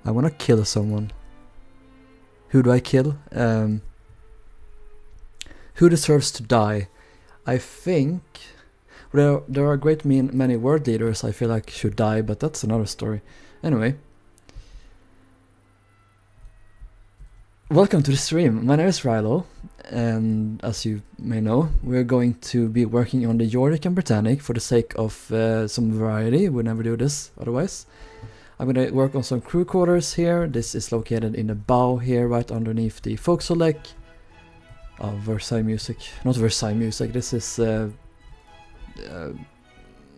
I wanna kill someone. Who do I kill? Who deserves to die? I think there are a great many world leaders I feel like should die, but that's another story. Anyway. Welcome to the stream. My name is Rilhon, and as you may know, we're going to be working on the Georgic and Britannic for the sake of some variety. We never do this otherwise. I'm gonna work on some crew quarters here. This is located in the bow here, right underneath the forecastle deck. Versailles music. Not Versailles music, this is...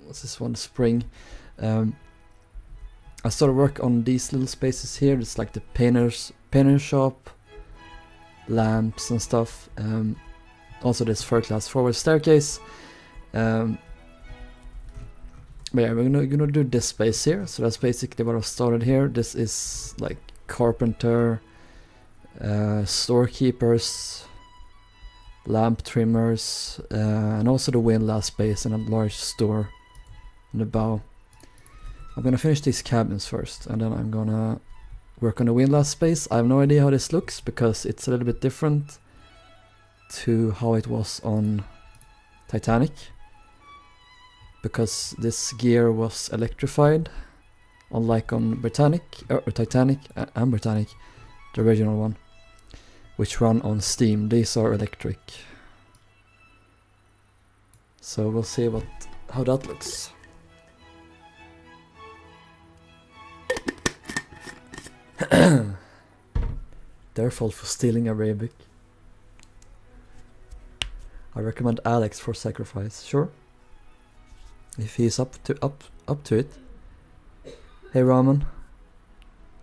what's this one? Spring. I started work on these little spaces here. It's like the painter shop, lamps and stuff. Also this third class forward staircase. But yeah, we're gonna do this space here. So that's basically what I've started here. This is like carpenter, storekeepers, lamp trimmers, and also the windlass space and a large store in the bow. I'm gonna finish these cabins first, and then I'm gonna work on the windlass space. I have no idea how this looks because it's a little bit different to how it was on Titanic, because this gear was electrified, unlike on Titanic and Britannic, the original one, which run on steam. These are electric. So we'll see how that looks. Their fault for stealing Arabic. I recommend Alex for sacrifice. Sure, if he's up to it. Hey Ramen,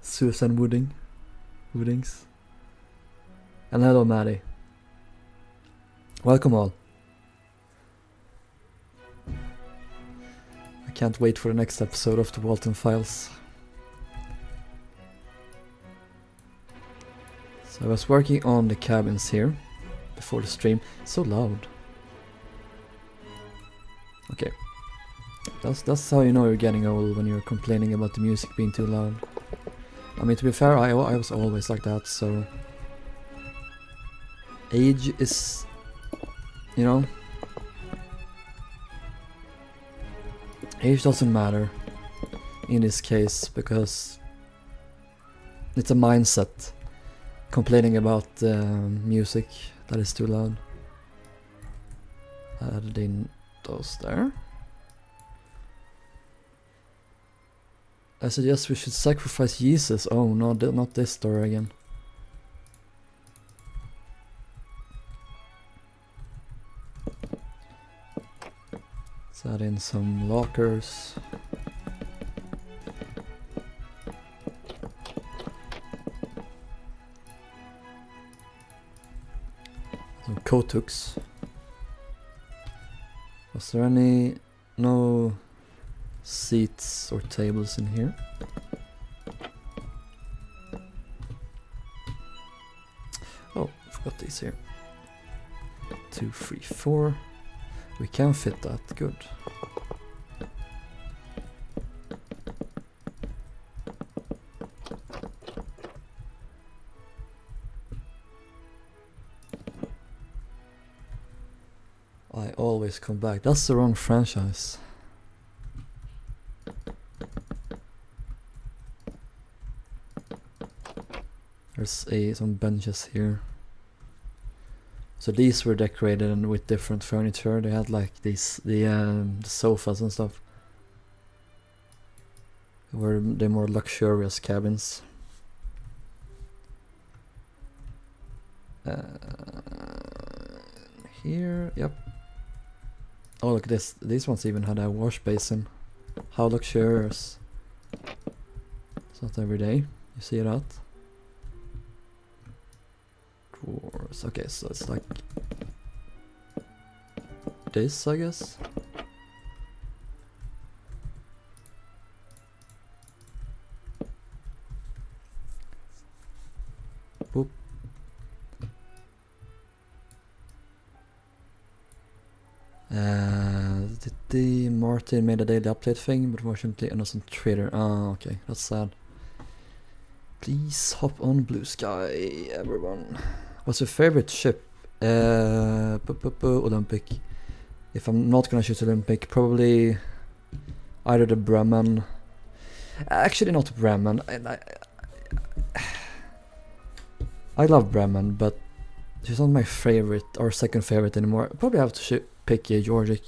Susan Woodings, and hello Maddie. Welcome all. I can't wait for the next episode of the Walton Files. So I was working on the cabins here before the stream. It's so loud. Okay. That's how you know you're getting old, when you're complaining about the music being too loud. I mean, to be fair, I was always like that, so... Age is... you know... Age doesn't matter in this case, because... it's a mindset. Complaining about music that is too loud. Added in those there. I suggest we should sacrifice Jesus. Oh no, not this door again. Let's add in some lockers. Some kotuks. Was there no seats or tables in here? Oh, forgot these here. 2, 3, 4. We can fit that, good. I always come back. That's the wrong franchise. There's some benches here. So these were decorated and with different furniture. They had like the sofas and stuff. Were the more luxurious cabins. Here, yep. Oh look, these ones even had a wash basin. How luxurious. It's not every day you see that. Drawers. Okay, so it's like this, I guess. Boop. The Martin made a daily update thing, but unfortunately innocent trader. Ah, okay, that's sad. Please hop on Blue Sky, everyone. What's your favorite ship? Olympic. If I'm not gonna choose Olympic, probably either the Bremen. Actually, not Bremen. I love Bremen, but she's not my favorite or second favorite anymore. Probably have to pick a Georgic.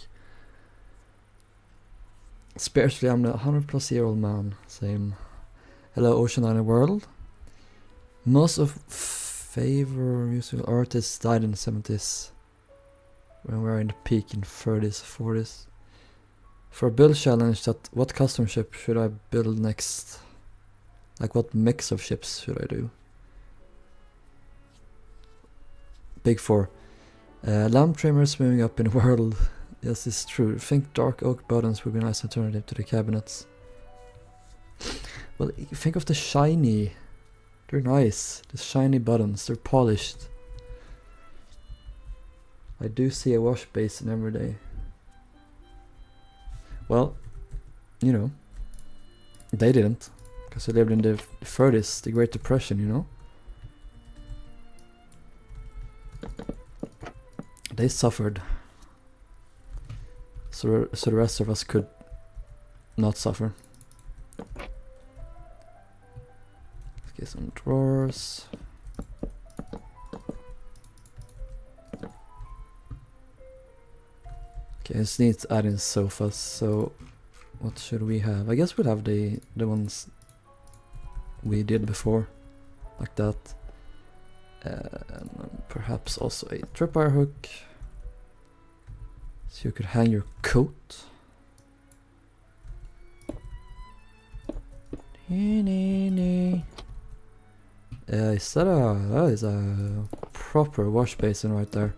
Spiritually, I'm the 100+ year old man. Same. Hello, Ocean Liner World. Most of favor musical artists died in the 70s. When we were in the peak in 30s, 40s. For a build challenge, what custom ship should I build next? Like what mix of ships should I do? Big 4. Lamp trimmers moving up in the world. Yes, it's true. Think dark oak buttons would be a nice alternative to the cabinets. Well, think of the shiny. They're nice. The shiny buttons. They're polished. I do see a wash basin every day. Well, you know, they didn't. Because they lived in the 30s, the Great Depression, you know. They suffered. So the rest of us could not suffer. Let's get some drawers. Okay, I just need to add in sofas, so what should we have? I guess we'll have the ones we did before, like that. And perhaps also a tripwire hook, so you could hang your coat. That is a proper wash basin right there.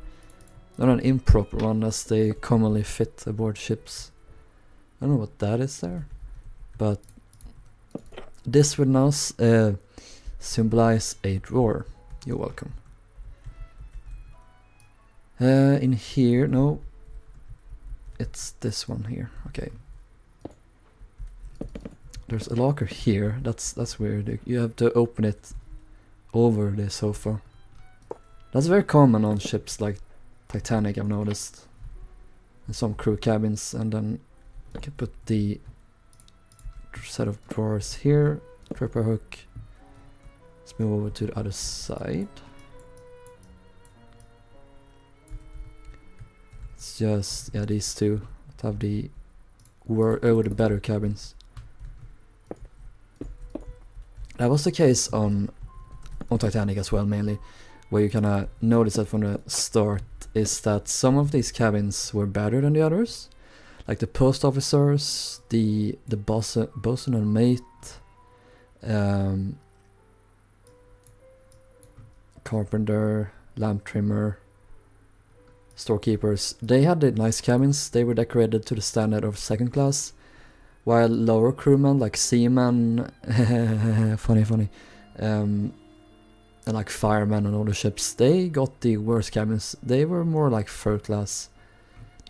Not an improper one as they commonly fit aboard ships. I don't know what that is there, but this would now symbolize a drawer. You're welcome. In here, no, it's this one here. Okay. There's a locker here. That's weird. You have to open it over the sofa. That's very common on ships like Titanic, I've noticed. In some crew cabins, and then you can put the set of drawers here. Tripper hook. Let's move over to the other side. It's just, yeah, these two to have the the better cabins. That was the case on Titanic as well, mainly, where you kinda notice that from the start is that some of these cabins were better than the others, like the post officers, the bosun and mate, carpenter, lamp trimmer, storekeepers. They had the nice cabins. They were decorated to the standard of second class, while lower crewmen like seamen, funny, and like firemen on all the ships, they got the worst cabins. They were more like third class.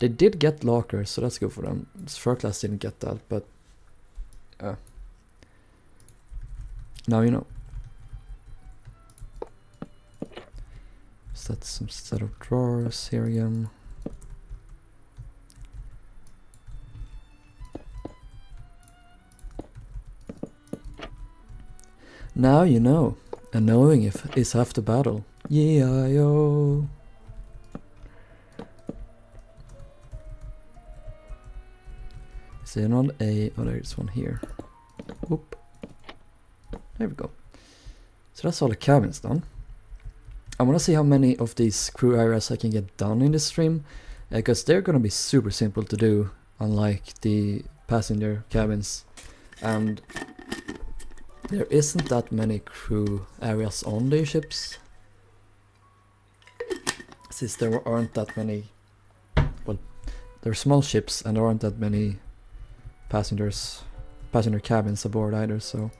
They did get lockers, so that's good for them. Third class didn't get that, but now you know. Set some set of drawers here again. Now you know, and knowing is half the battle. Yeah, yo. Is there not a? Oh, there's one here. Whoop. There we go. So that's all the cabins done. I want to see how many of these crew areas I can get done in this stream, because they're gonna be super simple to do, unlike the passenger cabins, and there isn't that many crew areas on these ships, since there aren't that many. Well, they're small ships and there aren't that many passenger cabins aboard either, so.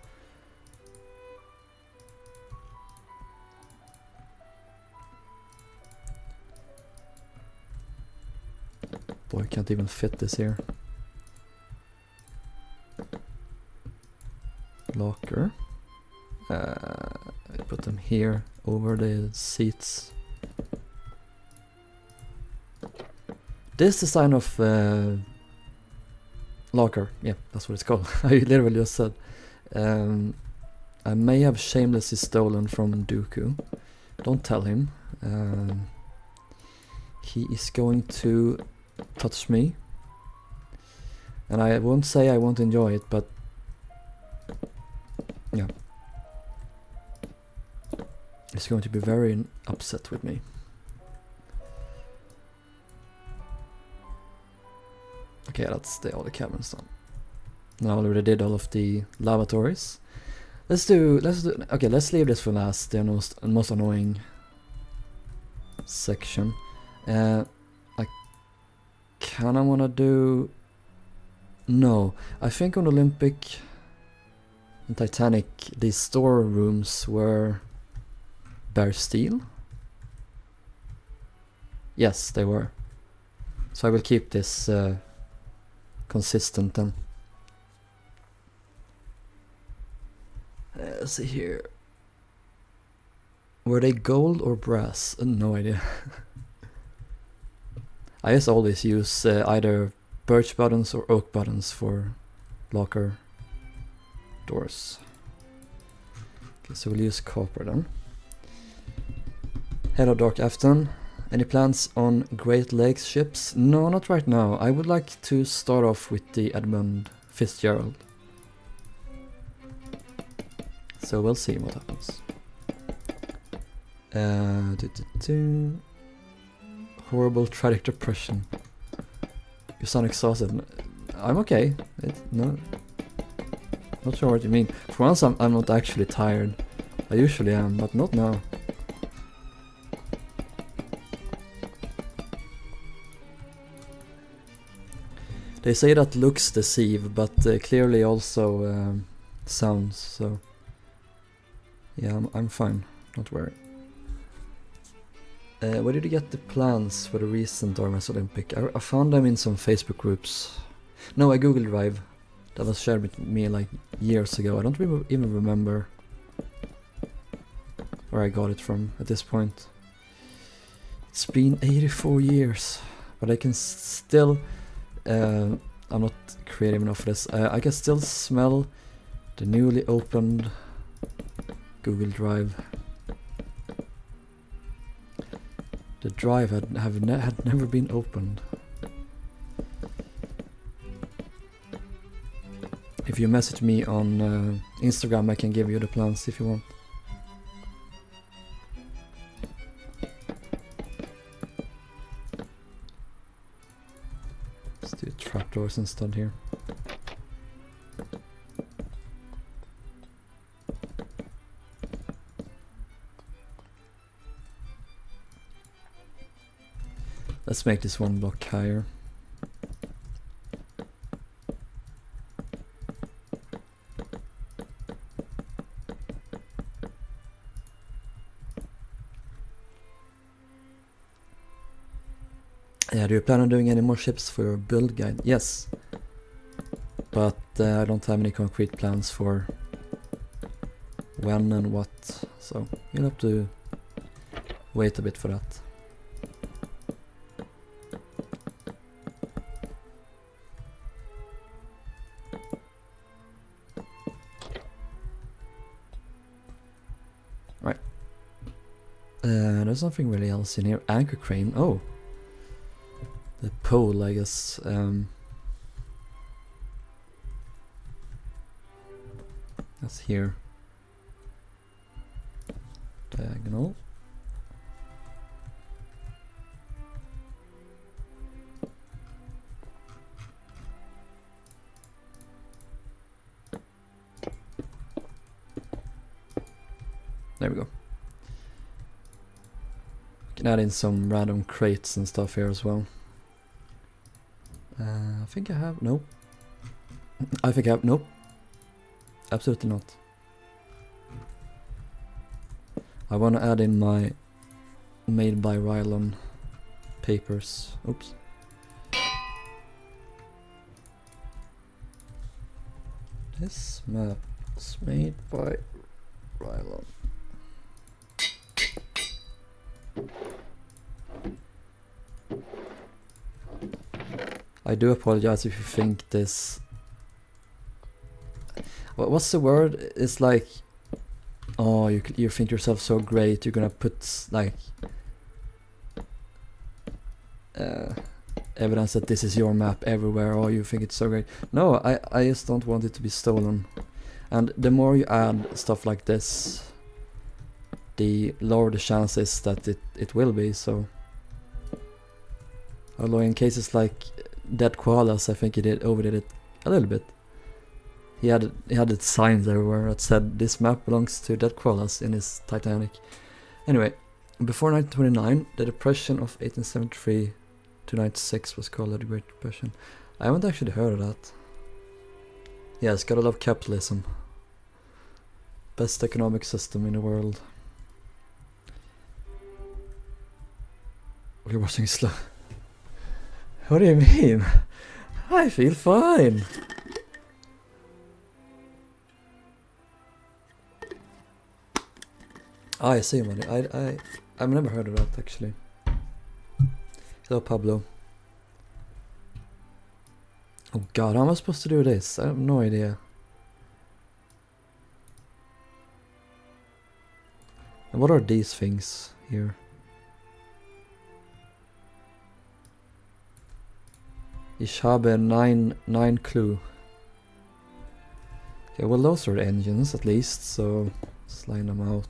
Boy, I can't even fit this here. Locker. I put them here over the seats. This design of locker, yeah, that's what it's called. I literally just said. I may have shamelessly stolen from Dooku. Don't tell him. He is going to touch me. And I won't say I won't enjoy it, but yeah. He's going to be very upset with me. Okay, that's all the cabins done. Now I already did all of the lavatories. Let's leave this for last, the most annoying section. I kinda wanna do... No, I think on Olympic and Titanic, these storerooms were bare steel. Yes, they were. So I will keep this consistent then. Let's see here. Were they gold or brass? No idea. I just always use either birch buttons or oak buttons for locker doors. Okay, so we'll use copper then. Hello Dark Afton. Any plans on Great Lakes ships? No, not right now. I would like to start off with the Edmund Fitzgerald. So we'll see what happens. Horrible tragic depression. You sound exhausted. I'm okay. No, not sure what you mean. For once, I'm not actually tired. I usually am, but not now. They say that looks deceive, but clearly also sounds. So yeah, I'm fine. Don't worry. Where did you get the plans for the recent RMS Olympic? I found them in some Facebook groups. No, a Google Drive that was shared with me like years ago. I don't even remember where I got it from at this point. It's been 84 years, but I can still... I'm not creative enough for this. I can still smell the newly opened Google Drive. The drive had never been opened. If you message me on Instagram, I can give you the plans if you want. Let's do trapdoors instead here. Let's make this one block higher. Yeah, do you plan on doing any more ships for your build guide? Yes. But I don't have any concrete plans for when and what, so you'll have to wait a bit for that. Right. There's nothing really else in here. Anchor crane. Oh. The pole, I guess. That's here. Diagonal. There we go. Can add in some random crates and stuff here as well. I think I have, nope. I think I have, nope. Absolutely not. I want to add in my made by Rilhon papers. Oops. This map is made by Rilhon. I do apologize if you think this... What's the word? It's like... Oh, you think yourself so great, you're gonna put like... evidence that this is your map everywhere. Oh, you think it's so great. No, I just don't want it to be stolen. And the more you add stuff like this, the lower the chances that it will be, so... Although in cases like Dead Koalas, I think he overdid it a little bit. He had its signs everywhere that said this map belongs to Dead Koalas in his Titanic. Anyway, before 1929, the Depression of 1873 to 96 was called the Great Depression. I haven't actually heard of that. Yes, gotta love capitalism. Best economic system in the world. We're watching slow. What do you mean? I feel fine. I see, man. I've never heard of that actually. Hello, Pablo. Oh God, how am I supposed to do this? I have no idea. And what are these things here? Ich habe 9 clue. Okay, well those are the engines at least, so let's line them out.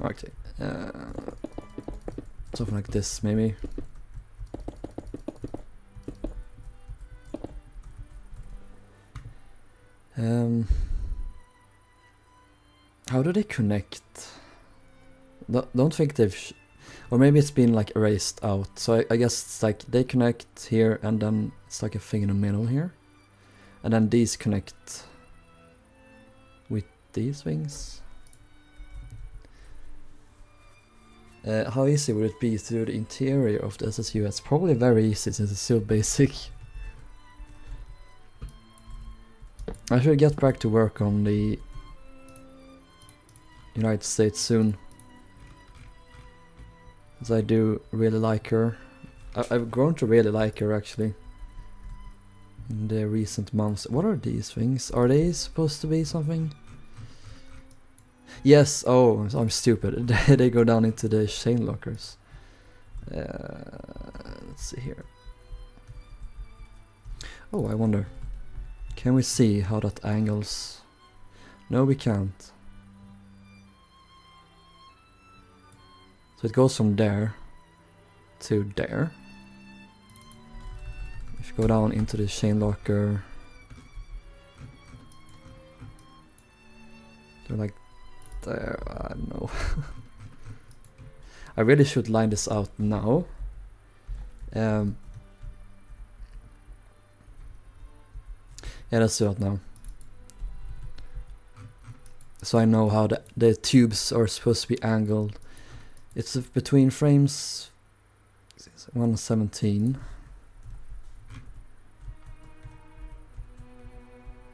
Okay, something like this maybe. How do they connect? Don't think they've... or maybe it's been like erased out. So I guess it's like they connect here and then it's like a thing in the middle here. And then these connect with these things. How easy would it be to do the interior of the SSU? It's probably very easy since it's so basic. I should get back to work on the United States soon. As I do really like her. I've grown to really like her actually. In the recent months. What are these things? Are they supposed to be something? Yes, oh, I'm stupid. They go down into the chain lockers. Let's see here. Oh, I wonder. Can we see how that angles? No, we can't. So it goes from there to there. If you go down into the chain locker, they're like there, I don't know. I really should line this out now. Yeah, let's do it now. So I know how the tubes are supposed to be angled. It's between frames 117.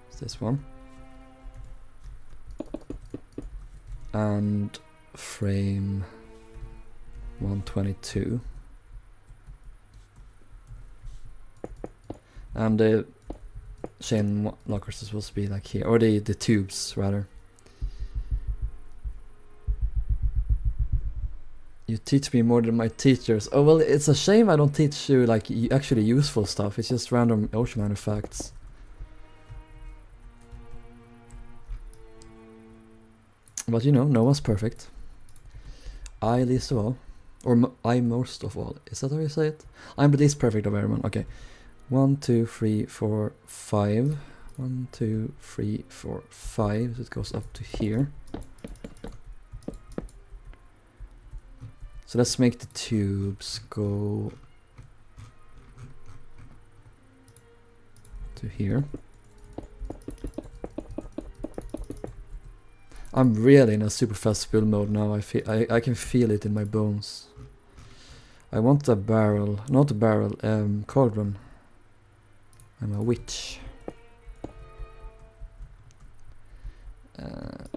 It's this one. And frame 122. And the chain lockers are supposed to be like here, or the tubes rather. You teach me more than my teachers. Oh well, it's a shame I don't teach you like actually useful stuff. It's just random ocean minor facts. But you know, no one's perfect. I least of all. Or I most of all. Is that how you say it? I'm the least perfect of everyone. Okay. 1, 2, 3, 4, 5. 1, 2, 3, 4, 5. So it goes up to here. So let's make the tubes go to here. I'm really in a super fast build mode now. I can feel it in my bones. I want a barrel, not a barrel, cauldron. I'm a witch.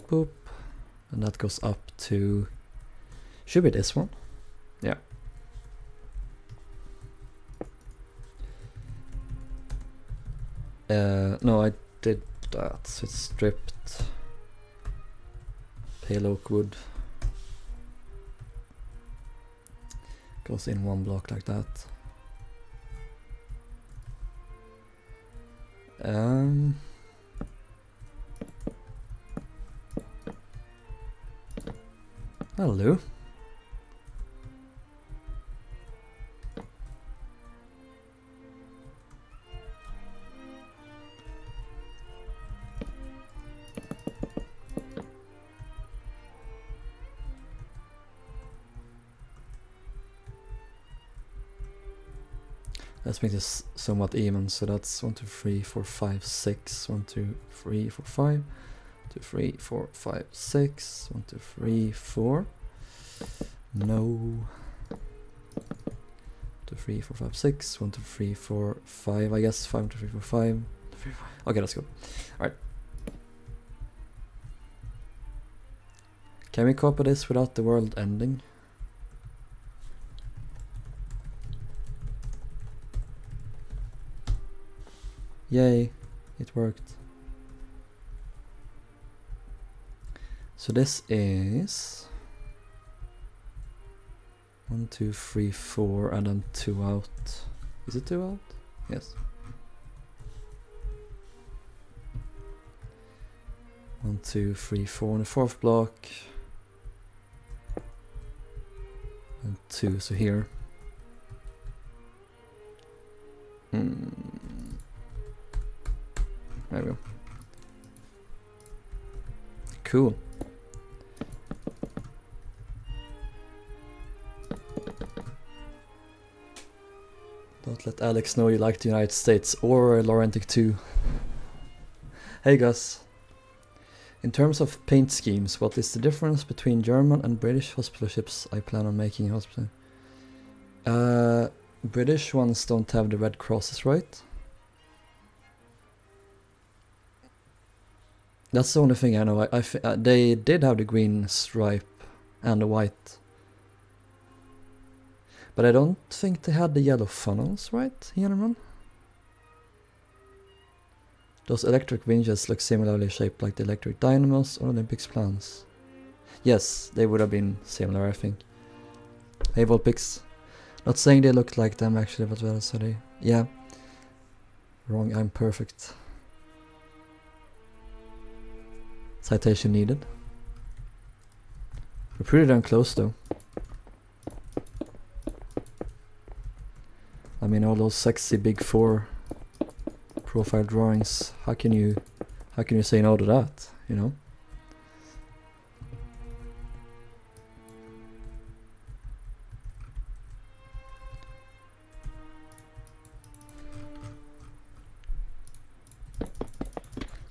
Boop. And that goes up to... Should be this one. Yeah. No, I did that. So it's stripped. Pale oak wood. Goes in one block like that. Hello. Let's make this somewhat even, so that's 1, 2, 3, 4, 5, 6, 1, 2, 3, 4, 5, 2, 3, 4, 5, 6, 1, 2, 3, 4, no, 2, 3, 4, 5, 6, 1, 2, 3, 4, 5, I guess, 5, 1, 2, 3, 4, 5, okay, let's go, alright. Can we copy this without the world ending? Yay, it worked. So this is 1, 2, 3, 4, and then 2 out. Is it 2 out? Yes. 1, 2, 3, 4 on the 4th block. And 2, so here. There we go. Cool. Don't let Alex know you like the United States or Laurentic too. Hey Gus. In terms of paint schemes, what is the difference between German and British hospital ships I plan on making a hospital? British ones don't have the red crosses, right? That's the only thing I know. They did have the green stripe and the white. But I don't think they had the yellow funnels, right, Henneman? Those electric winches look similarly shaped like the electric dynamos on Olympics plans. Yes, they would have been similar, I think. Hey Volpix. Not saying they looked like them actually, but well, so they... Yeah. Wrong, I'm perfect. Citation needed. We're pretty damn close though. I mean, all those sexy big 4 profile drawings. How can you say no to that? You know.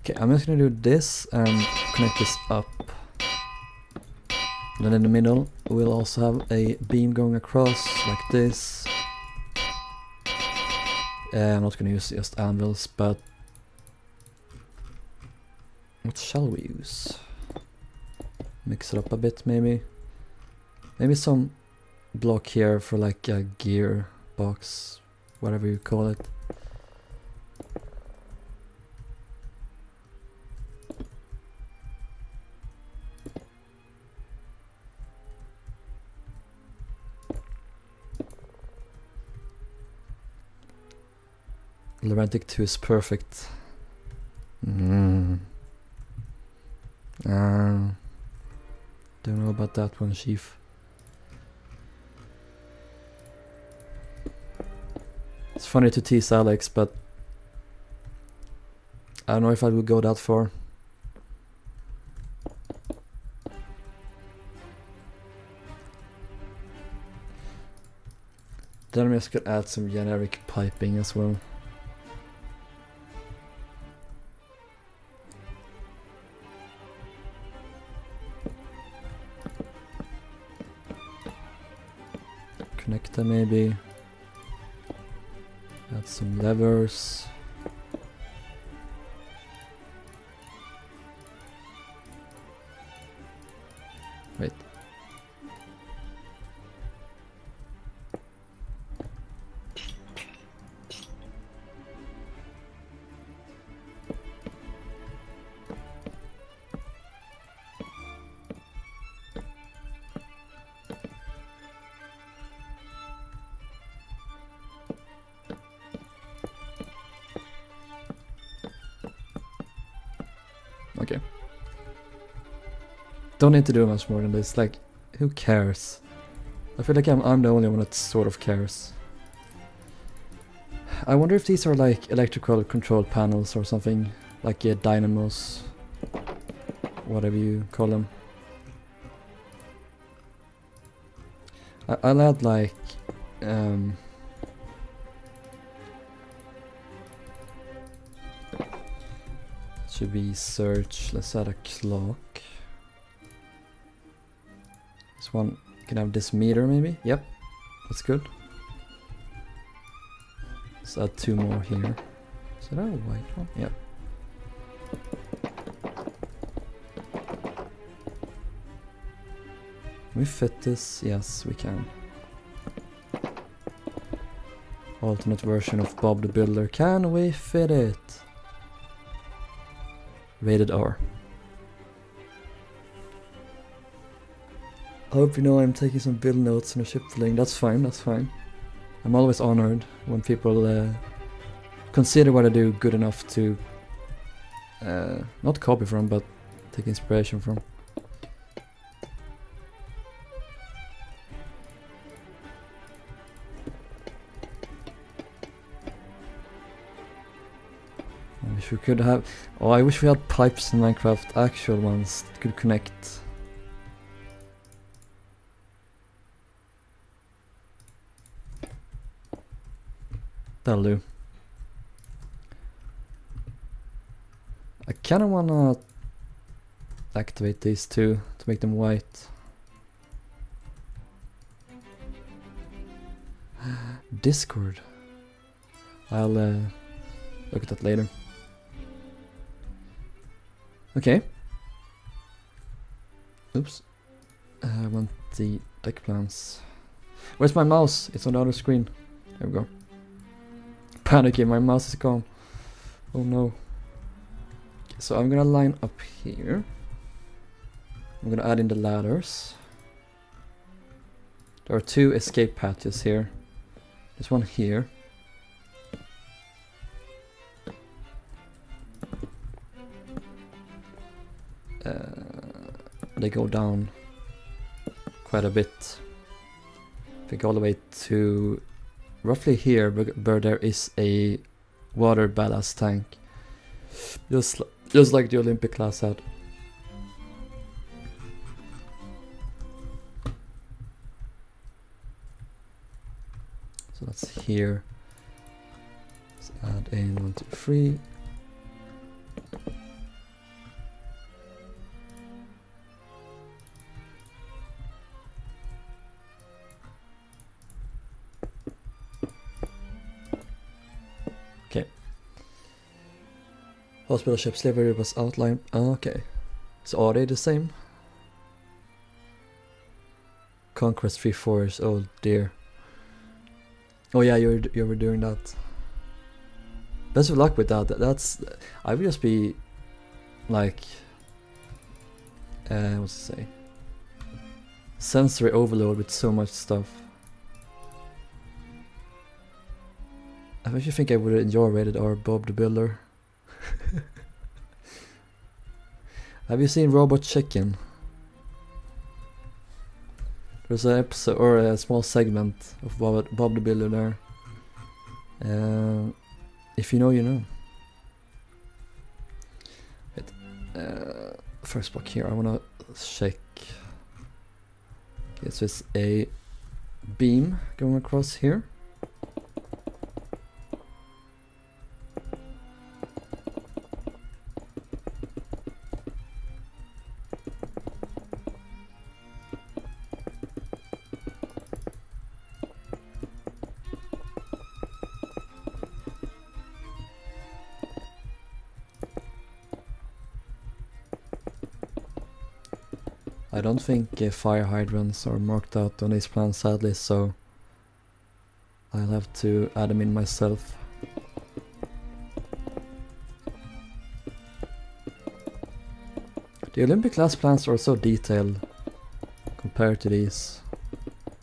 Okay, I'm just gonna do this and connect this up. And then in the middle, we'll also have a beam going across like this. I'm not gonna use just anvils, but what shall we use? Mix it up a bit, maybe. Maybe some block here for like a gear box, whatever you call it. Laurentic 2 is perfect. Don't know about that one, Chief. It's funny to tease Alex, but I don't know if I would go that far. Then I'm just gonna add some generic piping as well. connector maybe. Add some levers. Wait. Okay. Don't need to do much more than this. Like, who cares? I feel like I'm the only one that sort of cares. I wonder if these are like electrical control panels or something, like dynamos, whatever you call them. I'll add like should be search. Let's add a clock. This one can have this meter maybe. Yep, that's good. Let's add 2 more here. Is that a white one? Yep. Can we fit this? Yes, we can. Alternate version of Bob the Builder. Can we fit it? Rated R. I hope you know I'm taking some build notes on a ship filling. That's fine, that's fine. I'm always honored when people consider what I do good enough to not copy from, but take inspiration from. I wish we could have... Oh, I wish we had pipes in Minecraft, actual ones that could connect. That'll do. I kinda wanna activate these two to make them white. Discord. I'll look at that later. Okay. Oops. I want the deck plans. Where's my mouse? It's on the other screen. There we go. Panicking, my mouse is gone. Oh no. Okay, so I'm gonna line up here. I'm gonna add in the ladders. There are 2 escape patches here. There's one here. They go down quite a bit. I think all the way to roughly here, where there is a water ballast tank, just like the Olympic class had. So that's here. Let's add in 1, 2, 3. Hospital ship slavery was outlined. Oh, okay. So are they the same? Conquest 3/4. Oh dear. Oh yeah, you were doing that. Best of luck with that. That's... I would just be like... what's to say? Sensory overload with so much stuff. I actually think I would enjoy Rated R Bob the Builder. Have you seen Robot Chicken? There's an episode or a small segment of Bob the Builder there. If you know, you know. Wait, first block here. I wanna check. Okay, so it's a beam going across here. I don't think fire hydrants are marked out on these plans, sadly, so I'll have to add them in myself. The Olympic class plans are so detailed compared to these.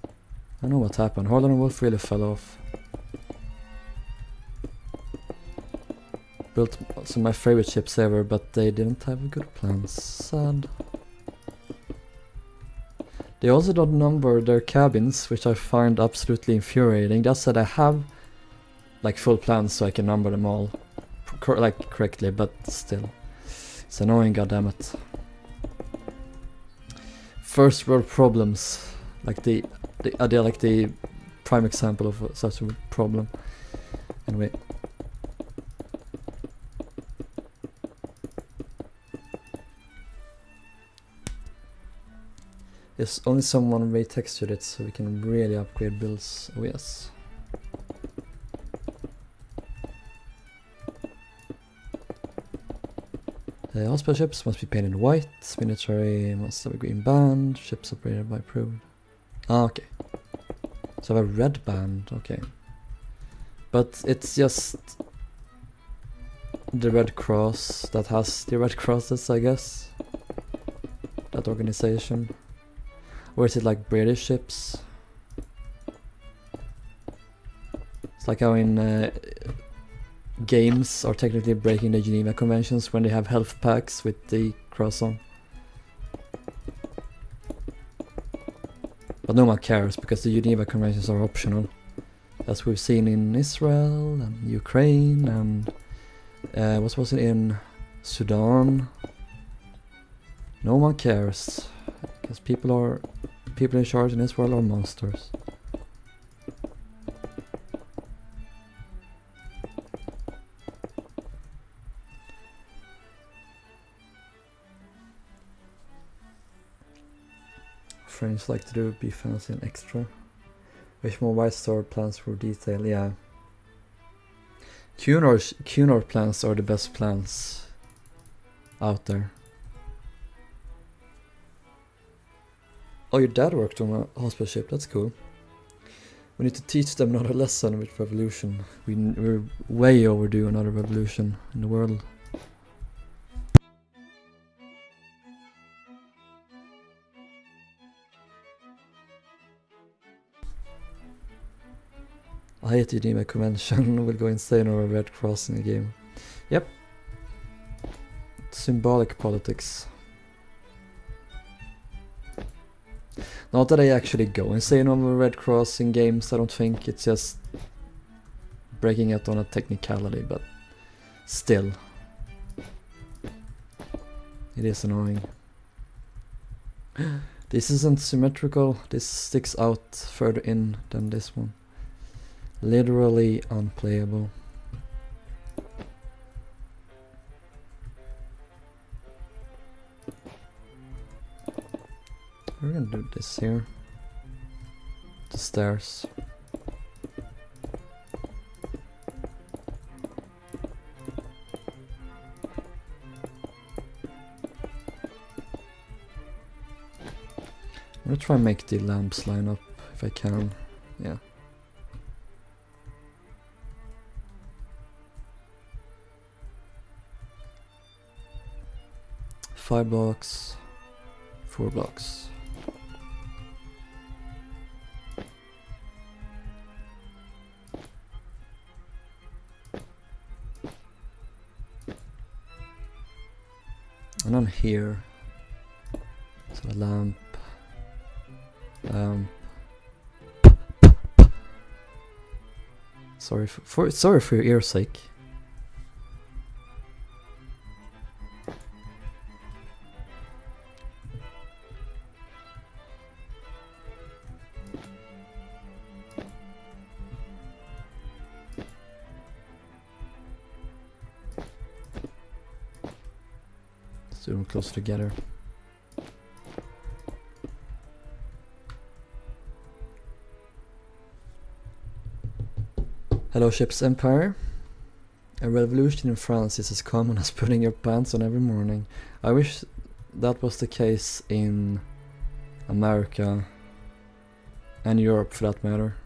I don't know what happened. Harlan and Wolf really fell off. Built some of my favorite ships ever, but they didn't have good plans. Sad. They also don't number their cabins, which I find absolutely infuriating. Just that I have like full plans so I can number them all correctly, but still. It's annoying, goddammit. First world problems. Like they're like the prime example of such a problem. Anyway. Yes, only someone retextured it so we can really upgrade builds. Oh yes. The hospital ships must be painted white, military must have a green band, ships operated by approved. Ah, okay. So I have a red band, okay. But it's just the Red Cross that has the Red Crosses, I guess. That organization. Or is it like British ships? It's like how in games are technically breaking the Geneva Conventions when they have health packs with the cross on. But no one cares because the Geneva Conventions are optional. As we've seen in Israel and Ukraine and what was it in Sudan? No one cares because people in charge in this world are monsters. French like to do be fancy and extra. Wish more White Star plans for detail, yeah. Cunard plans are the best plans out there. Oh, your dad worked on a hospital ship, that's cool. We need to teach them another lesson with revolution. We're way overdue another revolution in the world. I hate the Geneva Convention, will go insane over Red Cross in the game. Yep. Symbolic politics. Not that I actually go insane over Red Cross in games, I don't think. It's just breaking it on a technicality, but still. It is annoying. This isn't symmetrical, this sticks out further in than this one. Literally unplayable. We're gonna do this here. The stairs. I'm gonna try and make the lamps line up if I can. Yeah. Five blocks, 4 blocks. And then here, so a lamp, sorry for your ear's sake. Do them closer together. Hello Ships Empire. A revolution in France is as common as putting your pants on every morning. I wish that was the case in America, and Europe for that matter.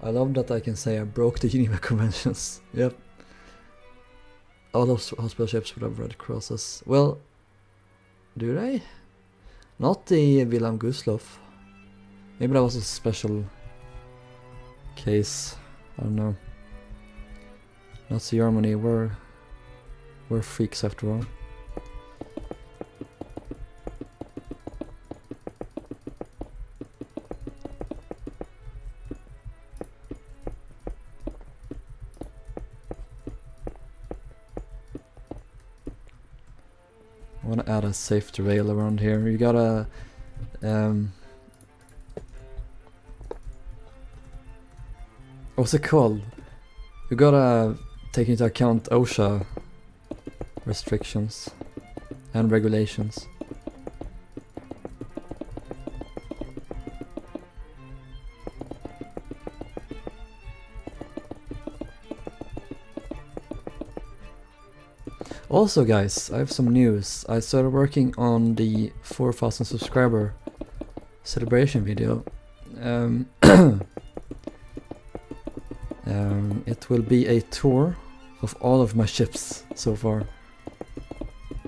I love that I can say I broke the Geneva Conventions. Yep. All those hospital ships would have red crosses. Well, do they? Not the Wilhelm Gustloff. Maybe that was a special case. I don't know. Nazi Germany we're freaks after all. I want to add a safety rail around here. You gotta what's it called? You gotta take into account OSHA restrictions and regulations. Also guys, I have some news. I started working on the 4,000 subscriber celebration video. It will be a tour of all of my ships so far.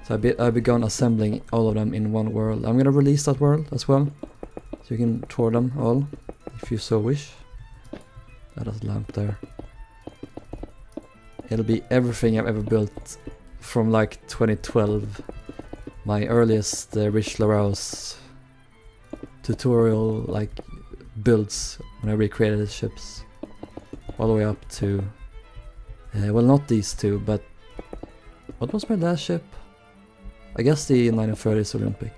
So I've begun assembling all of them in one world. I'm gonna release that world as well, so you can tour them all if you so wish. That is a lamp there. It'll be everything I've ever built from like 2012. My earliest Rich Larousse tutorial like builds when I recreated the ships. All the way up to, well not these two, but what was my last ship? I guess the 1930s Olympic.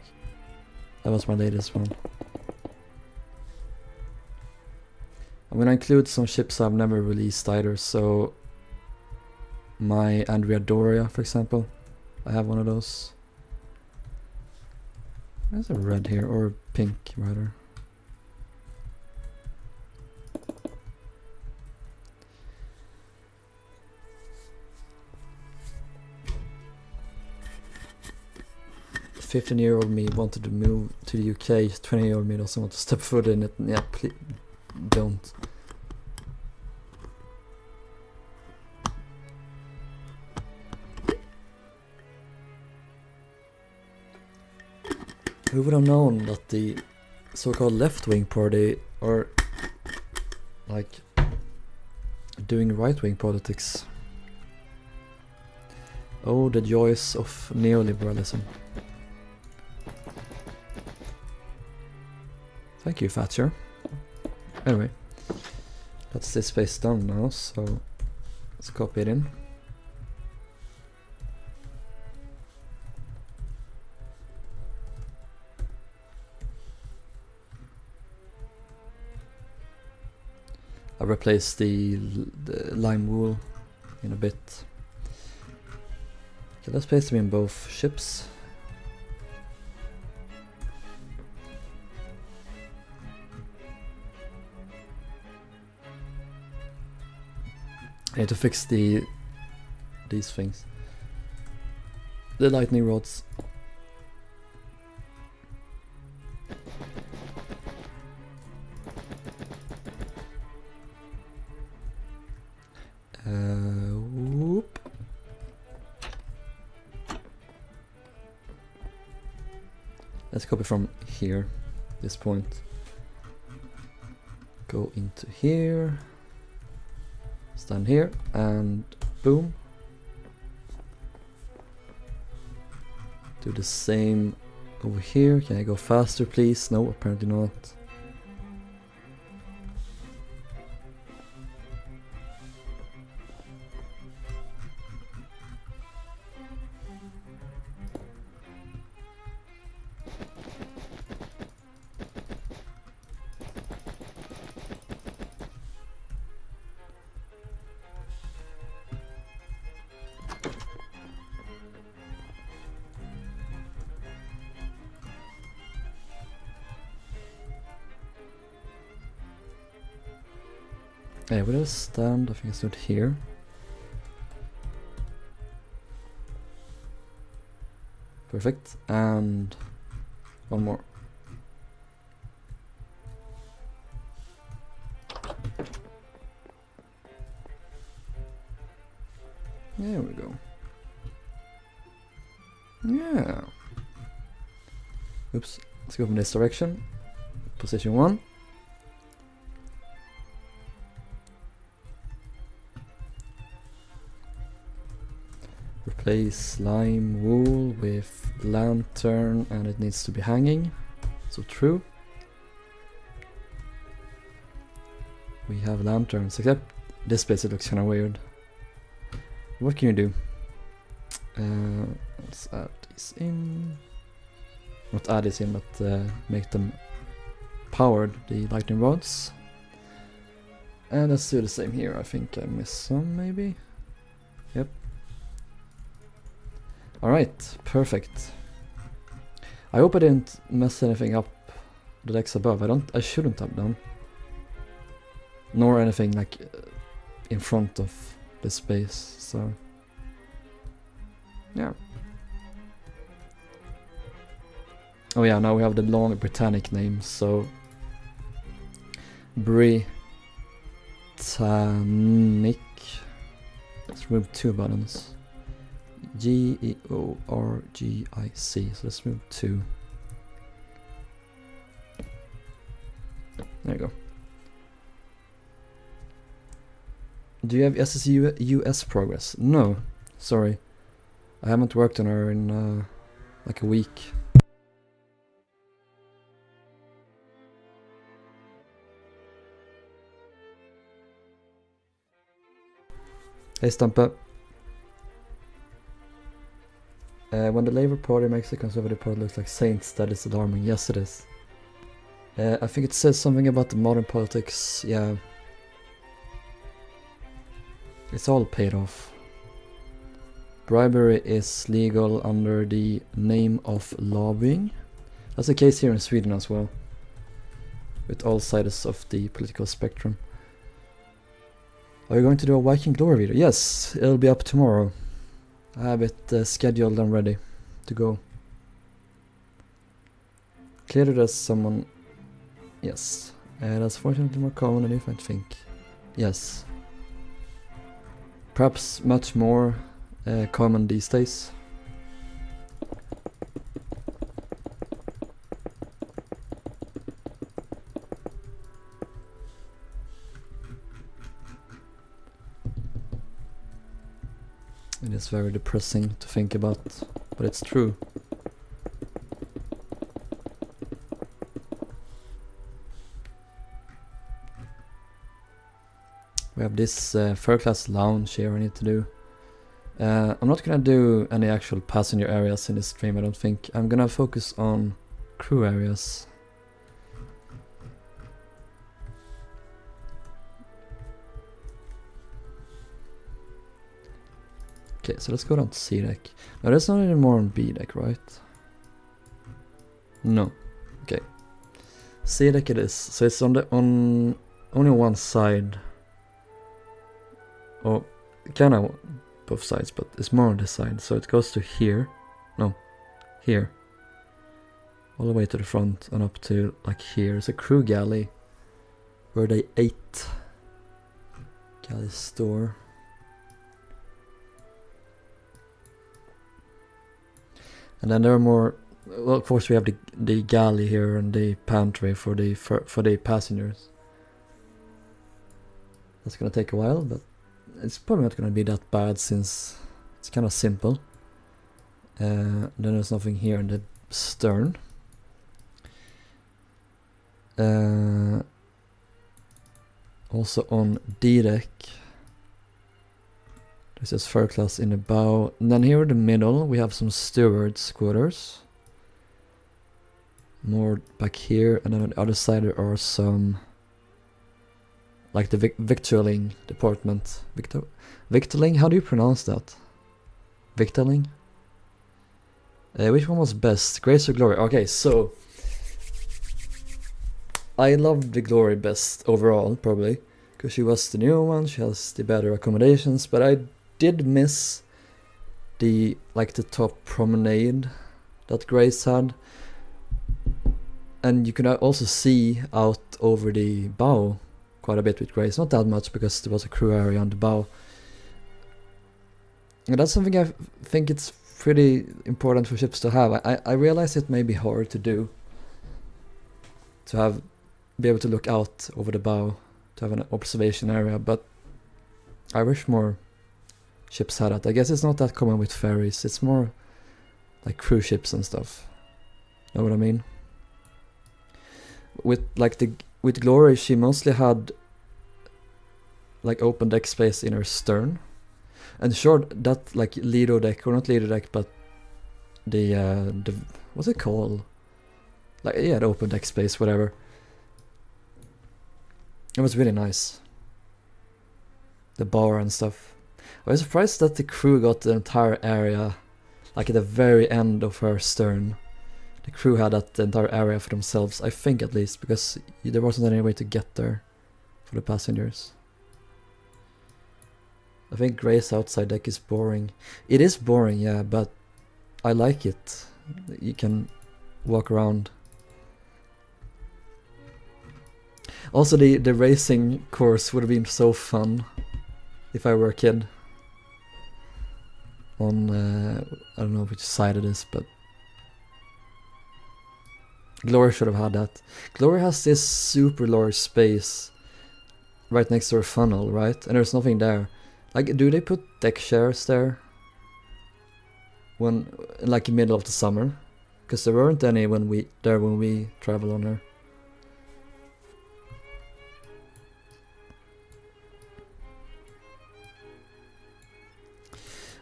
That was my latest one. I'm gonna include some ships I've never released either, so my Andrea Doria, for example. I have one of those. There's a red here, or pink rather. The 15-year-old me wanted to move to the UK, 20-year-old me doesn't want to step foot in it. Yeah, please don't. Who would have known that the so-called left-wing party are like doing right-wing politics? Oh, the joys of neoliberalism. Thank you, Thatcher. Anyway, that's this space done now, so let's copy it in. I'll replace the lime wool in a bit. Okay, let's place them in both ships. I need to fix these things. The lightning rods. Whoop. Let's copy from here, this point. Go into here. Stand here and boom. Do the same over here. Can I go faster please? No, apparently not. Yeah, we just stand, I think it's not here. Perfect, and one more. There we go. Yeah. Oops, let's go from this direction. Position 1. Replace lime wool with lantern, and it needs to be hanging. So true. We have lanterns, except this place it looks kind of weird. What can you do? Let's add these in. Not add this in, but make them powered, the lightning rods. And let's do the same here. I think I missed some, maybe. Yep. Alright, perfect. I hope I didn't mess anything up the decks above. I shouldn't have done. Nor anything like in front of the space, so yeah. Oh yeah, now we have the long Britannic name, so Britannic. Let's remove 2 buttons. Georgic, so let's move 2. There you go. Do you have SSUS progress? No, sorry. I haven't worked on her in like a week. Hey Stampa. When the Labour Party makes the Conservative Party look like saints, that is alarming. Yes, it is. I think it says something about the modern politics, yeah. It's all paid off. Bribery is legal under the name of lobbying. That's the case here in Sweden as well. With all sides of the political spectrum. Are you going to do a Viking Glory video? Yes, it'll be up tomorrow. I have it scheduled and ready to go. Clearly there's someone... Yes. That's fortunately more common than you might think. Yes. Perhaps much more common these days. It is very depressing to think about, but it's true. We have this third class lounge here I need to do. I'm not gonna do any actual passenger areas in this stream, I don't think. I'm gonna focus on crew areas. Okay, so let's go down to C deck. Now there's not any more on B deck, right? No. Okay. C deck it is. So it's on only one side. Oh, kind of both sides, but it's more on this side. So it goes to here. No, here. All the way to the front and up to like here. It's a crew galley where they ate. Galley store. And then there are more. Well, of course we have the galley here and the pantry for the passengers. That's gonna take a while, but it's probably not gonna be that bad since it's kind of simple. Then there's nothing here in the stern. Also on D deck. This is third class in the bow. And then here in the middle we have some steward's quarters. More back here, and then on the other side there are some, like the victualling department. Victualling? How do you pronounce that? Victualling? Which one was best? Grace or Glory? Okay, so I love the Glory best overall, probably. because she was the new one, she has the better accommodations, but I did miss the top promenade that Grace had. And you can also see out over the bow quite a bit with Grace, not that much because there was a crew area on the bow. And that's something I think it's pretty important for ships to have. I realize it may be hard to do, to be able to look out over the bow, to have an observation area, but I wish more ships had that. I guess it's not that common with ferries, it's more like cruise ships and stuff. Know what I mean? With Glory, she mostly had like open deck space in her stern. And sure, that like Lido deck, or not Lido deck, but the what's it called? Like, yeah, the open deck space, whatever. It was really nice. The bar and stuff. I was surprised that the crew got the entire area, like at the very end of her stern. The crew had that entire area for themselves, I think at least, because there wasn't any way to get there for the passengers. I think Grace outside deck is boring. It is boring, yeah, but I like it. You can walk around. Also, the racing course would have been so fun if I were a kid. On, I don't know which side it is, but Glory should have had that. Glory has this super large space right next to her funnel, right? And there's nothing there. Like, do they put deck chairs there when, like, in the middle of the summer? Because there weren't any when we travel on her.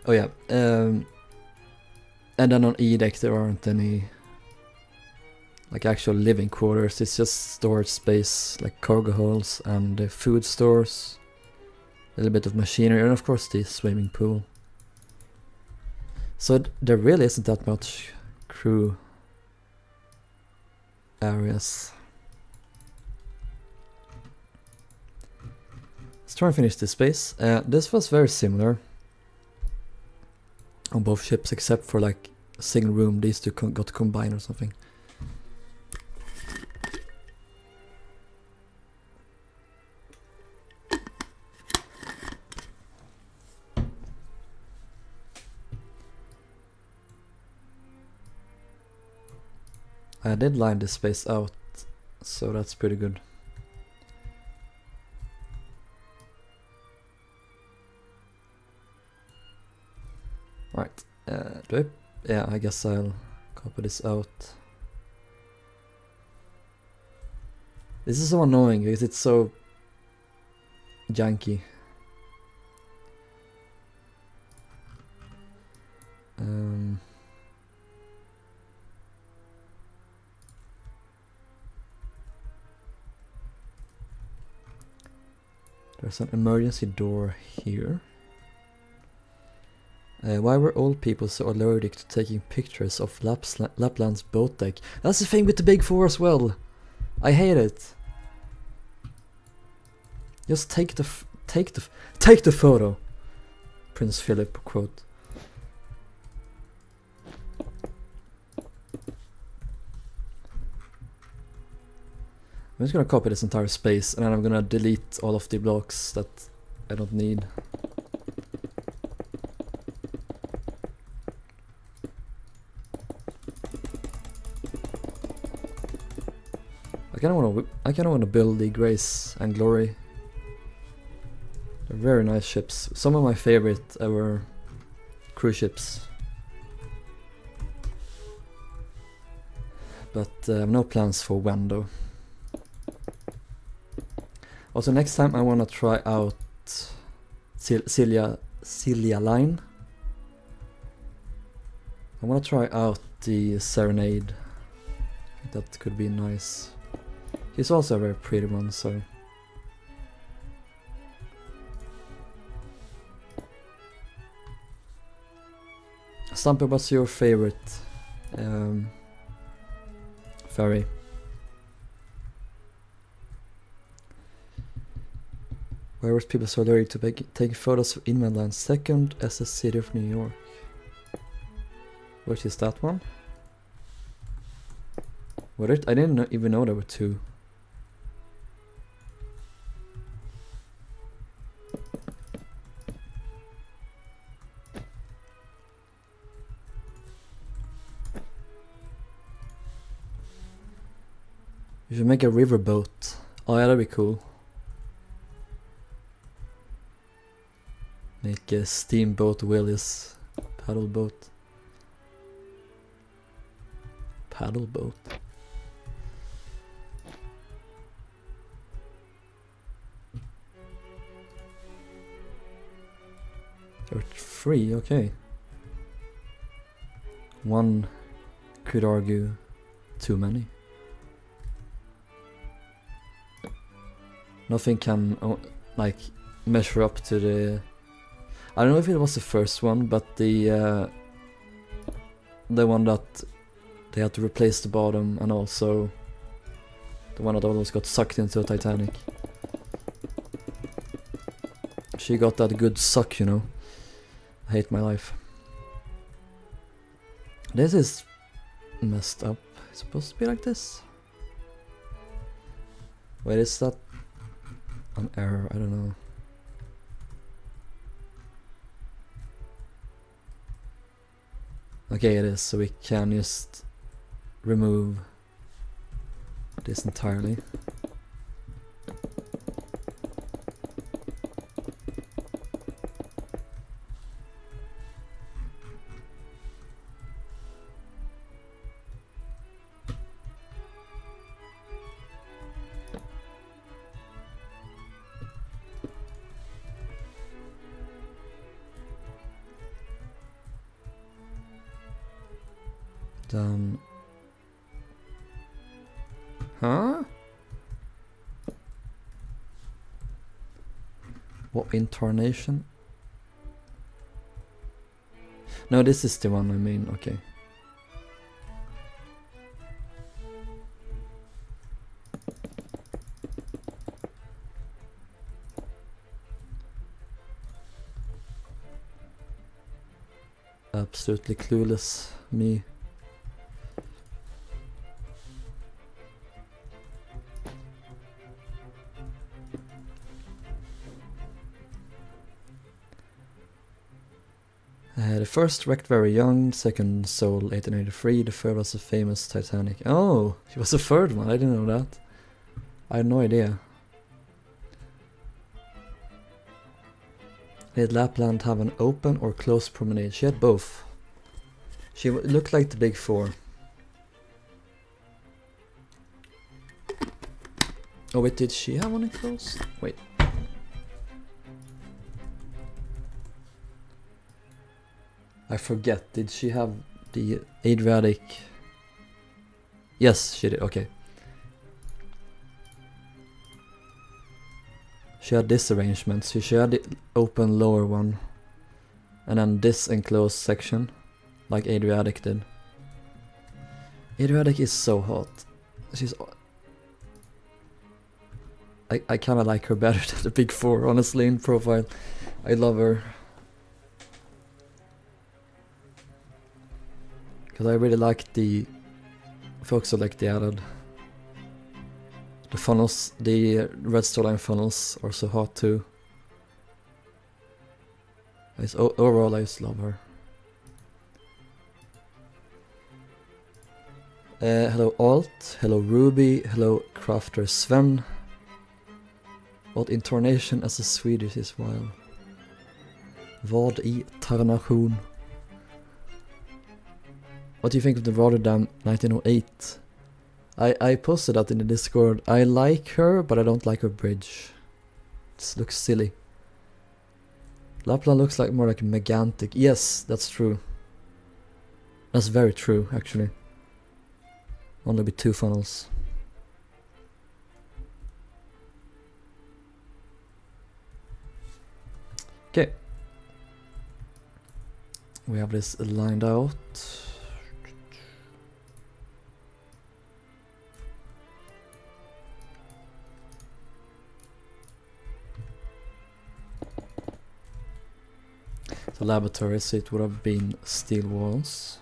Oh yeah, and then on E deck there aren't any like actual living quarters. It's just storage space, like cargo holds and food stores. A little bit of machinery, and of course the swimming pool. So there really isn't that much crew areas. Let's try and finish this space. This was very similar on both ships, except for like a single room. These two got combined or something. I did line this space out, so that's pretty good. Right, yeah, I guess I'll copy this out. This is so annoying because it's so janky. There's an emergency door here. Why were old people so allergic to taking pictures of Lapland's boat deck? That's the thing with the Big Four as well. I hate it. Just take the photo. Prince Philip quote. I'm just gonna copy this entire space and then I'm gonna delete all of the blocks that I don't need. I kinda wanna build the Grace and Glory. They're very nice ships. Some of my favorite ever cruise ships. But I have no plans for when though. Also next time I wanna try out Celia Line. I wanna try out the Serenade. I think that could be nice. He's also a very pretty one, so. Stumpy, what's your favorite ferry? Why were people so allergic to taking photos of inland land? Second SS city of New York. Which is that one? What it? I didn't even know there were two. You should make a riverboat. Oh yeah, that'd be cool. Make a steamboat Willis paddle boat. Paddle boat. There are 3, okay. One could argue too many. Nothing can like measure up to the. I don't know if it was the first one, but the one that they had to replace the bottom, and also the one that almost got sucked into a Titanic. She got that good suck, you know. I hate my life. This is messed up. It's supposed to be like this. Wait, is that an error? I don't know. Okay, it is, so we can just remove this entirely. Then, huh? What intonation? No, this is the one I mean, okay. Absolutely clueless, me. The first wrecked very young, second sold 1883, the third was the famous Titanic. Oh, it was the third one, I didn't know that. I had no idea. Did Lapland have an open or closed promenade? She had both. She looked like the big four. Oh wait, did she have one enclosed? Wait. I forget, did she have the Adriatic? Yes, she did, okay. She had this arrangement, so she had the open lower one. And then this enclosed section, like Adriatic did. Adriatic is so hot. She's... I kinda like her better than the big four, honestly, in profile. I love her. Because I really like the folks who like the added. The funnels, the red storyline funnels are so hot too. Overall I just love her. Hello Alt, hello Ruby, hello Crafter Sven. What intonation as a Swedish is wild. Vad I tarnation? What do you think of the Rotterdam 1908? I posted that in the Discord. I like her, but I don't like her bridge. It looks silly. Lapland looks like more like Megantic. Yes, that's true. That's very true, actually. Only with 2 funnels. Okay. We have this lined out. the laboratories, it would have been steel walls.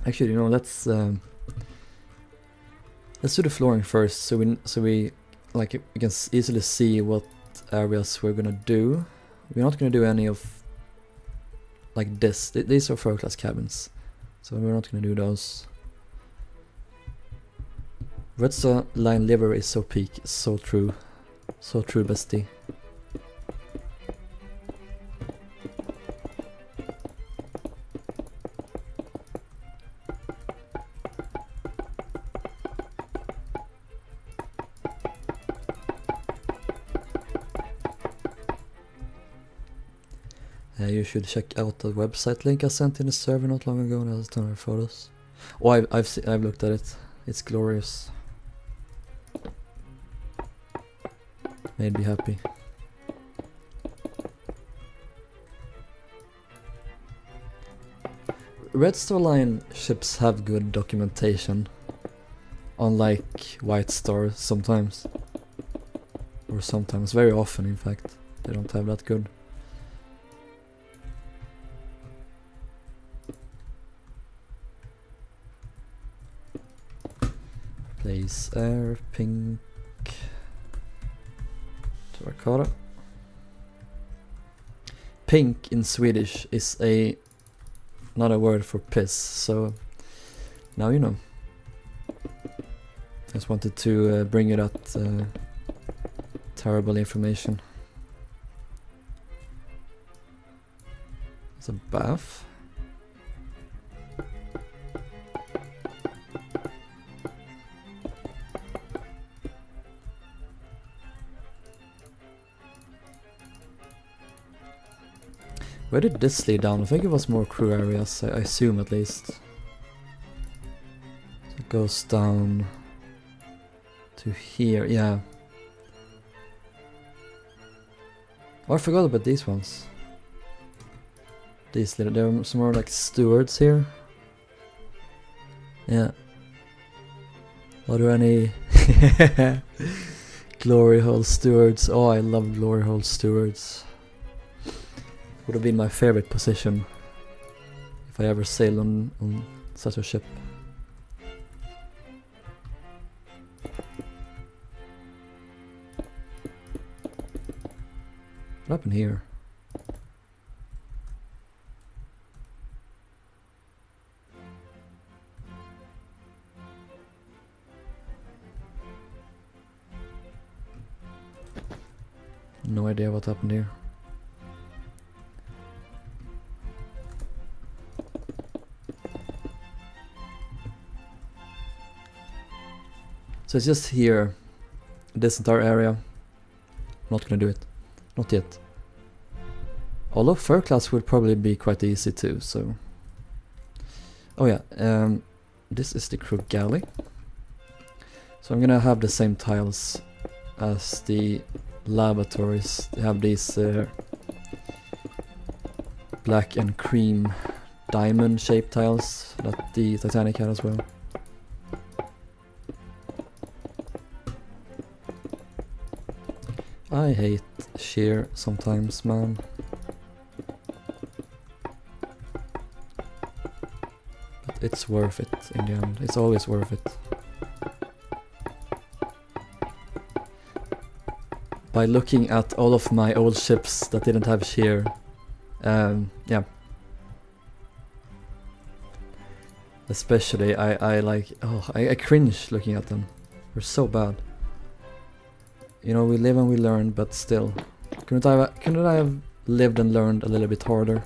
Actually, you know, let's do the flooring first, so we like we can easily see what areas we're gonna do. We're not gonna do any of like this. These are third class cabins, so we're not gonna do those. Redstone line livery is so peak, so true, bestie. You should check out the website link I sent in the server not long ago. That has a ton of photos. Oh, I've looked at it. It's glorious. Made me happy. Redstone line ships have good documentation, unlike White Star sometimes. Or sometimes, very often in fact, they don't have that good. Place air, pink, terracotta. Pink in Swedish is not a word for piss, so now you know. Just wanted to bring you that terrible information. It's a bath. Where did this lead down? I think it was more crew areas, I assume at least. So it goes down to here, yeah. Oh, I forgot about these ones. These little, there are some more like stewards here. Yeah. Are there any glory hole stewards? Oh, I love glory hole stewards. Would have been my favorite position if I ever sailed on such a ship. What happened here? No idea what happened here. So it's just here, this entire area. I'm not gonna do it, not yet. Although third class would probably be quite easy too, so. Oh yeah, this is the crew galley. So I'm gonna have the same tiles as the laboratories. They have these black and cream diamond shaped tiles that the Titanic had as well. I hate shear sometimes, man. But it's worth it in the end. It's always worth it. By looking at all of my old ships that didn't have shear, yeah. Especially, I like, oh, I cringe looking at them. They're so bad. You know, we live and we learn, but still. Couldn't I have lived and learned a little bit harder?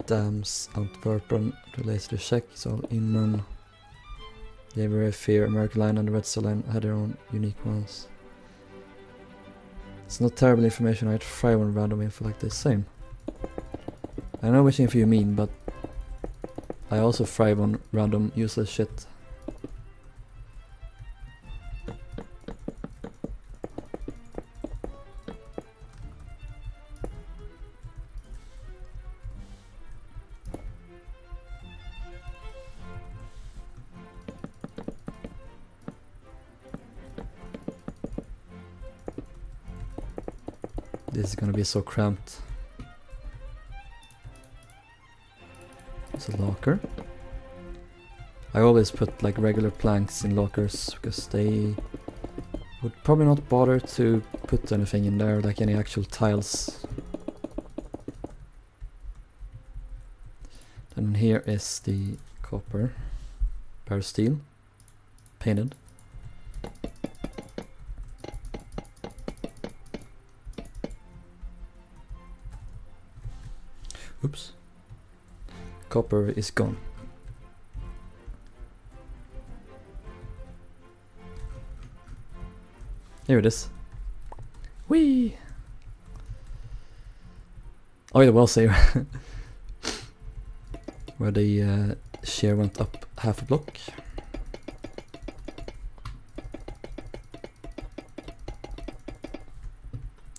Dams, Antwerpen, relates to Czech, so Inman, Livery, Fear, American Line and the Redstone Line had their own unique ones. It's not terrible information, I'd thrive on random info like this, same. I know which info you mean, but I also thrive on random useless shit. This is gonna be so cramped. It's a locker. I always put like regular planks in lockers because they would probably not bother to put anything in there, like any actual tiles. And here is the copper bare steel painted. Oops. Copper is gone. Here it is. Whee! Oh yeah, the well saver. Where the shear went up half a block.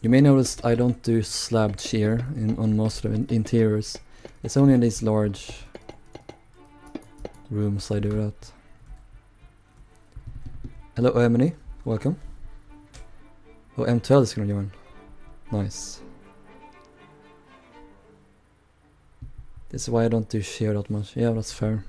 You may notice I don't do slabbed shear on most of the interiors. It's only in these large rooms I do that. Hello Emily, welcome. Oh, M12 is gonna join. Nice. This is why I don't do shear that much. Yeah, that's fair.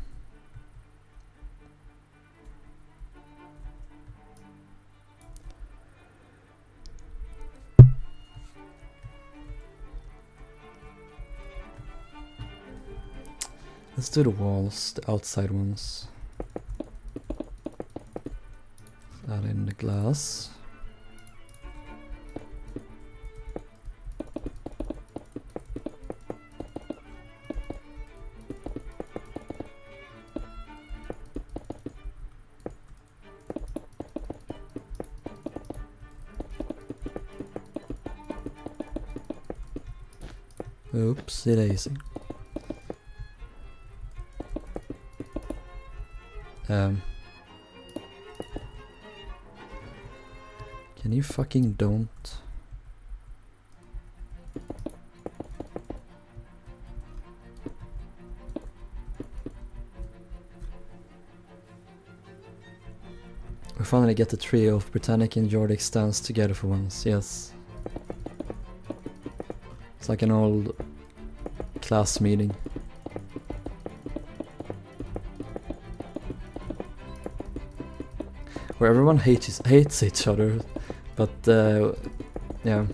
Let's do the walls, the outside ones. Add in the glass. Oopsie daisy. Can you fucking don't? We finally get the trio of Britannic and Georgic stands together for once, yes. It's like an old class meeting. Where everyone hates each other, but yeah.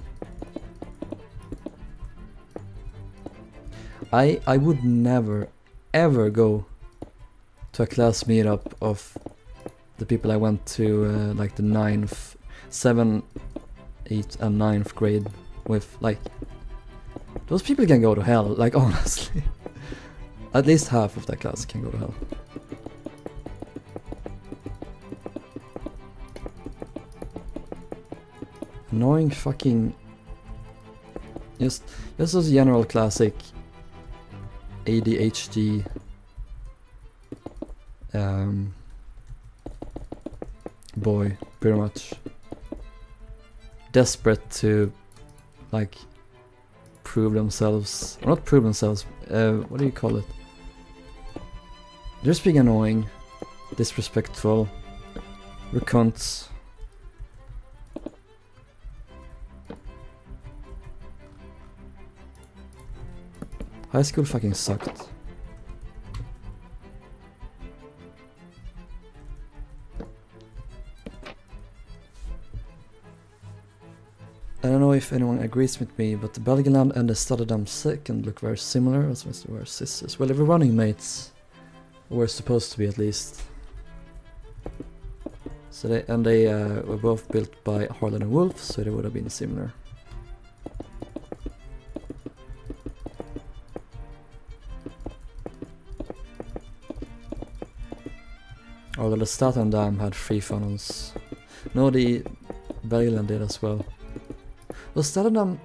I would never ever go to a class meetup of the people I went to like the 9th, 7th, 8th and 9th grade with. Like, those people can go to hell, like honestly. At least half of that class can go to hell. Annoying fucking... Just those general classic ADHD boy, pretty much. Desperate to like prove themselves, or not prove themselves, what do you call it? They're just being annoying, disrespectful, recunts. High school fucking sucked. I don't know if anyone agrees with me, but the Belgian and the Stutterdam second look very similar, as they were sisters. Well, they were running mates. Or were supposed to be, at least. So they were both built by Harlan and Wolf, so they would have been similar. Although the Staten Dam had 3 funnels. No, the Belgian did as well. The Staten Dam...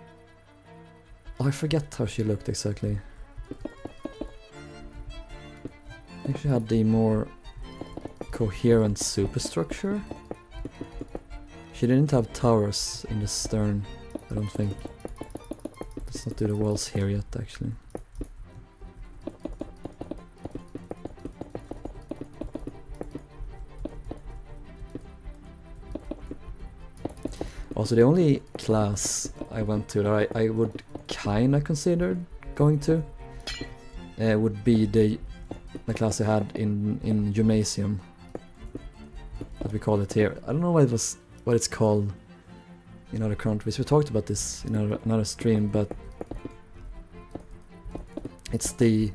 I forget how she looked exactly. I think she had the more coherent superstructure. She didn't have towers in the stern, I don't think. Let's not do the walls here yet, actually. Also, the only class I went to that I would kinda consider going to would be the class I had in gymnasium, that we call it here. I don't know what it's called in other countries. We talked about this in another stream, but it's the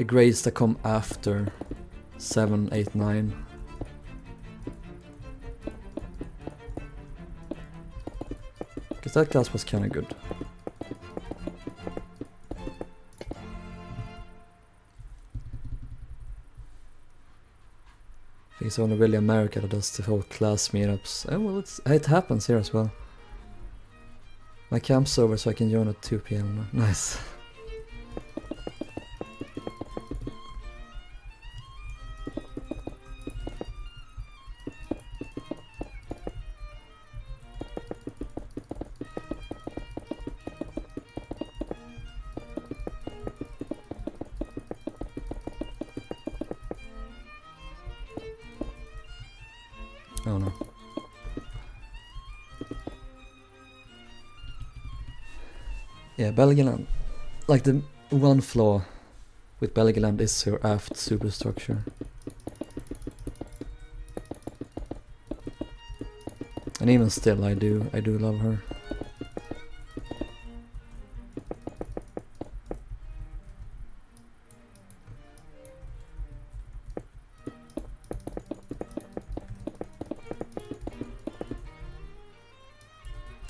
grades that come after 7, 8, 9. Because that class was kinda good. I think it's only really America that does the whole class meetups. Oh well, it happens here as well. My camp's over, so I can join at 2 PM now. Nice. Oh no. Yeah, Belgian, like the one flaw with Belgian is her aft superstructure. And even still I do love her.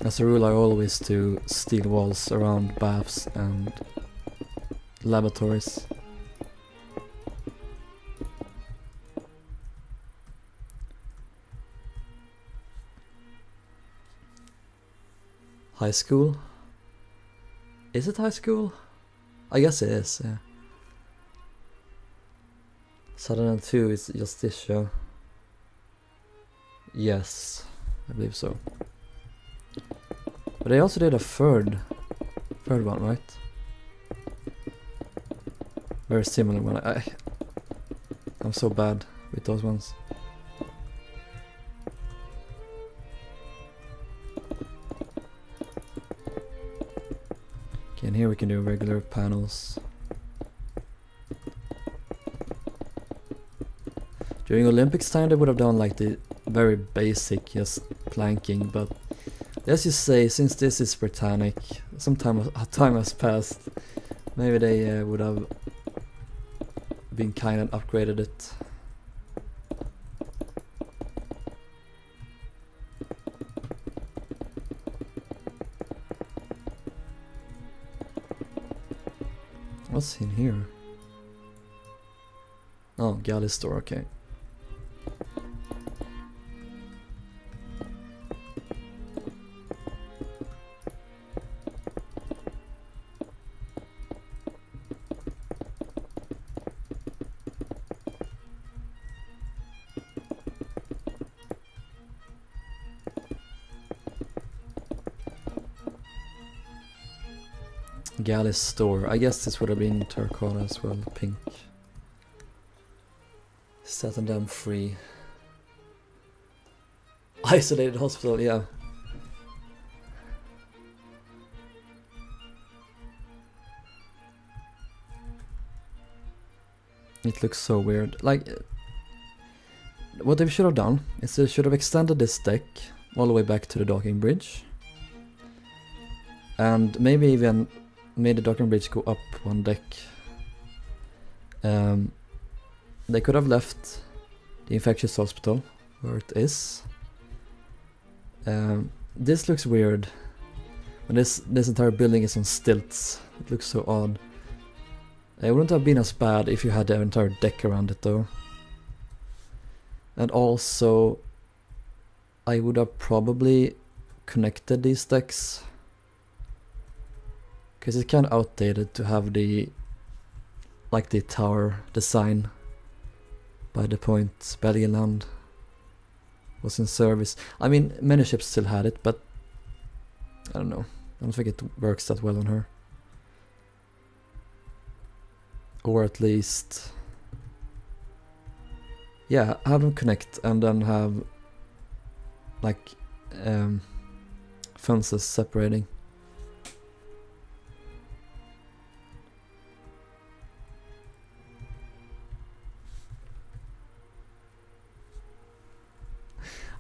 As a rule, I always do steel walls around baths and lavatories. High school? Is it high school? I guess it is, yeah. Southern 2 is just this show. Yes, I believe so. But they also did a third one, right? Very similar one. I'm so bad with those ones. Okay, and here we can do regular panels. During Olympics time they would have done like the very basic just planking, but as you say, since this is Britannic, some time has passed. Maybe they would have been kind and upgraded it. What's in here? Oh, Galley store, okay. Galley store. I guess this would have been terracotta as well, pink. Setting them free. Isolated hospital, yeah. It looks so weird. Like, what they should have done is they should have extended this deck all the way back to the docking bridge. And maybe even made the docking bridge go up one deck. They could have left the infectious hospital where it is. This looks weird. And this entire building is on stilts. It looks so odd. It wouldn't have been as bad if you had the entire deck around it though. And also, I would have probably connected these decks. Because it's kind of outdated to have the tower design by the point Belgian land was in service. I mean, many ships still had it, but I don't know. I don't think it works that well on her. Or at least, yeah, have them connect and then have like fences separating.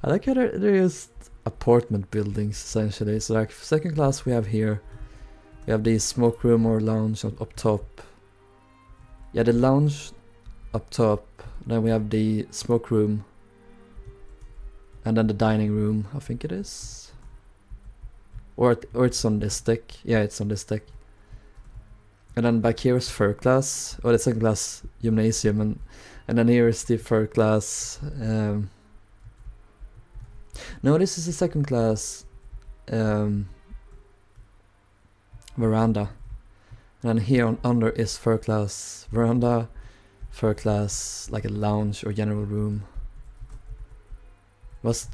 I like how there is apartment buildings essentially. So like second class we have here. We have the smoke room or lounge up top. Yeah, the lounge up top. Then we have the smoke room. And then the dining room, I think it is. Or it's on this deck. Yeah, it's on this deck. And then back here is third class. Or the second class gymnasium. And then here is the third class. No, this is the second class veranda. And then here under is third class veranda, third class like a lounge or general room.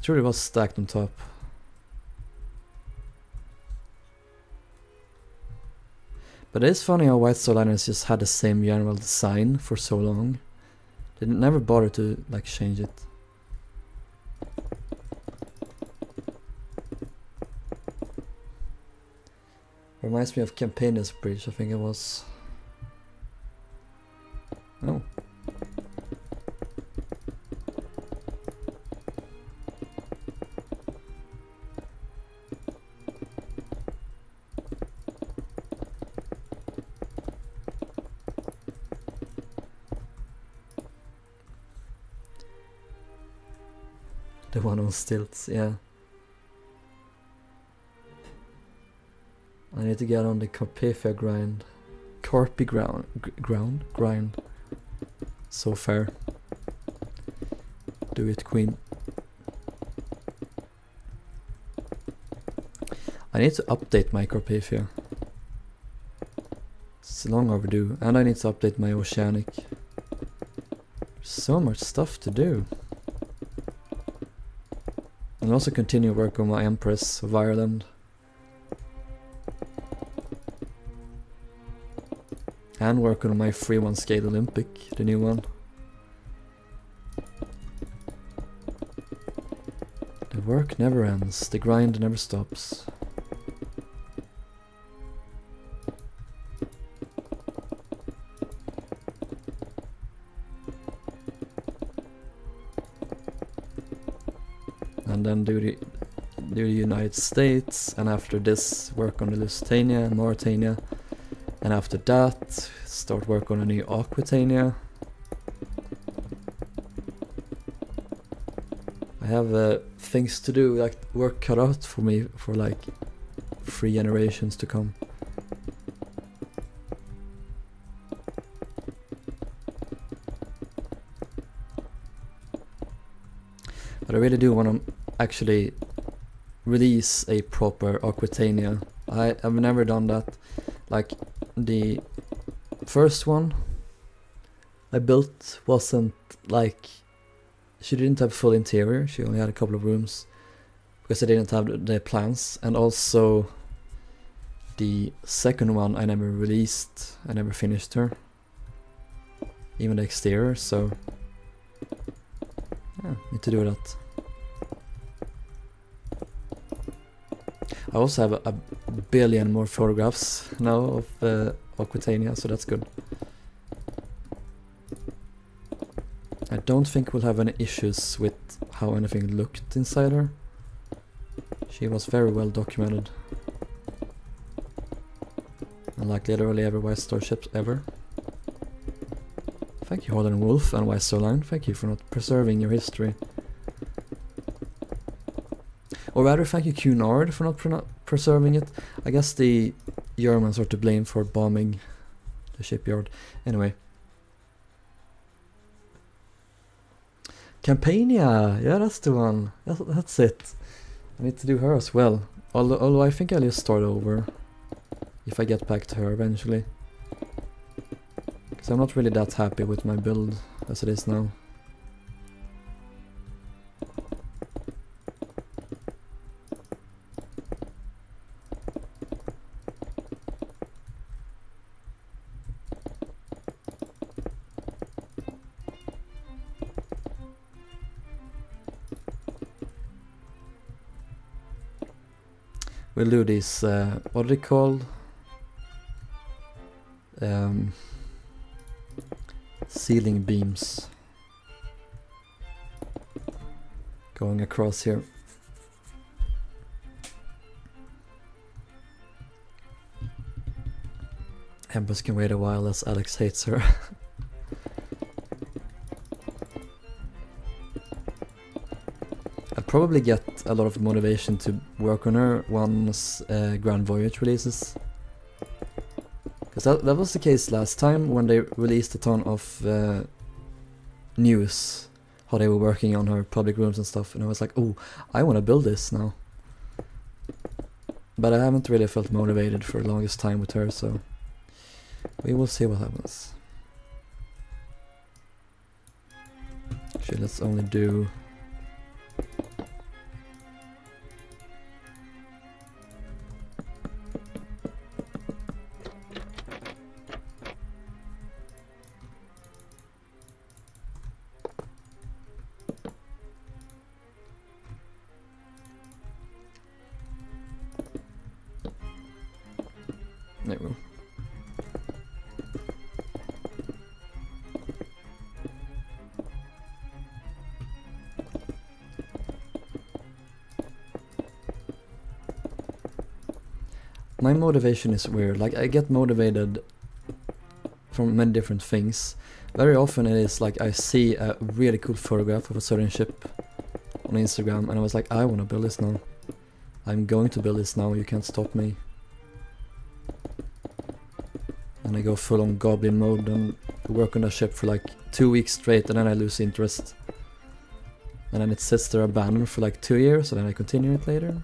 Truly was stacked on top. But it is funny how White Star Liners just had the same general design for so long. They never bothered to like change it. Reminds me of Campania's bridge, I think it was. Oh. The one on stilts, yeah. I need to get on the Carpathia grind. Carpi grind. So fair. Do it, queen. I need to update my Carpathia. It's long overdue. And I need to update my Oceanic. So much stuff to do. And also continue work on my Empress of Ireland. And work on my 3-1 Scale Olympic, the new one. The work never ends, the grind never stops. And then do the United States, and after this work on the Lusitania and Mauritania. And after that, start work on a new Aquitania. I have things to do, like work cut out for me for like 3 generations to come. But I really do want to actually release a proper Aquitania. I've never done that. Like the first one I built wasn't like, she didn't have full interior, she only had a couple of rooms because I didn't have the plans. And also the second one I never released, I never finished her, even the exterior, so yeah, need to do that. I also have a billion more photographs now of Aquitania, so that's good. I don't think we'll have any issues with how anything looked inside her. She was very well documented. Unlike literally every White Star ship ever. Thank you Holden Wolf and White Star Line, thank you for not preserving your history. Or rather, thank you Cunard for not preserving it. I guess the Germans are to blame for bombing the shipyard. Anyway. Campania! Yeah, that's the one. That's it. I need to do her as well. Although I think I'll just start over. If I get back to her eventually. Because I'm not really that happy with my build as it is now. We'll do these, what are they called? Ceiling beams. Going across here. Empress can wait a while as Alex hates her. I'll probably get a lot of motivation to work on her once Grand Voyage releases. Because that was the case last time when they released a ton of news. How they were working on her public rooms and stuff. And I was like, oh, I want to build this now. But I haven't really felt motivated for the longest time with her, so... we will see what happens. Actually, let's only do... there we go. My motivation is weird. Like, I get motivated from many different things. Very often it is like I see a really cool photograph of a certain ship on Instagram and I was like, I want to build this now. I'm going to build this now, you can't stop me. And I go full on goblin mode and work on the ship for like 2 weeks straight and then I lose interest. And then it sits there abandoned for like 2 years and then I continue it later.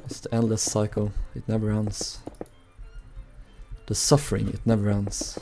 It's the endless cycle, it never ends. The suffering, it never ends.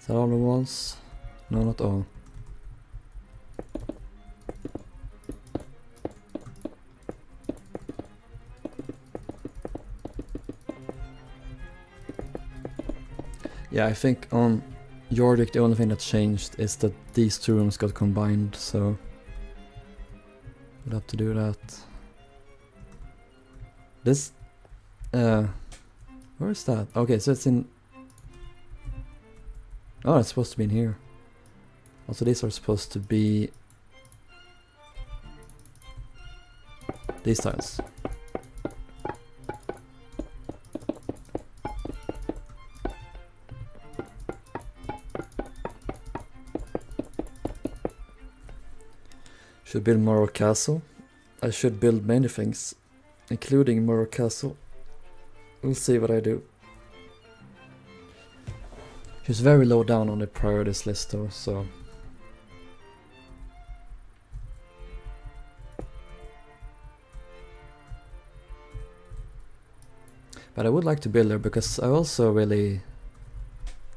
Is that all the walls? No, not all. Yeah, I think on Georgic the only thing that changed is that these two rooms got combined, so we'll have to do that. This, where is that? Okay, so it's in... oh, it's supposed to be in here. Also, these are supposed to be these tiles. Should build Morro Castle. I should build many things, including Morro Castle. We'll see what I do. She's very low down on the priorities list though, so... but I would like to build her because I also really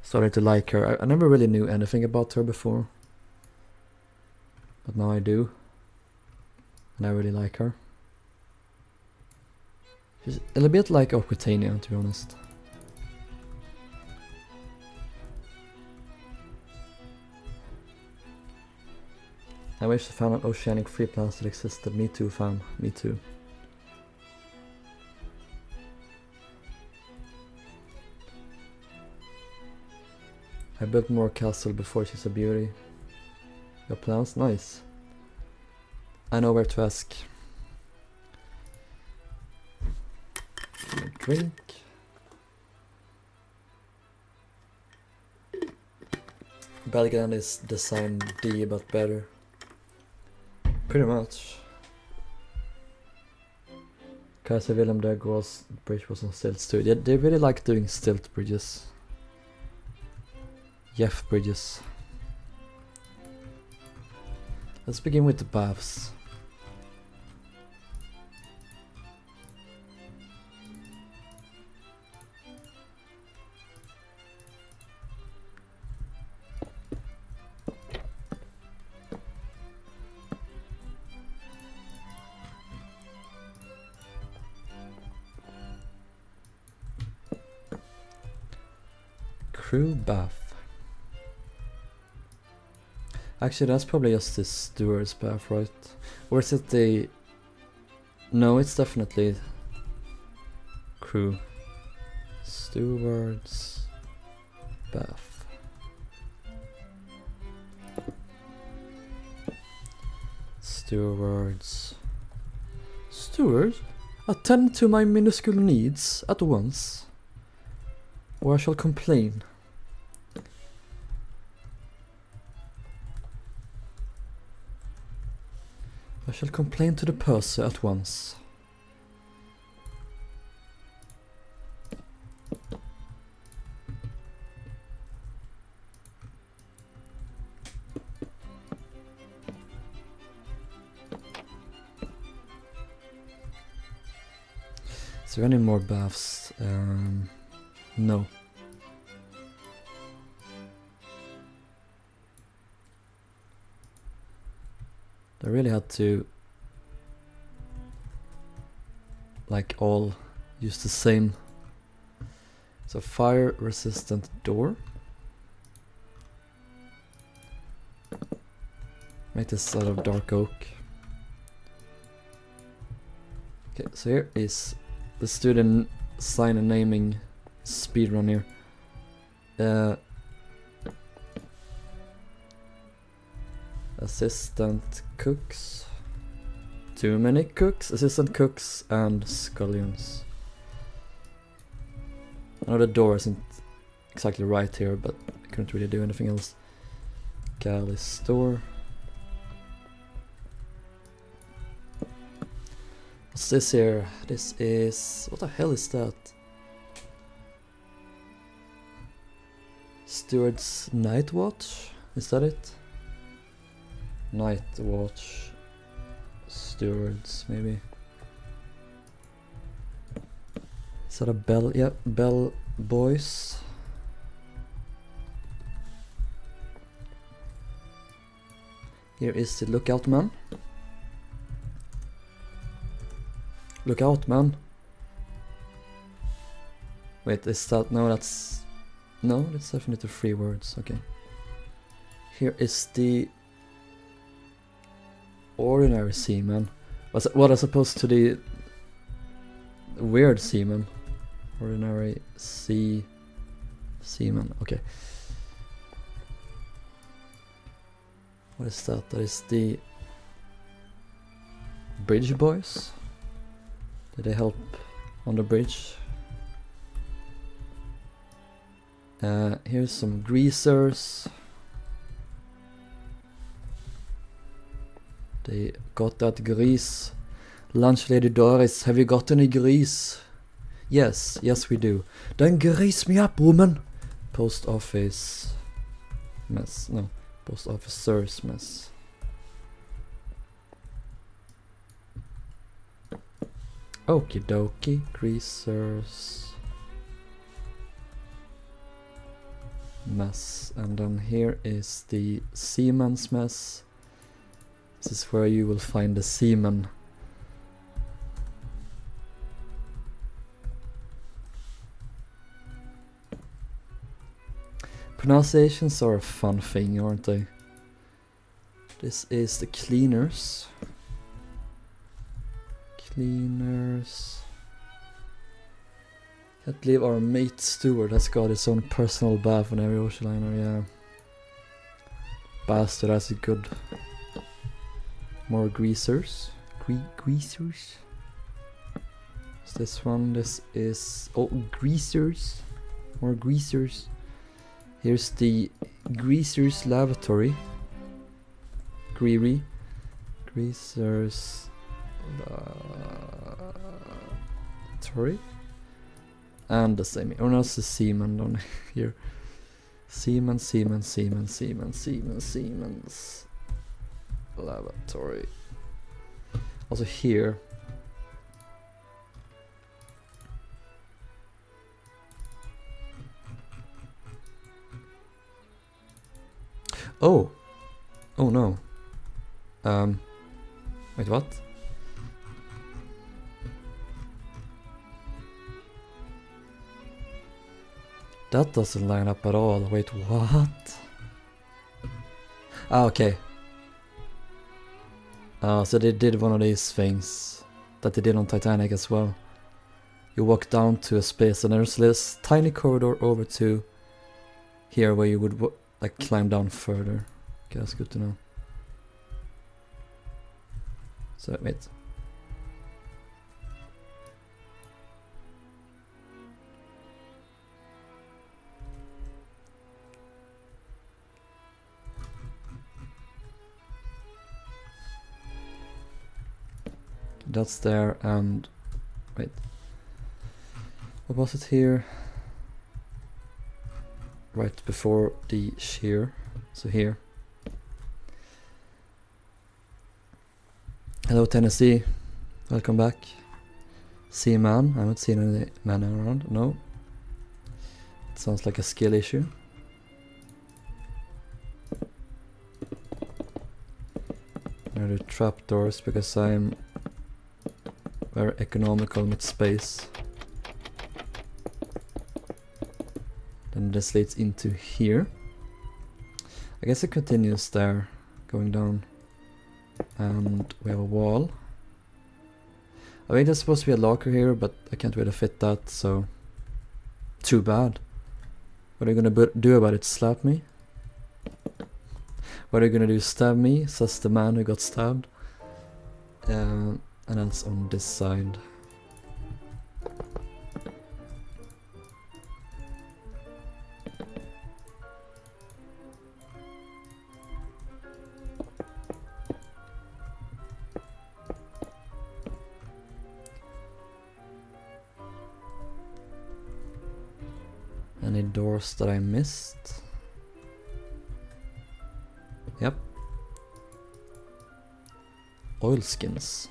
started to like her. I never really knew anything about her before. But now I do. And I really like her. She's a little bit like Aquitania, to be honest. I wish the fan of Oceanic Free Plans still existed. Me too, fam. Me too. I built more castle before she's a beauty. Your plans? Nice. I know where to ask. A drink. Belgrade is design D but better. Pretty much. Kaiser Wilhelm the bridge was on stilts too. They really like doing stilt bridges. Jeff bridges. Let's begin with the baths. Crew bath. Actually, that's probably just the steward's bath, right? Or is it the... No, it's definitely crew. Steward's bath. Stewards. Steward, attend to my minuscule needs at once, or I shall complain. I shall complain to the purser at once. Is there any more baths? No. I really had to like all use the same. So fire resistant door. Make this out of dark oak. Okay, so here is the student sign and naming speedrun here. Assistant cooks. Too many cooks, assistant cooks, and scullions. I know the door isn't exactly right here, but I couldn't really do anything else. Galley store. What's this here? This is... what the hell is that? Steward's night watch? Is that it? Night watch. Stewards, maybe. Is that a bell? Yeah, bell boys. Here is the lookout man. Lookout man. Wait, is that... no, that's... no, that's definitely 3 words, okay. Here is the ordinary seaman. What as opposed to the weird seaman. Ordinary seaman, okay. What is that? That is the bridge boys. Did they help on the bridge? Here's some greasers. They got that grease. Lunch Lady Doris, have you got any grease? Yes, yes we do. Then grease me up, woman! Post office mess. No, post officer's mess. Okie dokie, greasers mess. And then here is the seaman's mess. This is where you will find the seaman. Pronunciations are a fun thing, aren't they? This is the cleaners. Cleaners. Can't believe our mate Steward has got his own personal bath on every ocean liner, yeah. Bastard, that's a good. More greasers. Greasers. What's this one? This is... oh, greasers. More greasers. Here's the greasers lavatory. Greasers lavatory. And the same, or no, it's the semen down here. Siemens lavatory. Also here. Oh no. Wait, what? That doesn't line up at all. Wait, what? Ah, okay. So they did one of these things that they did on Titanic as well. You walk down to a space and there's this tiny corridor over to here where you would like climb down further. Okay, that's good to know. So wait. That's there, and wait, what was it here? Right before the shear, so here. Hello Tennessee, welcome back. See a man, I haven't seen any men around, no. It sounds like a skill issue. There are trapdoors because I'm very economical with space. Then this leads into here. I guess it continues there, going down. And we have a wall. I think there's supposed to be a locker here, but I can't really fit that, so too bad. What are you gonna do about it? Slap me? What are you gonna do? Stab me? Says the man who got stabbed. And else on this side. Any doors that I missed? Yep. Oilskins.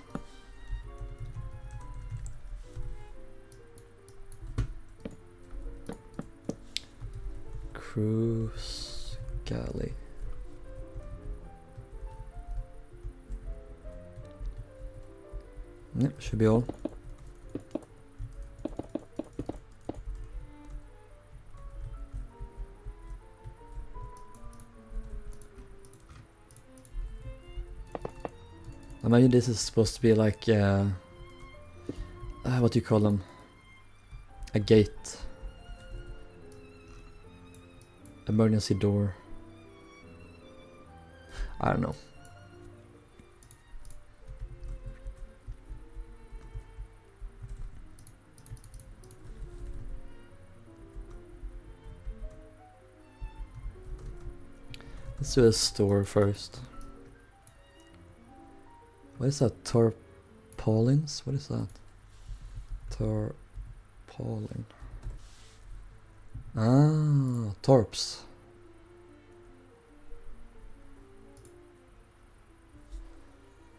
Cruise Galley. Yep, should be all. I imagine this is supposed to be like what do you call them? A gate. Emergency door. I don't know. Let's do a store first. What is that? Tarpaulins? What is that? Tarpaulin. Ah, torps.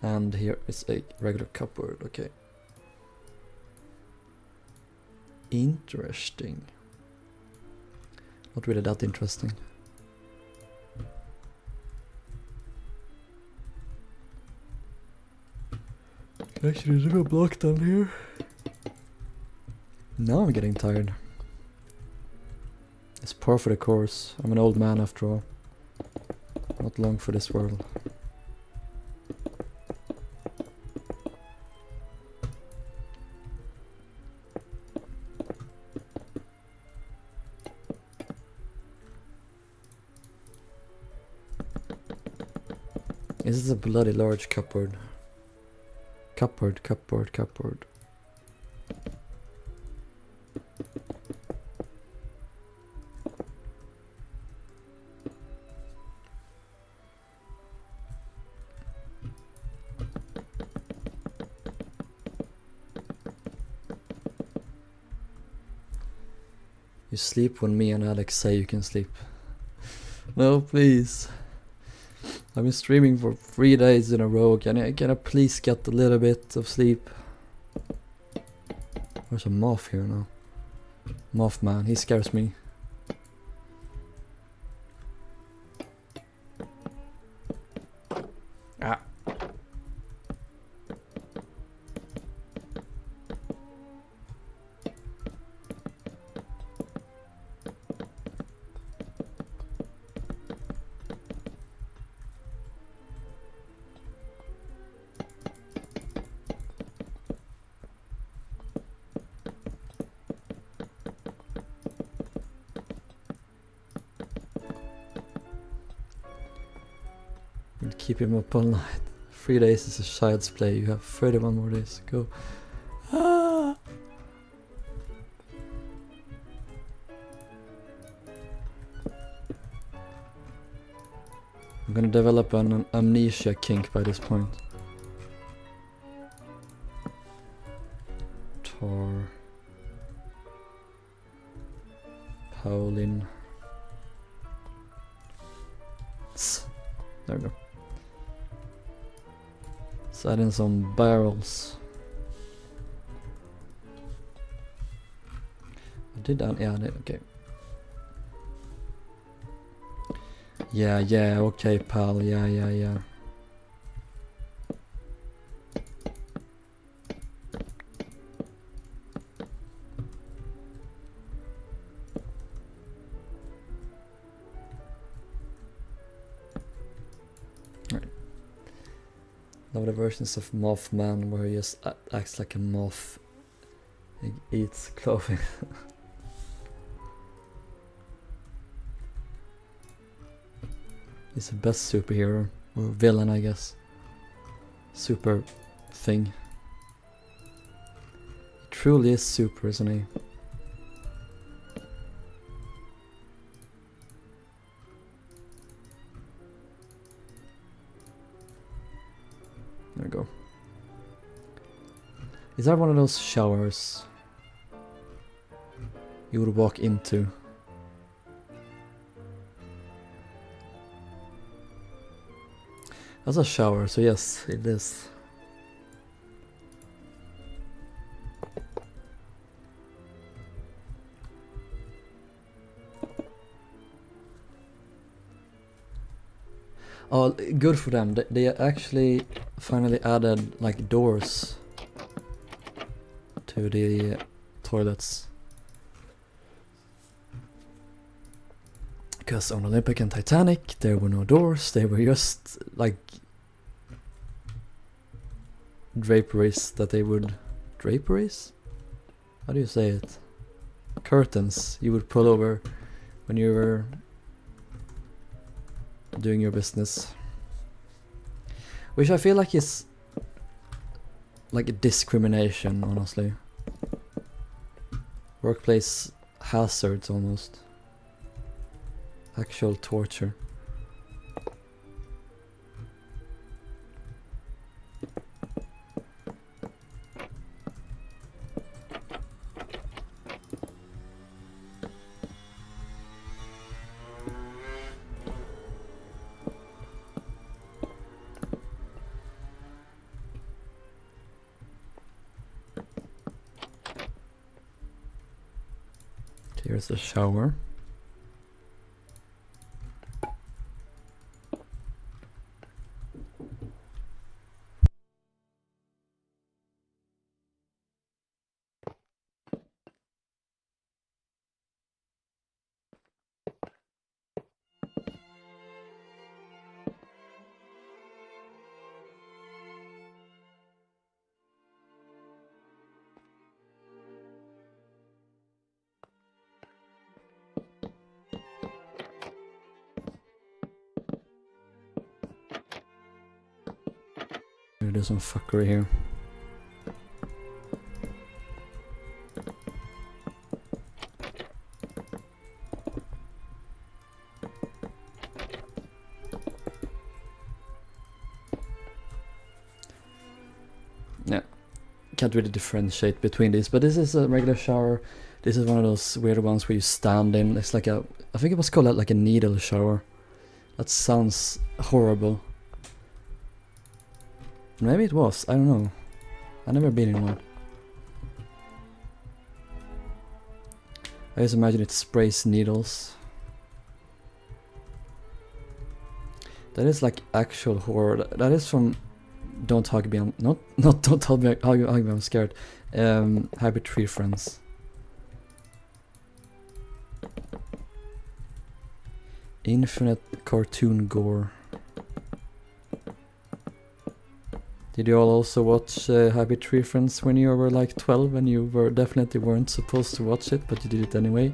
And here is a regular cupboard, okay. Interesting. Not really that interesting. Actually, is there a block down here? Now I'm getting tired. It's par for the course. I'm an old man after all. Not long for this world. This is a bloody large cupboard. Cupboard. You sleep when me and Alex say you can sleep. No, please. I've been streaming for 3 days in a row. Can I please get a little bit of sleep? There's a moth here now. Mothman, he scares me. Ah. Keep him up all night. 3 days is a child's play. You have 31 more days. Go. Ah! I'm gonna develop an amnesia kink by this point. Tar. Pauline. There we go. Add in some barrels. I did that, yeah, I did, okay. Yeah, okay, pal, yeah. Now the versions of Mothman where he just acts like a moth. He eats clothing. He's the best superhero, or villain I guess. Super thing. He truly is super, isn't he? There we go. Is that one of those showers you would walk into? That's a shower, so yes, it is. Oh, good for them. They actually finally added like doors to the toilets. Because on Olympic and Titanic there were no doors, they were just like draperies that they would... Draperies? How do you say it? Curtains you would pull over when you were doing your business. Which I feel like is like a discrimination, honestly. Workplace hazards almost. Actual torture. Here's the shower. Do some fuckery here. Yeah, can't really differentiate between these, but this is a regular shower. This is one of those weird ones where you stand in. It's like a, I think it was called like a needle shower. That sounds horrible. Maybe it was, I don't know. I've never been in one. I just imagine it sprays needles. That is like actual horror. That is from Don't Hug Me, not Don't Hug Me, I'm Scared. Happy Tree Friends. Infinite cartoon gore. Did you all also watch Happy Tree Friends when you were like 12 and you were definitely weren't supposed to watch it, but you did it anyway?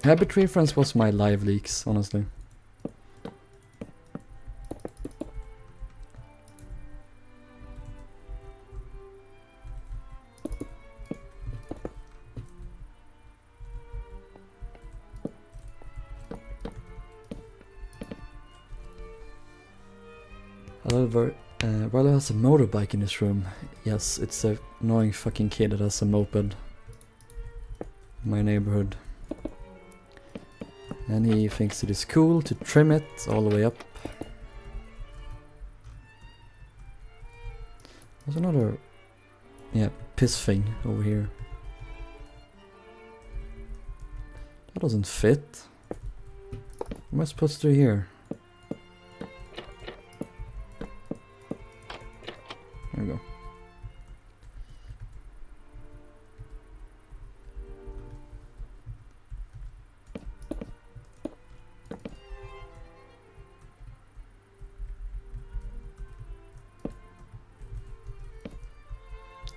Happy Tree Friends was my live leaks, honestly. However, Rilhon has a motorbike in his room. Yes, it's a annoying fucking kid that has a moped in my neighborhood. And he thinks it is cool to trim it all the way up. There's another, yeah, piss thing over here. That doesn't fit. What am I supposed to do here? There we go.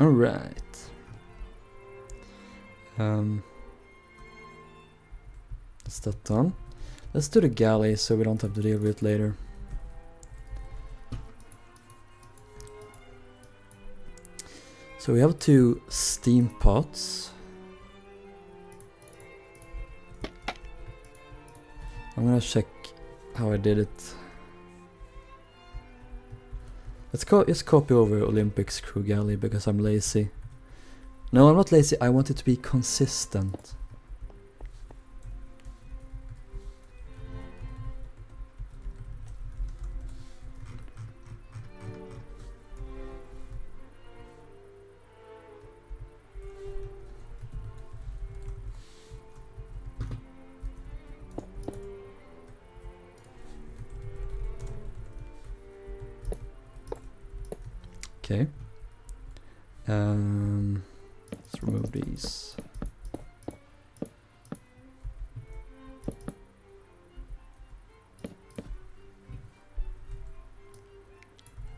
All right. That's that done. Let's do the galley so we don't have to deal with it later. So we have 2 steam pots. I'm gonna check how I did it. Let's just copy over Olympics crew galley because I'm lazy. No, I'm not lazy, I want it to be consistent. Okay. Let's remove these.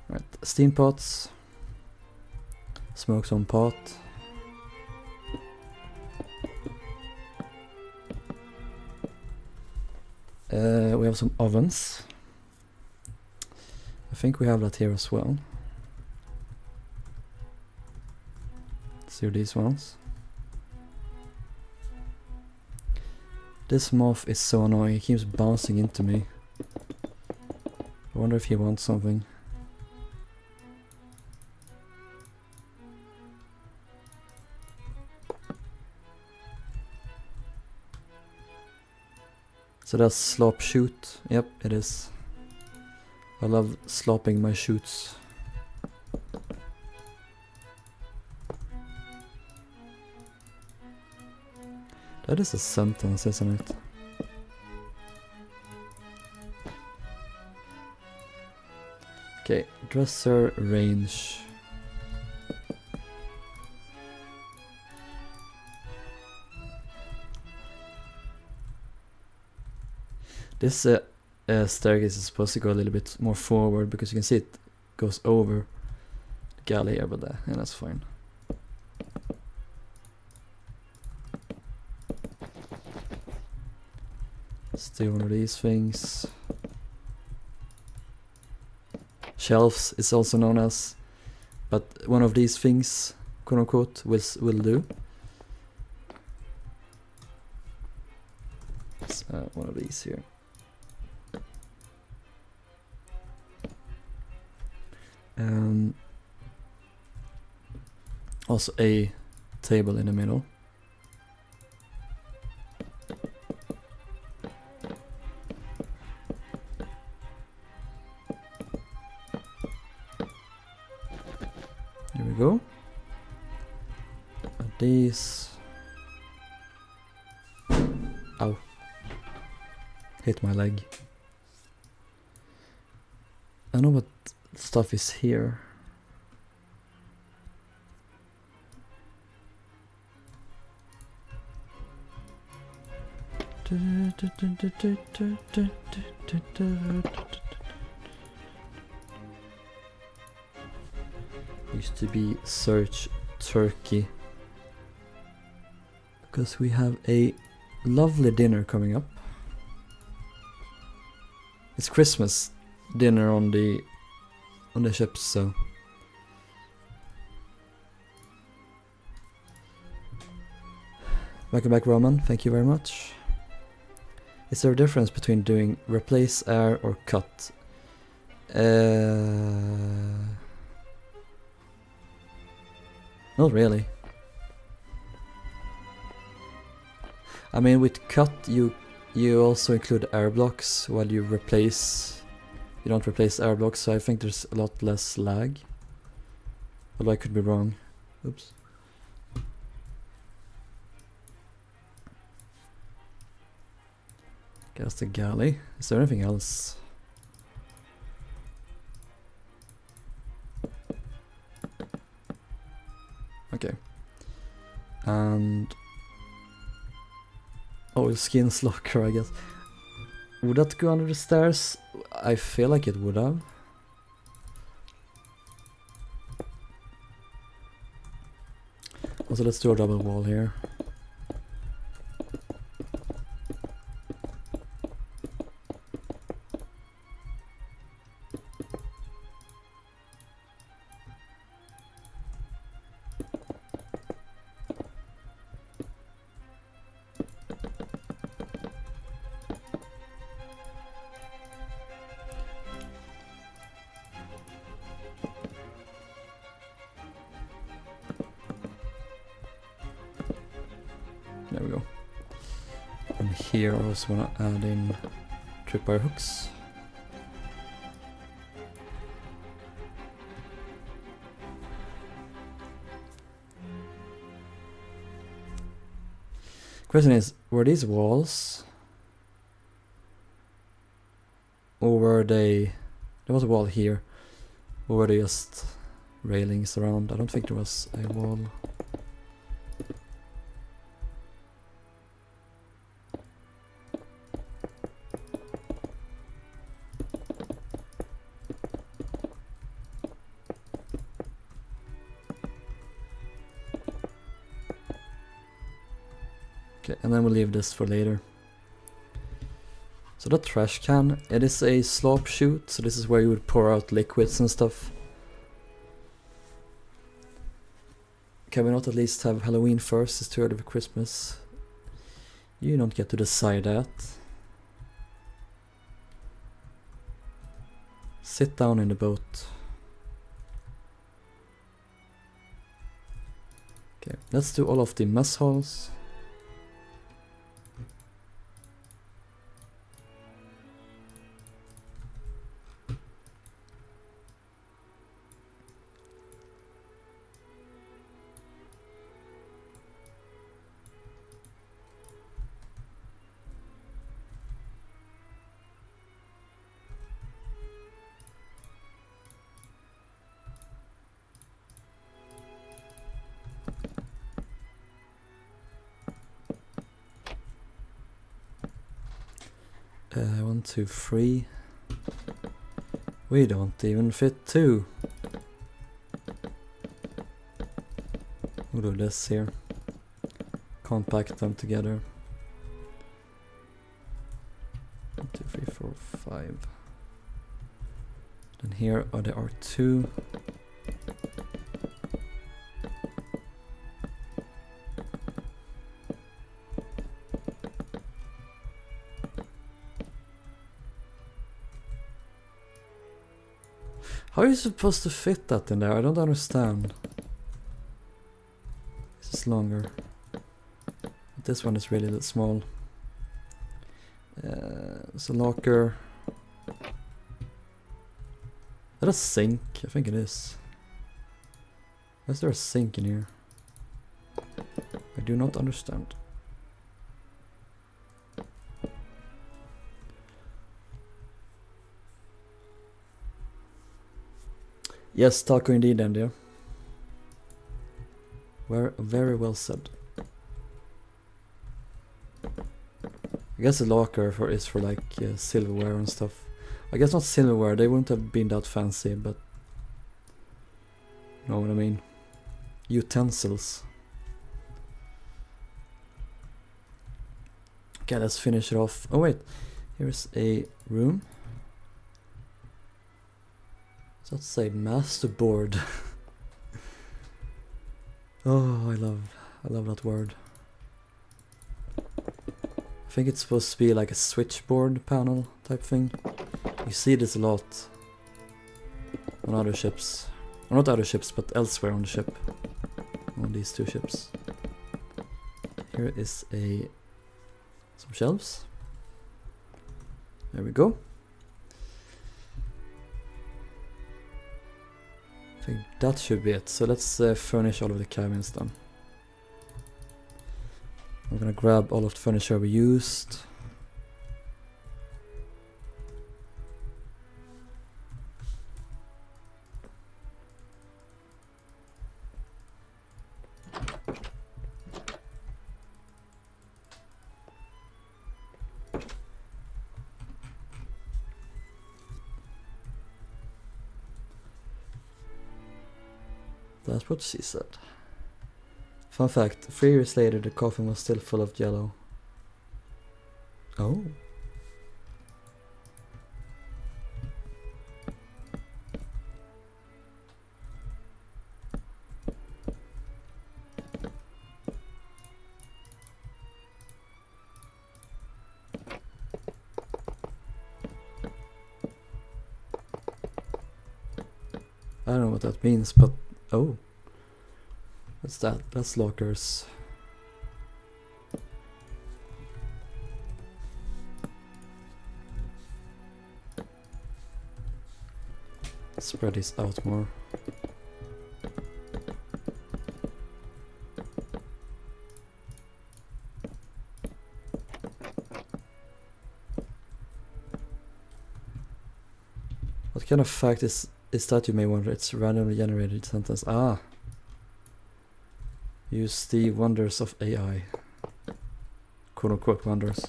Right, steam pots. Smoke some pot. We have some ovens. I think we have that here as well. See these ones. This moth is so annoying, he keeps bouncing into me. I wonder if he wants something. So that's slop shoot. Yep, it is. I love slopping my shoots. That is a sentence, isn't it? Okay, dresser range. This staircase is supposed to go a little bit more forward because you can see it goes over the galley here, but yeah, that's fine. Let's do one of these things. Shelves is also known as, but one of these things, quote unquote, will do. It's, one of these here. Also a table in the middle. There we go. And these. Ow. Hit my leg. I know what stuff is here. Used to be search turkey because we have a lovely dinner coming up. It's Christmas dinner on the ship, so welcome back, Roman. Thank you very much. Is there a difference between doing replace air or cut? Not really. I mean, with cut you also include air blocks, while you don't replace air blocks, so I think there's a lot less lag. Although I could be wrong. Oops. Guess the galley. Is there anything else? Okay. And skins locker, I guess. Would that go under the stairs? I feel like it would have. Also, let's do a double wall here. There we go. And here I also want to add in tripwire hooks. Question is, were these walls? Or were they... There was a wall here. Or were they just railings around? I don't think there was a wall. Okay, and then we'll leave this for later. So the trash can, it is a slop chute, so this is where you would pour out liquids and stuff. Can we not at least have Halloween first? It's too early for Christmas. You don't get to decide that. Sit down in the boat. Okay, let's do all of the mess halls. One, two, three. We don't even fit two. We'll do this here. Compact them together. 1, 2, 3, 4, 5. Then here are the R2. How are you supposed to fit that in there? I don't understand. Is this is longer. This one is really small. It's a locker. Is that a sink? I think it is. Why is there a sink in here? I do not understand. Yes, taco indeed, Andy. Very well said. I guess the locker is for like silverware and stuff. I guess not silverware, they wouldn't have been that fancy, but you know what I mean. Utensils. Okay, let's finish it off. Oh wait, here's a room. Does that say master board? Oh, I love that word. I think it's supposed to be like a switchboard panel type thing. You see this a lot on other ships. Or not other ships, but elsewhere on the ship. On these two ships. Here is some shelves. There we go. I think that should be it. So let's furnish all of the cabins then. I'm gonna grab all of the furniture we used. That's what she said. Fun fact, 3 years later the coffin was still full of yellow. Oh. I don't know what that means, but oh. What's that? That's lockers. Spread this out more. What kind of fact is that, you may wonder? It's randomly generated sentence. Ah. Use the wonders of AI. Quote unquote wonders.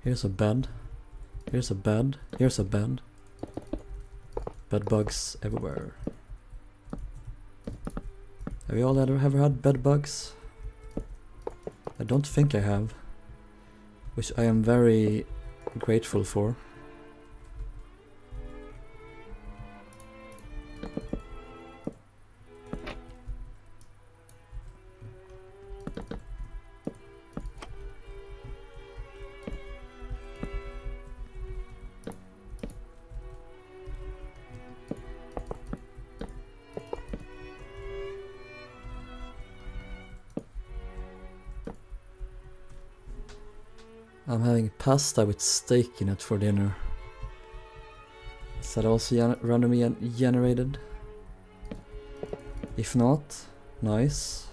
Here's a bed. Here's a bed. Here's a bed. Bed bugs everywhere. Have you all ever had bed bugs? I don't think I have, which I am very grateful for. I'm having pasta with steak in it for dinner. Is that also randomly generated? If not, nice.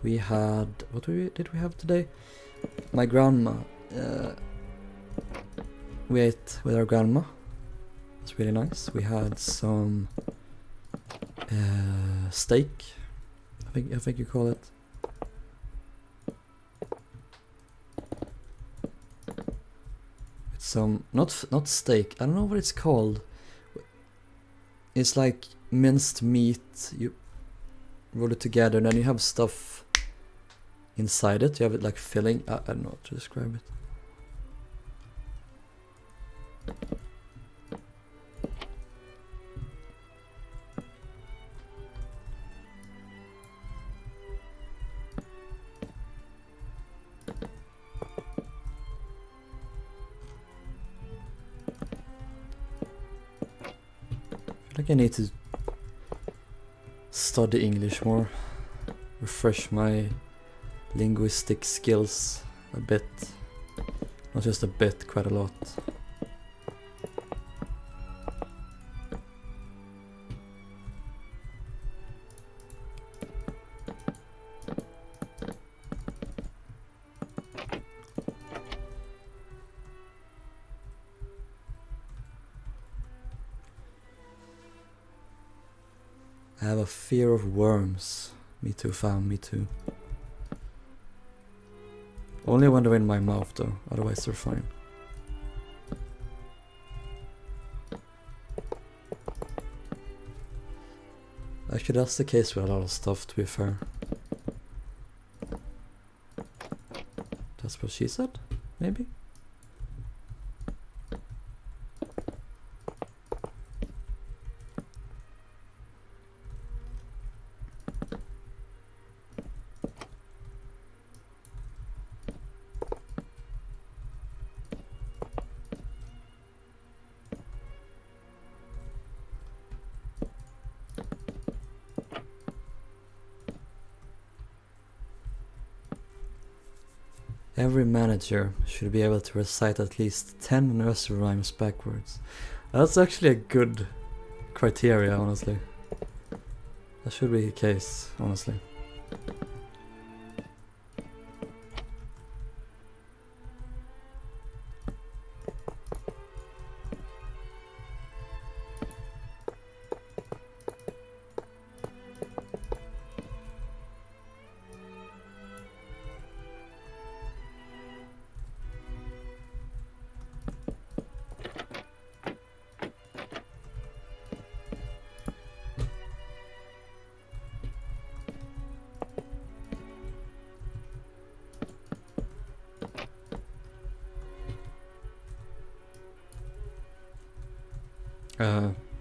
We had... what did we have today? My grandma. We ate with our grandma. It's really nice. We had some steak. I think you call it. Some not steak. I don't know what it's called. It's like minced meat. You roll it together and then you have stuff inside it. You have it like filling. I don't know how to describe it. I think I need to study English more, refresh my linguistic skills a bit, not just a bit, quite a lot. I have a fear of worms. Me too, fam, me too. Only when they're in my mouth though, otherwise they're fine. Actually that's the case with a lot of stuff, to be fair. That's what she said, maybe? Every manager should be able to recite at least 10 nursery rhymes backwards. That's actually a good criteria, honestly. That should be the case, honestly.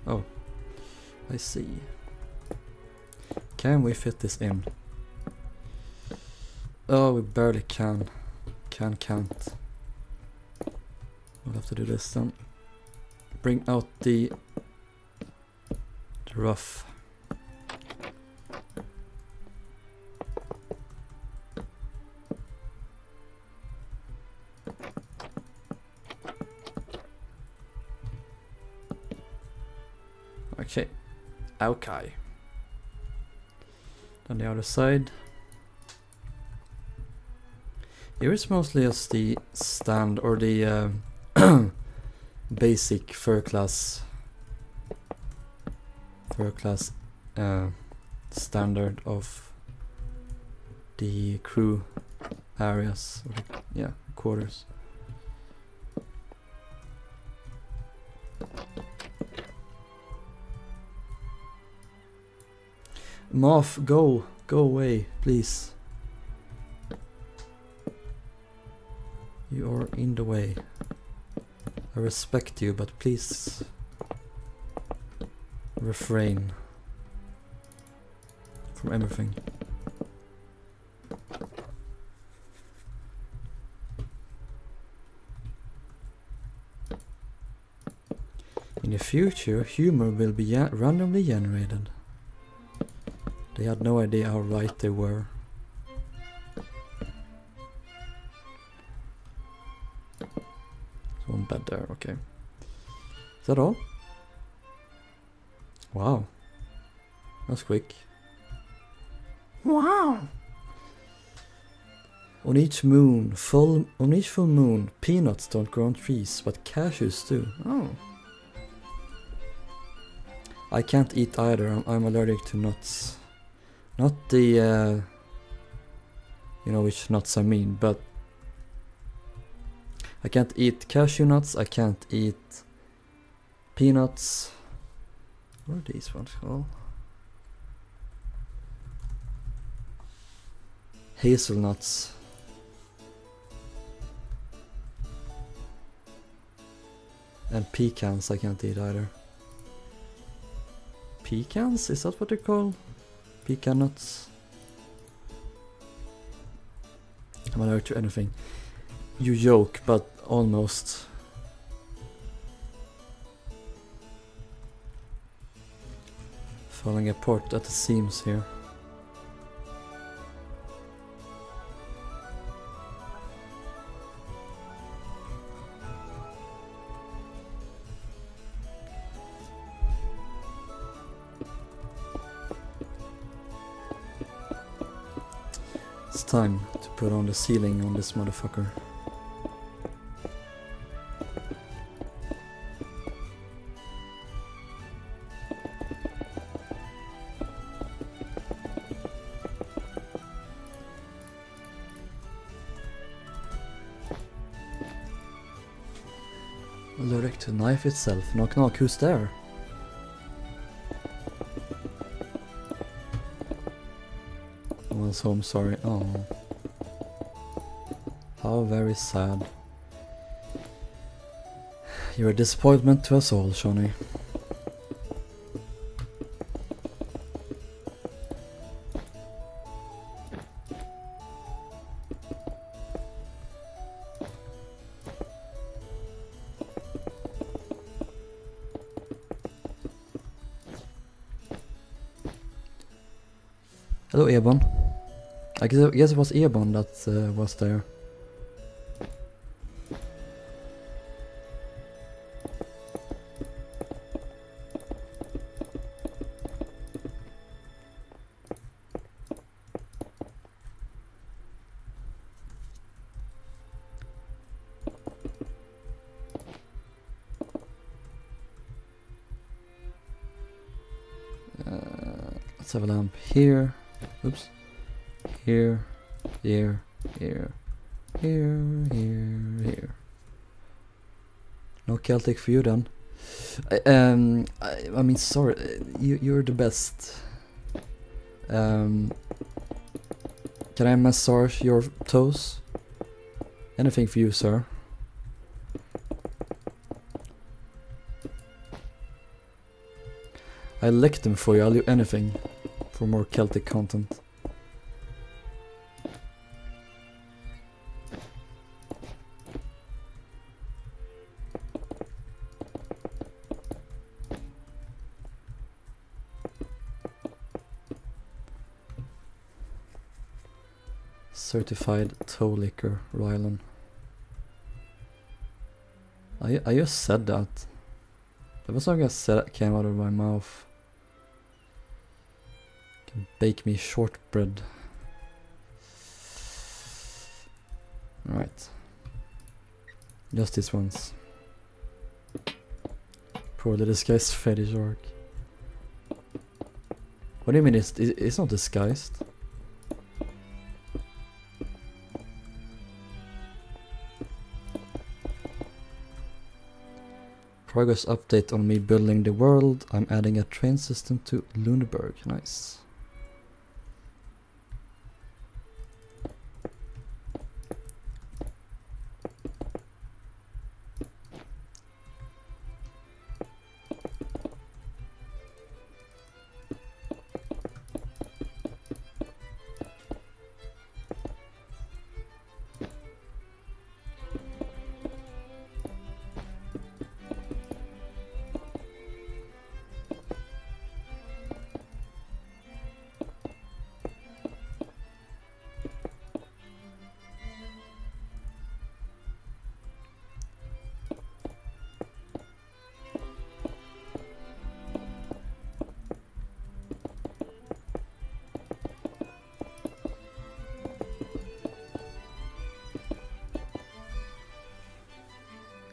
Oh, I see. Can we fit this in? Oh, we barely can. Can't. We'll have to do this then. Bring out the rough. Okay. On the other side. Here is mostly just the stand or the basic fur class standard of the crew areas, or yeah, quarters. Moth, go away, please. You are in the way. I respect you, but please refrain from everything. In the future, humor will be randomly generated. They had no idea how right they were. One bed there, okay. Is that all? Wow. That's quick. Wow! On each full moon, peanuts don't grow on trees, but cashews do. Oh. I can't eat either, I'm allergic to nuts. Not the, you know which nuts I mean, but I can't eat cashew nuts, I can't eat peanuts. What are these ones called? Hazelnuts. And pecans I can't eat either. Pecans? Is that what they're called? Pecan nuts. I'm allergic to anything. You joke, but almost. Falling apart at the seams here. It's time to put on the ceiling on this motherfucker. Allergic to knife itself. Knock knock, who's there? I was home, sorry. Oh. How very sad. You're a disappointment to us all, Shawnee. Hello, Ebon. I guess it was Ebon that was there. Let's have a lamp here. Oops. Here, here, here, here. No Celtic for you then. I mean, sorry, you're the best. Can I massage your toes? Anything for you, sir. I'll lick them for you, I'll do anything for more Celtic content. Certified toe licker, Rilhon. I just said that. That was something I said that came out of my mouth. Can bake me shortbread. Alright. Just this once. Poorly disguised fetish orc. What do you mean it's not disguised? Progress update on me building the world. I'm adding a train system to Lundberg. Nice.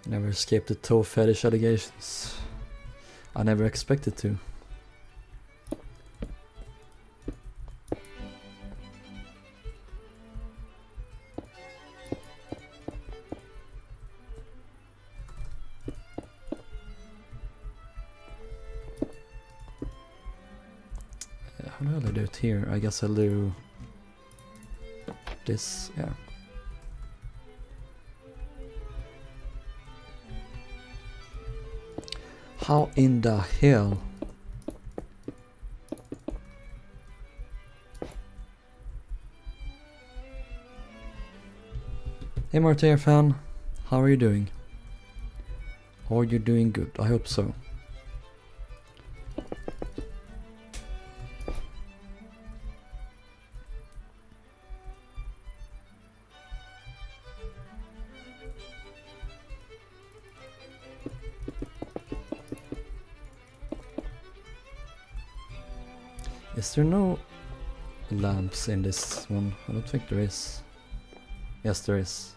Never escaped the toe fetish allegations. I never expected to. How the hell do I do it here? I guess I'll do this, yeah. How in the hell? Hey Martyr fan, how are you doing? Are you doing good? I hope so. Is there no lamps in this one? I don't think there is. Yes, there is.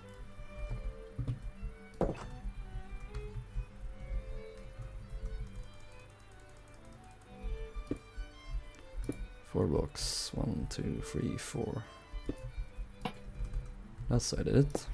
Four blocks. 1, 2, 3, 4. That's how I did it.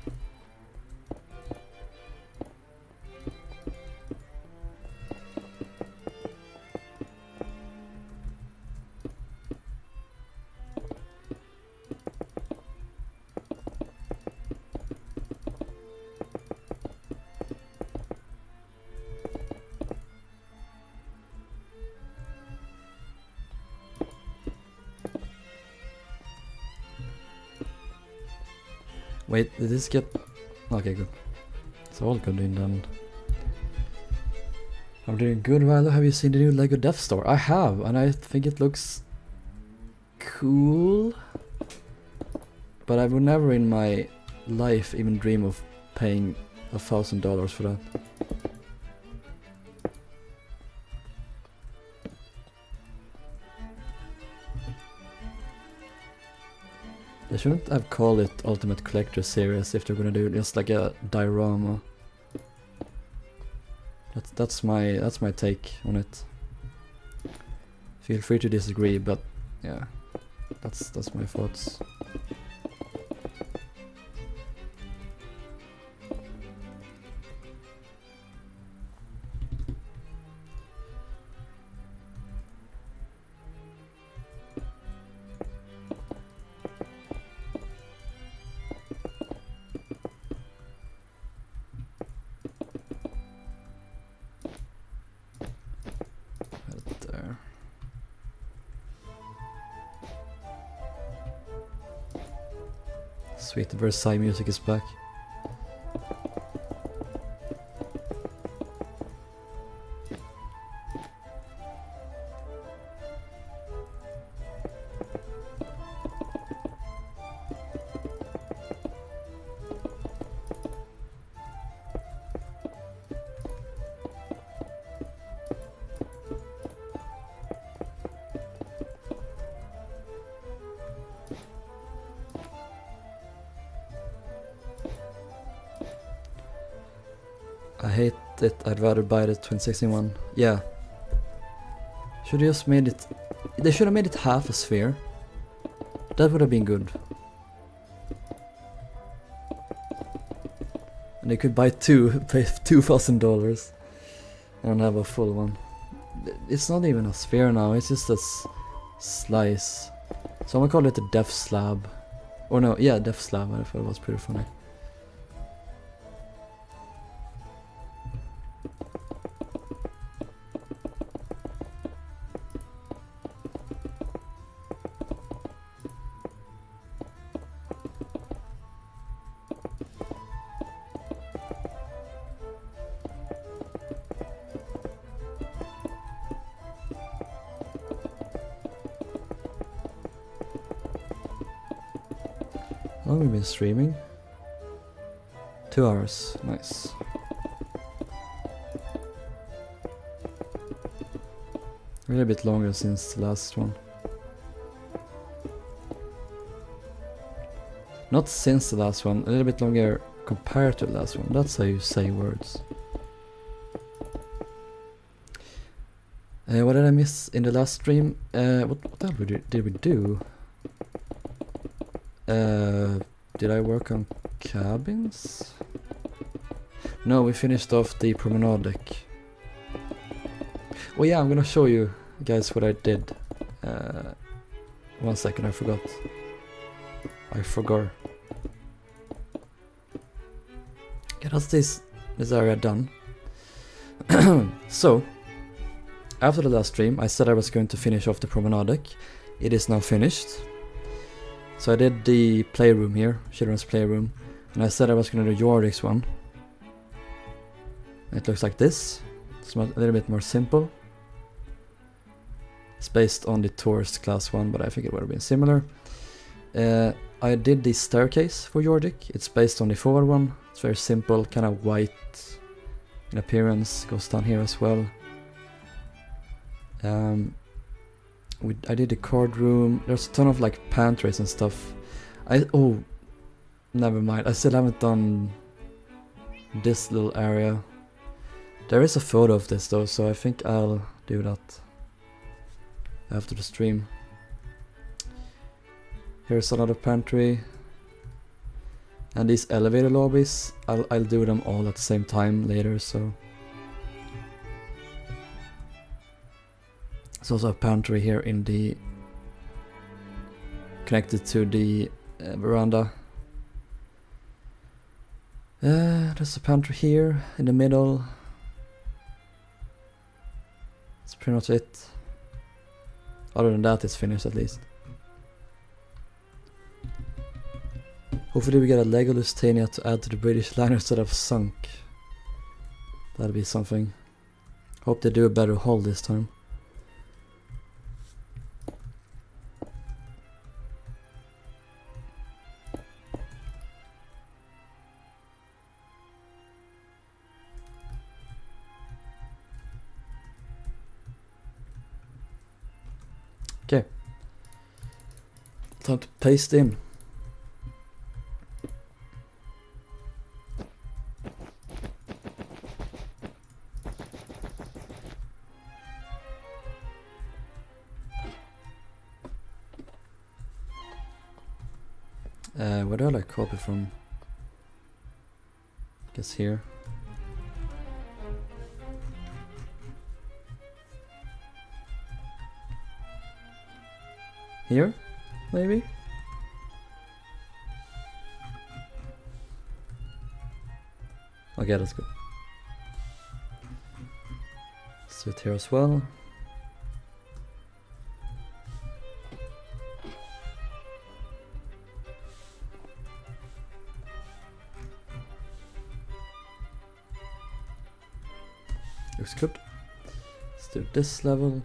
Wait, did this get... Okay, good. It's all good in then. I'm doing good, Rilhon. Have you seen the new Lego Death Star? I have, and I think it looks cool. But I would never in my life even dream of paying $1,000 for that. They shouldn't have called it Ultimate Collector Series if they're gonna do just like a diorama. That's my take on it. Feel free to disagree, but yeah, that's my thoughts. Sweet, the Versailles music is back. I hate it, I'd rather buy the 2061. Yeah. Should have just made it... They should have made it half a sphere. That would have been good. And they could buy two, pay $2,000 and have a full one. It's not even a sphere now, it's just a slice. So I'm gonna call it a death slab. Or no, yeah, death slab, I thought it was pretty funny. How long have we been streaming? 2 hours, nice. A little bit longer since the last one. Not since the last one, a little bit longer compared to the last one. That's how you say words. What did I miss in the last stream? What else did we do? Did I work on cabins? No, we finished off the promenade deck. Oh yeah, I'm gonna show you guys what I did. 1 second, I forgot. Okay, that's this area done. So, after the last stream, I said I was going to finish off the promenade deck. It is now finished. So I did the playroom here, children's playroom, and I said I was going to do Georgic's one. It looks like this. It's a little bit more simple. It's based on the tourist class one, but I think it would have been similar. I did the staircase for Georgic. It's based on the forward one. It's very simple, kind of white in appearance. Goes down here as well. I did the card room. There's a ton of like pantries and stuff. Never mind. I still haven't done this little area. There is a photo of this though, so I think I'll do that after the stream. Here's another pantry. And these elevator lobbies, I'll do them all at the same time later, so. There's also a pantry here in the connected to the veranda. There's a pantry here in the middle. That's pretty much it. Other than that, it's finished at least. Hopefully we get a Lego Lusitania to add to the British liners that have sunk. That'll be something. Hope they do a better haul this time. Okay. Time to paste in. Where do I like copy from? Guess here. Here, maybe? Okay, that's good. Let's do it here as well. Looks good. Let's do this level.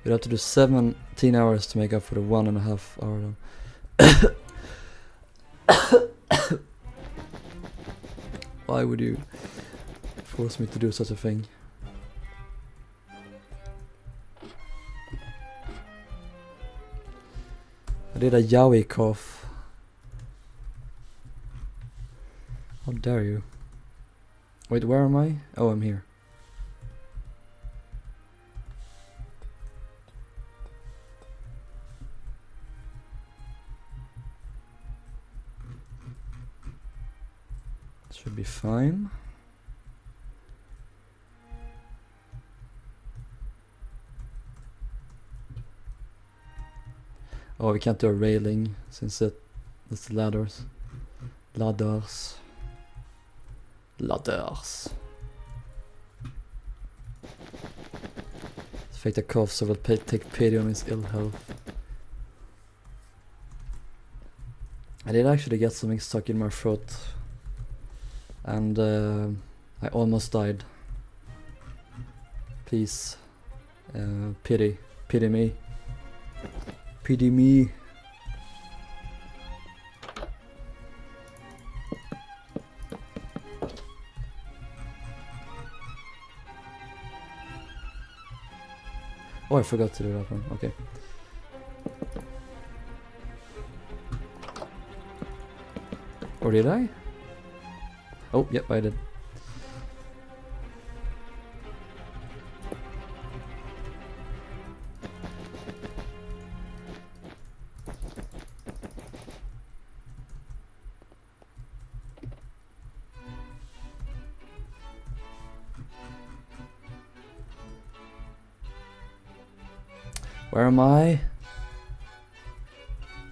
You'd have to do 17 hours to make up for the 1.5 hour then. Why would you force me to do such a thing? I did a yaoi cough. How dare you? Wait, where am I? Oh, I'm here. Should be fine. Oh, we can't do a railing since it's the ladders. Ladders. Let's fake the cough so we'll take pity on his ill health. I did actually get something stuck in my throat. And I almost died. Please, pity me. Pity me. Oh, I forgot to do that one. Okay. Or did I? Oh, yep, I did. Where am I?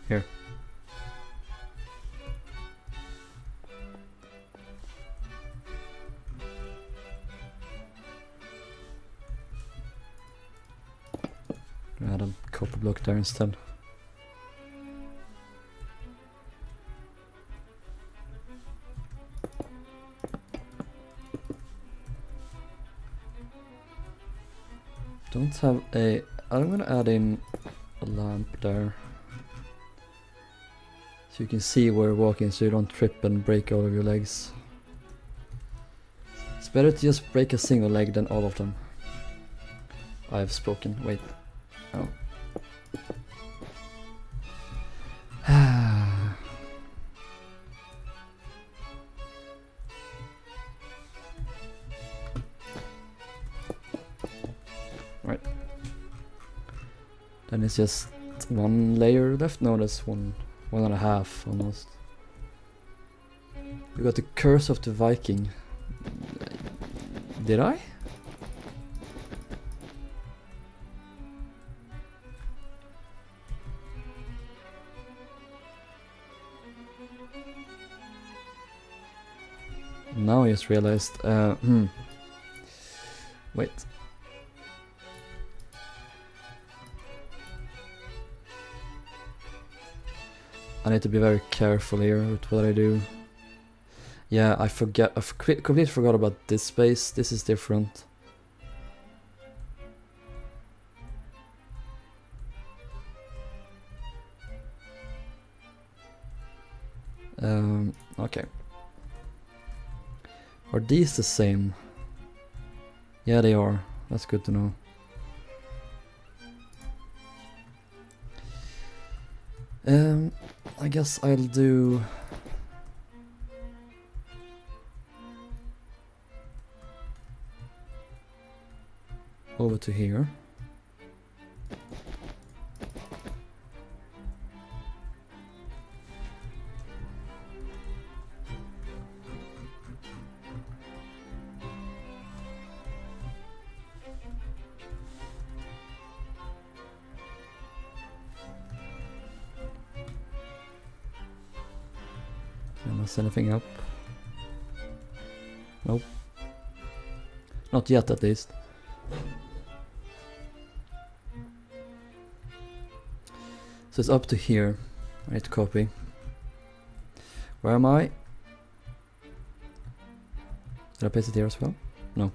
Here. Add a copper block there instead. Don't have a... I'm gonna add in a lamp there. So you can see where you're walking so you don't trip and break all of your legs. It's better to just break a single leg than all of them. I've spoken. Wait. Oh. Right. Then it's just one layer left. No, that's one and a half almost. We got the Curse of the Viking. Did I? Now I just realized, wait. I need to be very careful here with what I do. Yeah, I completely forgot about this space. This is different. Okay. Are these the same? Yeah, they are. That's good to know. I guess I'll do... over to here. Can I mess anything up? Nope. Not yet, at least. So it's up to here. I need to copy. Where am I? Did I paste it here as well? No.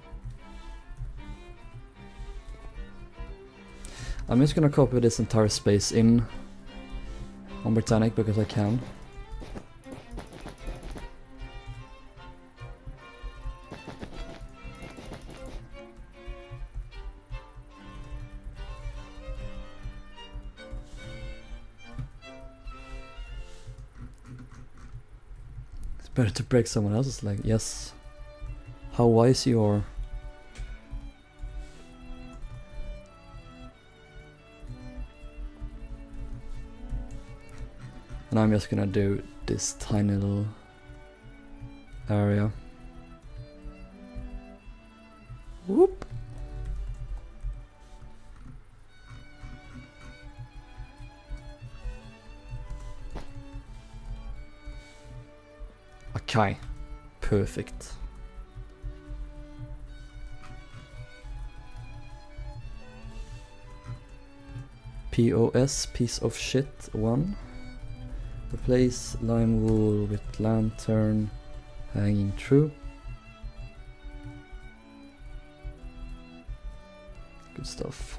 I'm just gonna copy this entire space in on Britannic because I can. Better to break someone else's leg. Yes. How wise you are. And I'm just gonna do this tiny little area. Whoop. Okay, perfect. POS, piece of shit, 1. Replace lime wool with lantern hanging true. Good stuff.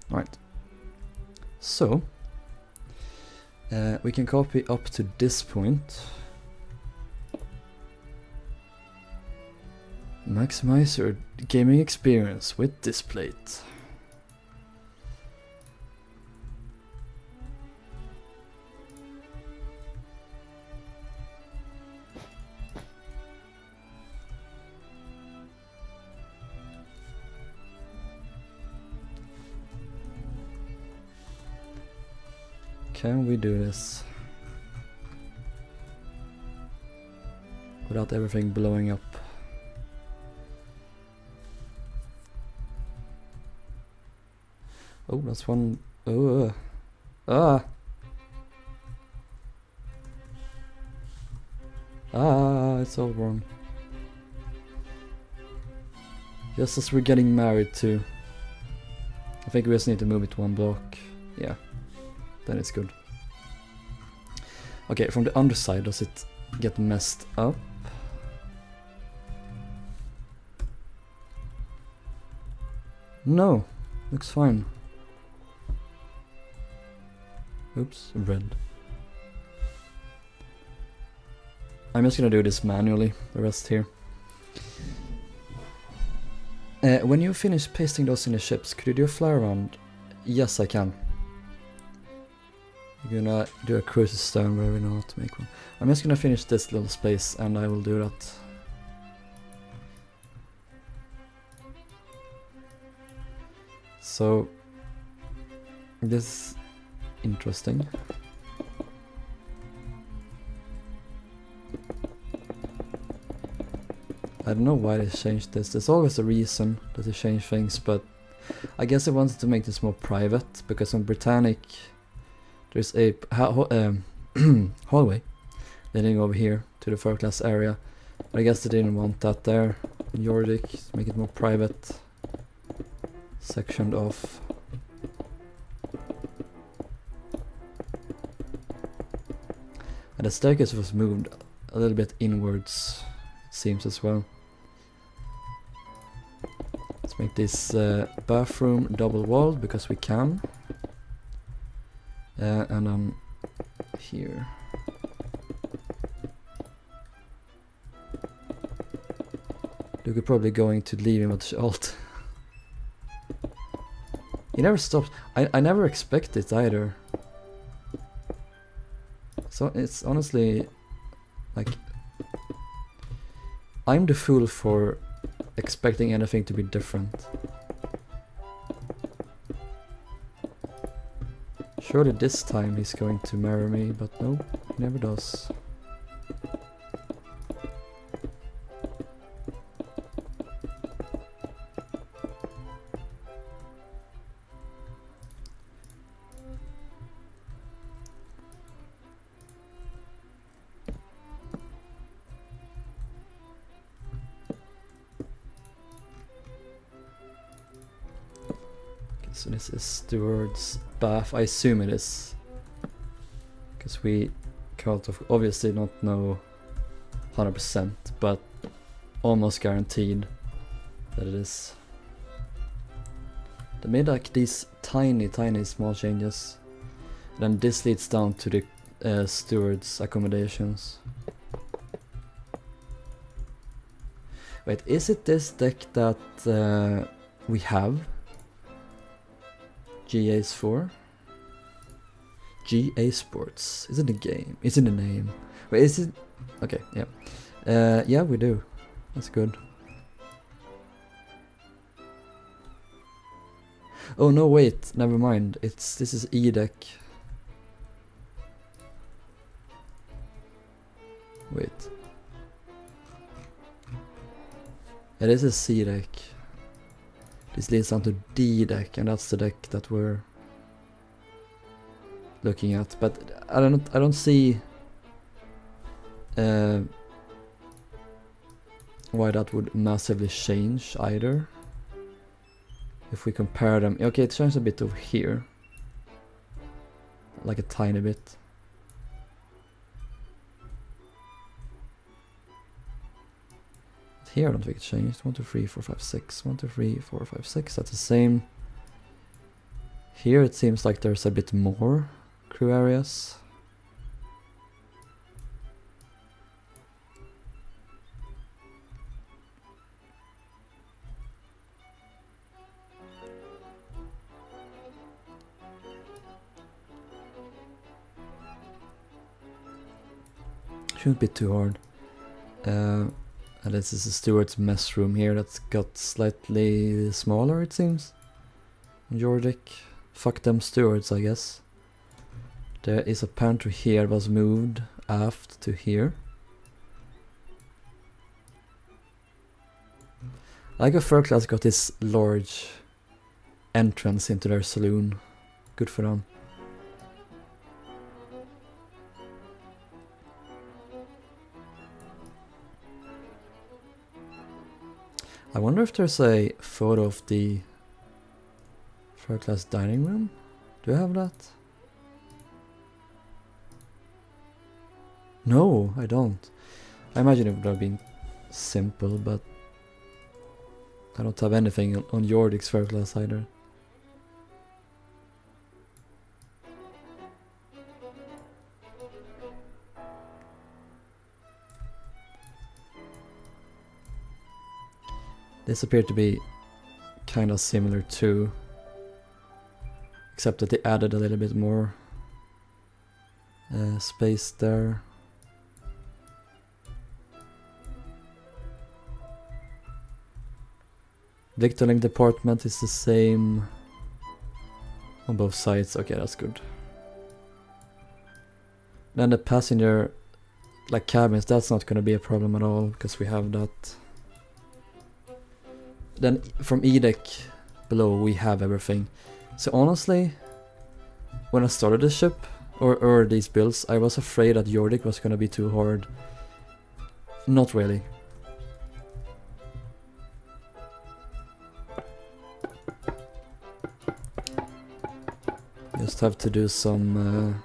Right, so we can copy up to this point. Maximize your gaming experience with this plate. Can we do this without everything blowing up? Oh, that's one. Oh, it's all wrong. Just as we're getting married too. I think we just need to move it one block. Yeah. Then it's good. Okay, from the underside, does it get messed up? No, looks fine. Oops, red. I'm just gonna do this manually, the rest here. When you finish pasting those in the ships, could you do a fly around? Yes, I can. You're gonna do a cruiser stone where we know how to make one. I'm just gonna finish this little space and I will do that. So this is interesting. I don't know why they changed this. There's always a reason that they change things, but I guess they wanted to make this more private, because on Britannic there's a hallway leading over here to the third class area. But I guess they didn't want that there. In Georgic, make it more private, sectioned off. And the staircase was moved a little bit inwards, it seems as well. Let's make this bathroom double walled because we can. And here. You could probably going to leave him at alt. He never stops. I never expect it either. So it's honestly like I'm the fool for expecting anything to be different. Surely this time he's going to marry me, but no, he never does. So this is Steward's bath, I assume it is, because we can't obviously not know 100%, but almost guaranteed that it is. They made like these tiny small changes, and then this leads down to the Steward's accommodations. Wait, is it this deck that we have? GA's 4? GA Sports. Is it the game? Is it the name? Wait, is it? Okay, yeah. Yeah, we do. That's good. Oh no, wait, never mind. This is E deck. Wait. Yeah, this is C deck. This leads down to D deck, and that's the deck that we're looking at. But I don't see why that would massively change either. If we compare them, okay, it changes a bit over here, like a tiny bit. Here I don't think it changed. 1, 2, 3, 4, 5, 6. 1, 2, 3, 4, 5, 6. That's the same. Here it seems like there's a bit more crew areas. Shouldn't be too hard. And this is a Steward's mess room here that's got slightly smaller, it seems. Georgic. Fuck them Stewards, I guess. There is a pantry here that was moved aft to here. Like a third class got this large entrance into their saloon. Good for them. I wonder if there's a photo of the third class dining room. Do I have that? No, I don't. I imagine it would have been simple, but I don't have anything on Georgic's third class either. This appeared to be kind of similar too, except that they added a little bit more space there. Victualling department is the same on both sides. Okay, that's good. Then the passenger like cabins, that's not gonna be a problem at all because we have that. Then from E-deck below we have everything. So honestly, when I started the ship or these builds, I was afraid that Georgic was gonna be too hard. Not really. Just have to do some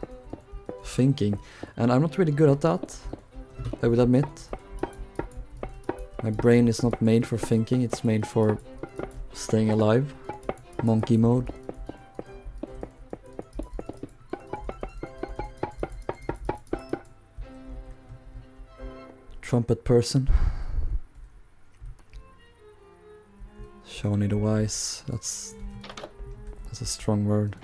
thinking, and I'm not really good at that, I will admit. My brain is not made for thinking, it's made for staying alive. Monkey mode. Trumpet person. Shawnee the Wise, that's a strong word.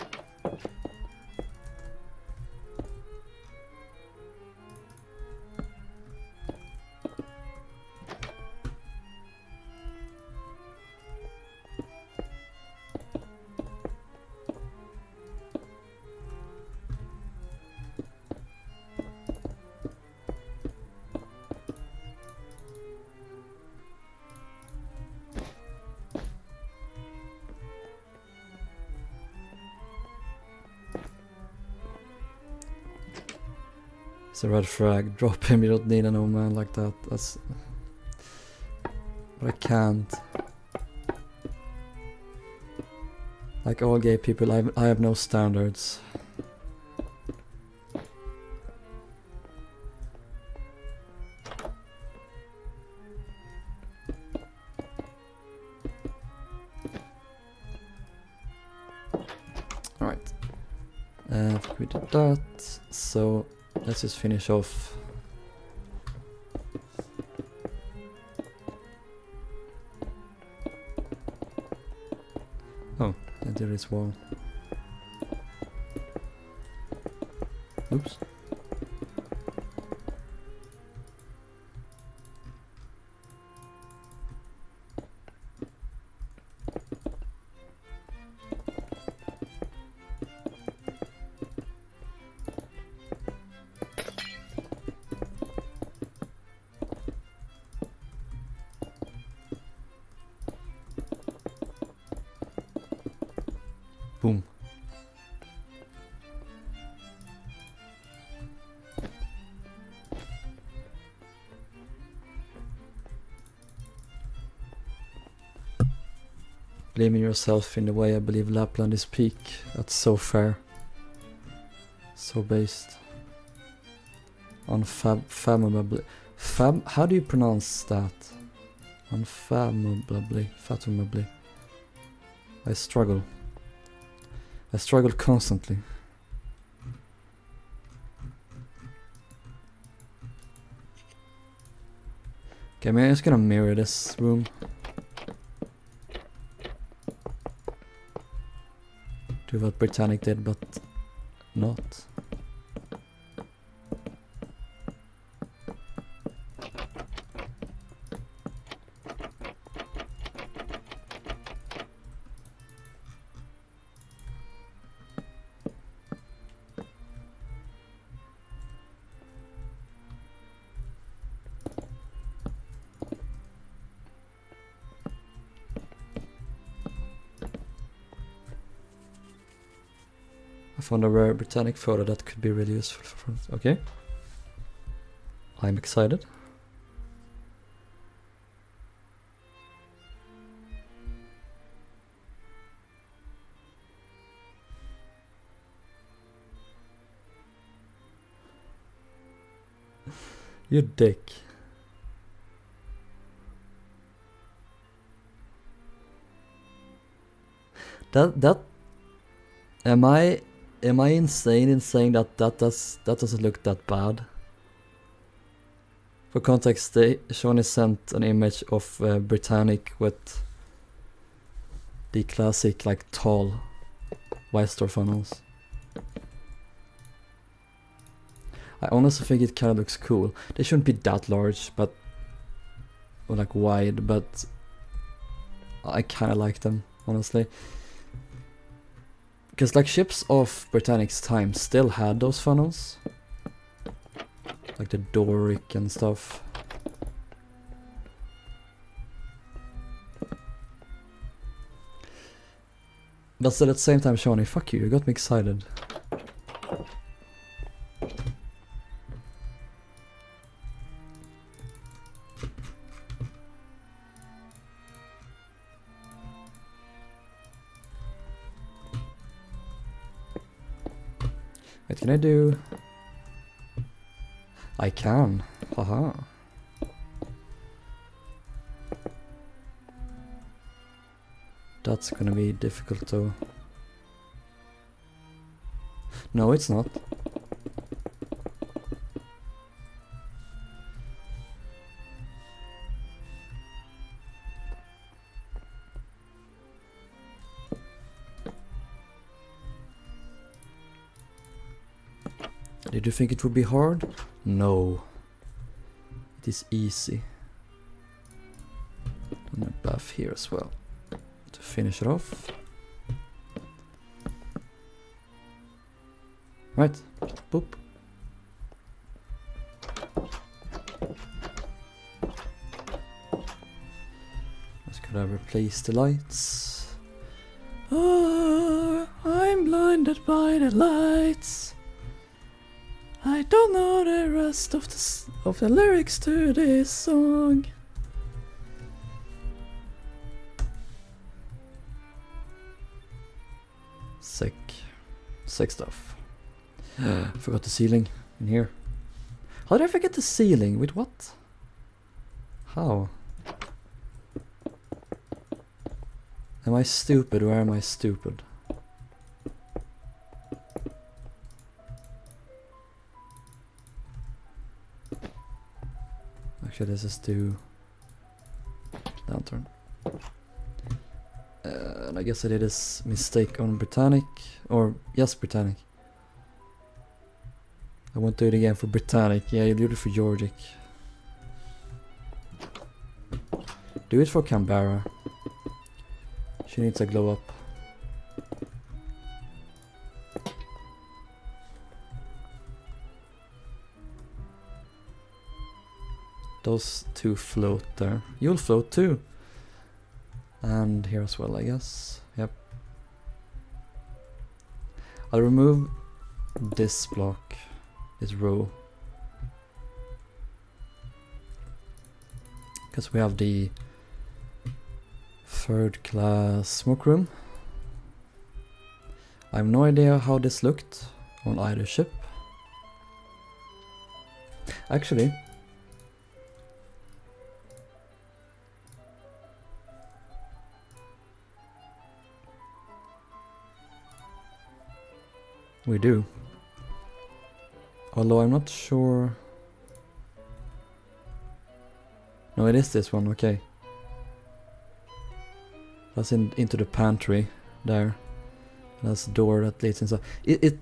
It's a red flag. Drop him, you don't need an old man like that. That's... But I can't. Like all gay people, I have no standards. Alright. We did that, so let's just finish off. Oh, I did this wall. Oops. Boom. Believe in yourself in the way I believe Lapland is peak. That's so fair. So based. Unfathomably. How do you pronounce that? Unfathomably. Fathomably. I struggle constantly. Okay, I'm just gonna mirror this room. Do what Britannic did, but not. I found a rare Britannic photo that could be really useful for us. Okay. I'm excited. You dick. That am I insane in saying that doesn't look that bad? For context, Shawnee sent an image of Britannic with the classic like tall white store funnels. I honestly think it kind of looks cool. They shouldn't be that large, but or like wide, but I kind of like them, honestly. Because like ships of Britannic's time still had those funnels, like the Doric and stuff. But still at the same time, Shawnee, fuck you got me excited. What can I do? I can. Haha. That's gonna be difficult though. No, it's not. Did you think it would be hard? No. It is easy. And a buff here as well to finish it off. Right. Boop. Just gotta replace the lights. Oh, I'm blinded by the lights. I don't know the rest of the lyrics to this song. Sick stuff. Forgot the ceiling in here. How did I forget the ceiling? With what? How? Am I stupid or am I stupid? Actually, this is to lantern. And I guess I did this mistake on Britannic, or yes, Britannic. I won't do it again for Britannic. Yeah, you do it for Georgic. Do it for Canberra. She needs a glow up. Those two float there. You'll float too. And here as well, I guess. Yep. I'll remove this block, this row. Because we have the third class smoke room. I have no idea how this looked on either ship. Actually, we do. Although I'm not sure. No, it is this one, okay. That's into the pantry there. That's the door that leads inside. This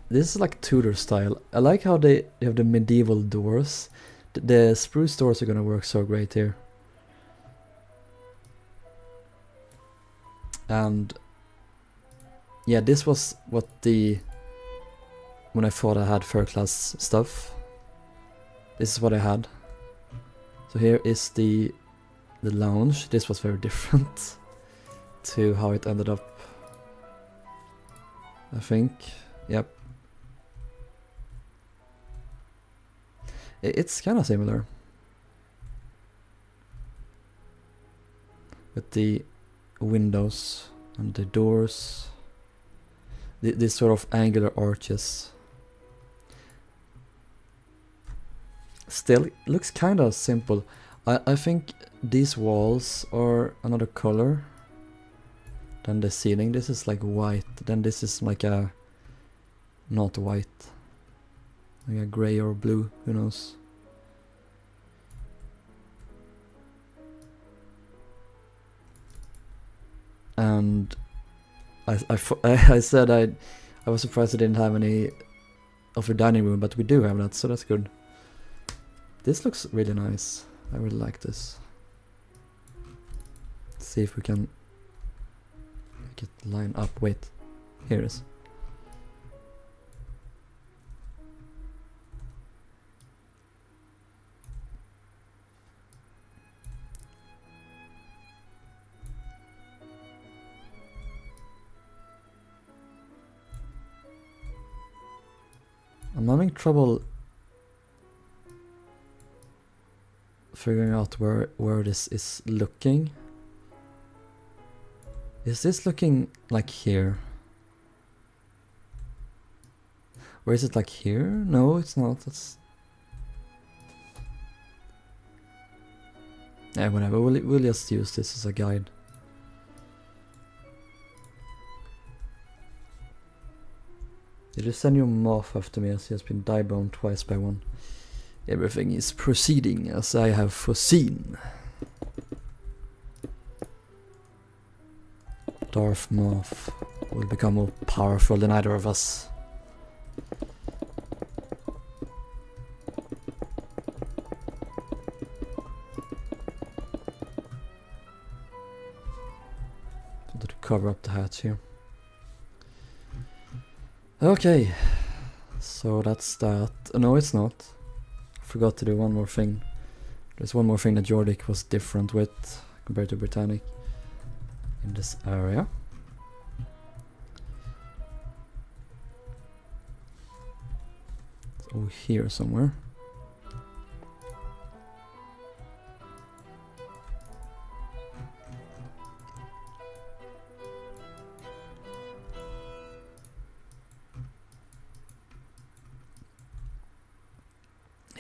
is like Tudor style. I like how they have the medieval doors. The spruce doors are gonna work so great here. And yeah, this was what when I thought I had third class stuff. This is what I had. So here is the lounge. This was very different to how it ended up, I think. Yep. It's kind of similar. With the windows and the doors. These sort of angular arches. Still, it looks kind of simple. I think these walls are another color than the ceiling. This is like white. Then this is like a not white, like a gray or blue. Who knows? and I said I was surprised I didn't have any of the dining room, but we do have that, so that's good. This looks really nice. I really like this. Let's see if we can make it line up. Wait, here it is. I'm having trouble figuring out where this is looking. Is this looking like here? Or is it like here? No, it's not. That's... yeah, whatever. We'll just use this as a guide. Did you send your moth after me as he has been die-bound twice by one? Everything is proceeding as I have foreseen. Darth Moth will become more powerful than either of us. Wanted to cover up the hatch here. Okay, so that's that. No, it's not. I forgot to do one more thing. There's one more thing that Georgic was different with compared to Britannic in this area. It's over here somewhere.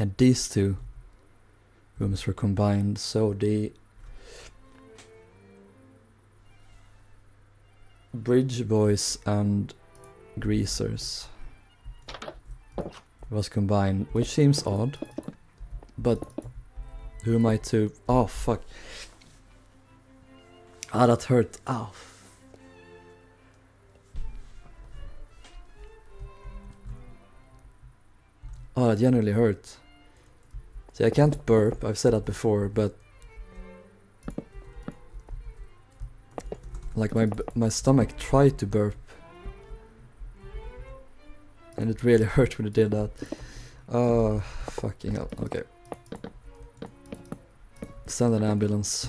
And these two rooms were combined, so the bridge boys and greasers was combined, which seems odd, but who am I to... oh fuck. Ah, that hurt. Ow. Oh, that genuinely hurt. See, I can't burp, I've said that before, but like my stomach tried to burp and it really hurt when it did that. Oh, fucking hell. Okay. Send an ambulance.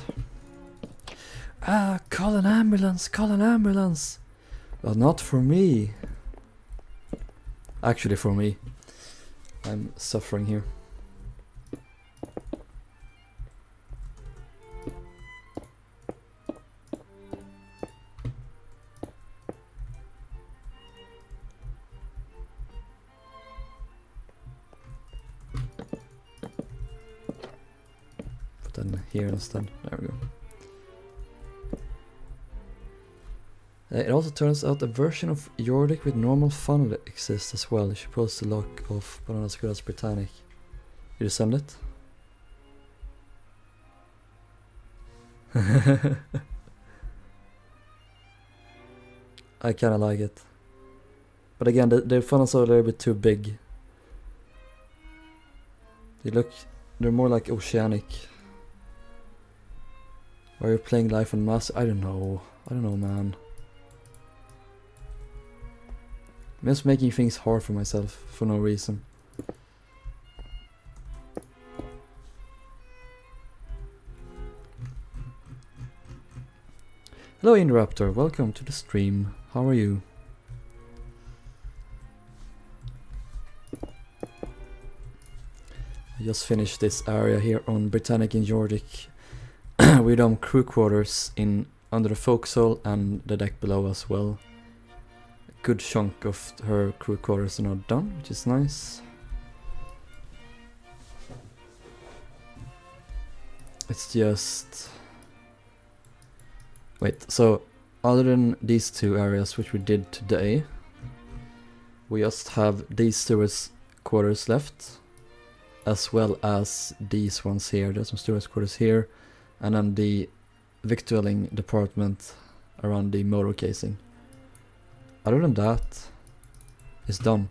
Ah, call an ambulance, call an ambulance. But not for me. Actually for me. I'm suffering here. Put that here instead. There we go. It also turns out a version of Georgic with normal funnel exists as well. You should post the lock off, but not as good as Britannic. Did you send it? I kinda like it. But again, the funnels are a little bit too big. They're more like oceanic. Or you're playing Life on Mars? I don't know, man. I'm just making things hard for myself for no reason. Hello Interruptor, welcome to the stream. How are you? I just finished this area here on Britannic and Georgic with crew quarters in under the forecastle and the deck below as well. Good chunk of her crew quarters are now done, which is nice. It's just... wait, so other than these two areas which we did today, we just have these stewards' quarters left, as well as these ones here. There's some stewards' quarters here, and then the victualling department around the motor casing. Other than that, it's done.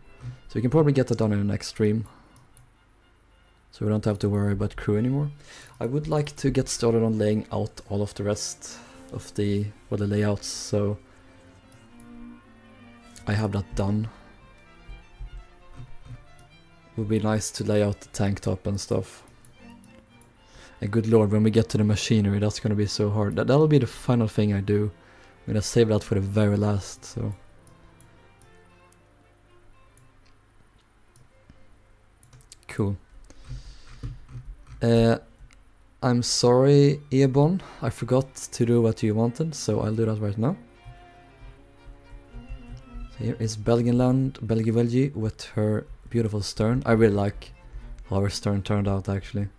So we can probably get that done in the next stream. So we don't have to worry about crew anymore. I would like to get started on laying out all of the rest of the layouts, so I have that done. Would be nice to lay out the tank top and stuff. And good lord, when we get to the machinery, that's gonna be so hard. That'll be the final thing I do. I'm gonna save that for the very last, so. Cool. I'm sorry, Ebon. I forgot to do what you wanted, so I'll do that right now. So here is Belgian Belgi with her beautiful stern. I really like how her stern turned out, actually.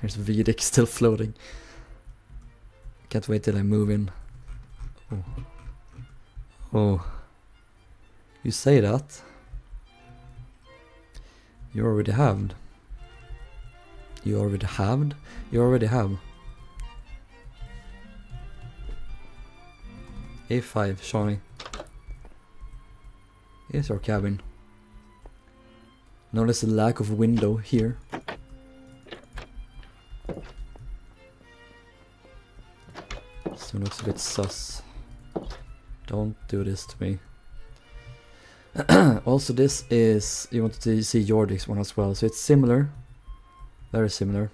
Here's Vidic still floating. Can't wait till I move in. Oh. Oh. You say that? You already have. You already have? You already have. A5, Shawnee. Here's our cabin. Notice the lack of window here. Still looks a bit sus. Don't do this to me. Also, this is, you want to see Georgic's one as well, so it's similar, very similar.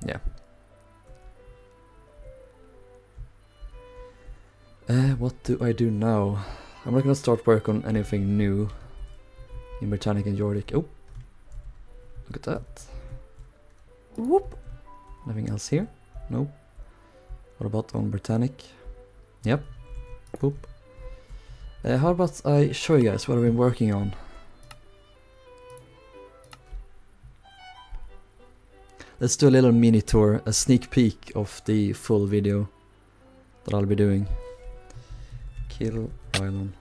Yeah. What do I do now? I'm not gonna start work on anything new in Britannic and Georgic. Oh, look at that. Whoop. Nothing else here? Nope. What about on Britannic? Yep. Whoop. How about I show you guys what I've been working on? Let's do a little mini tour, a sneak peek of the full video that I'll be doing. Kill Rilhon.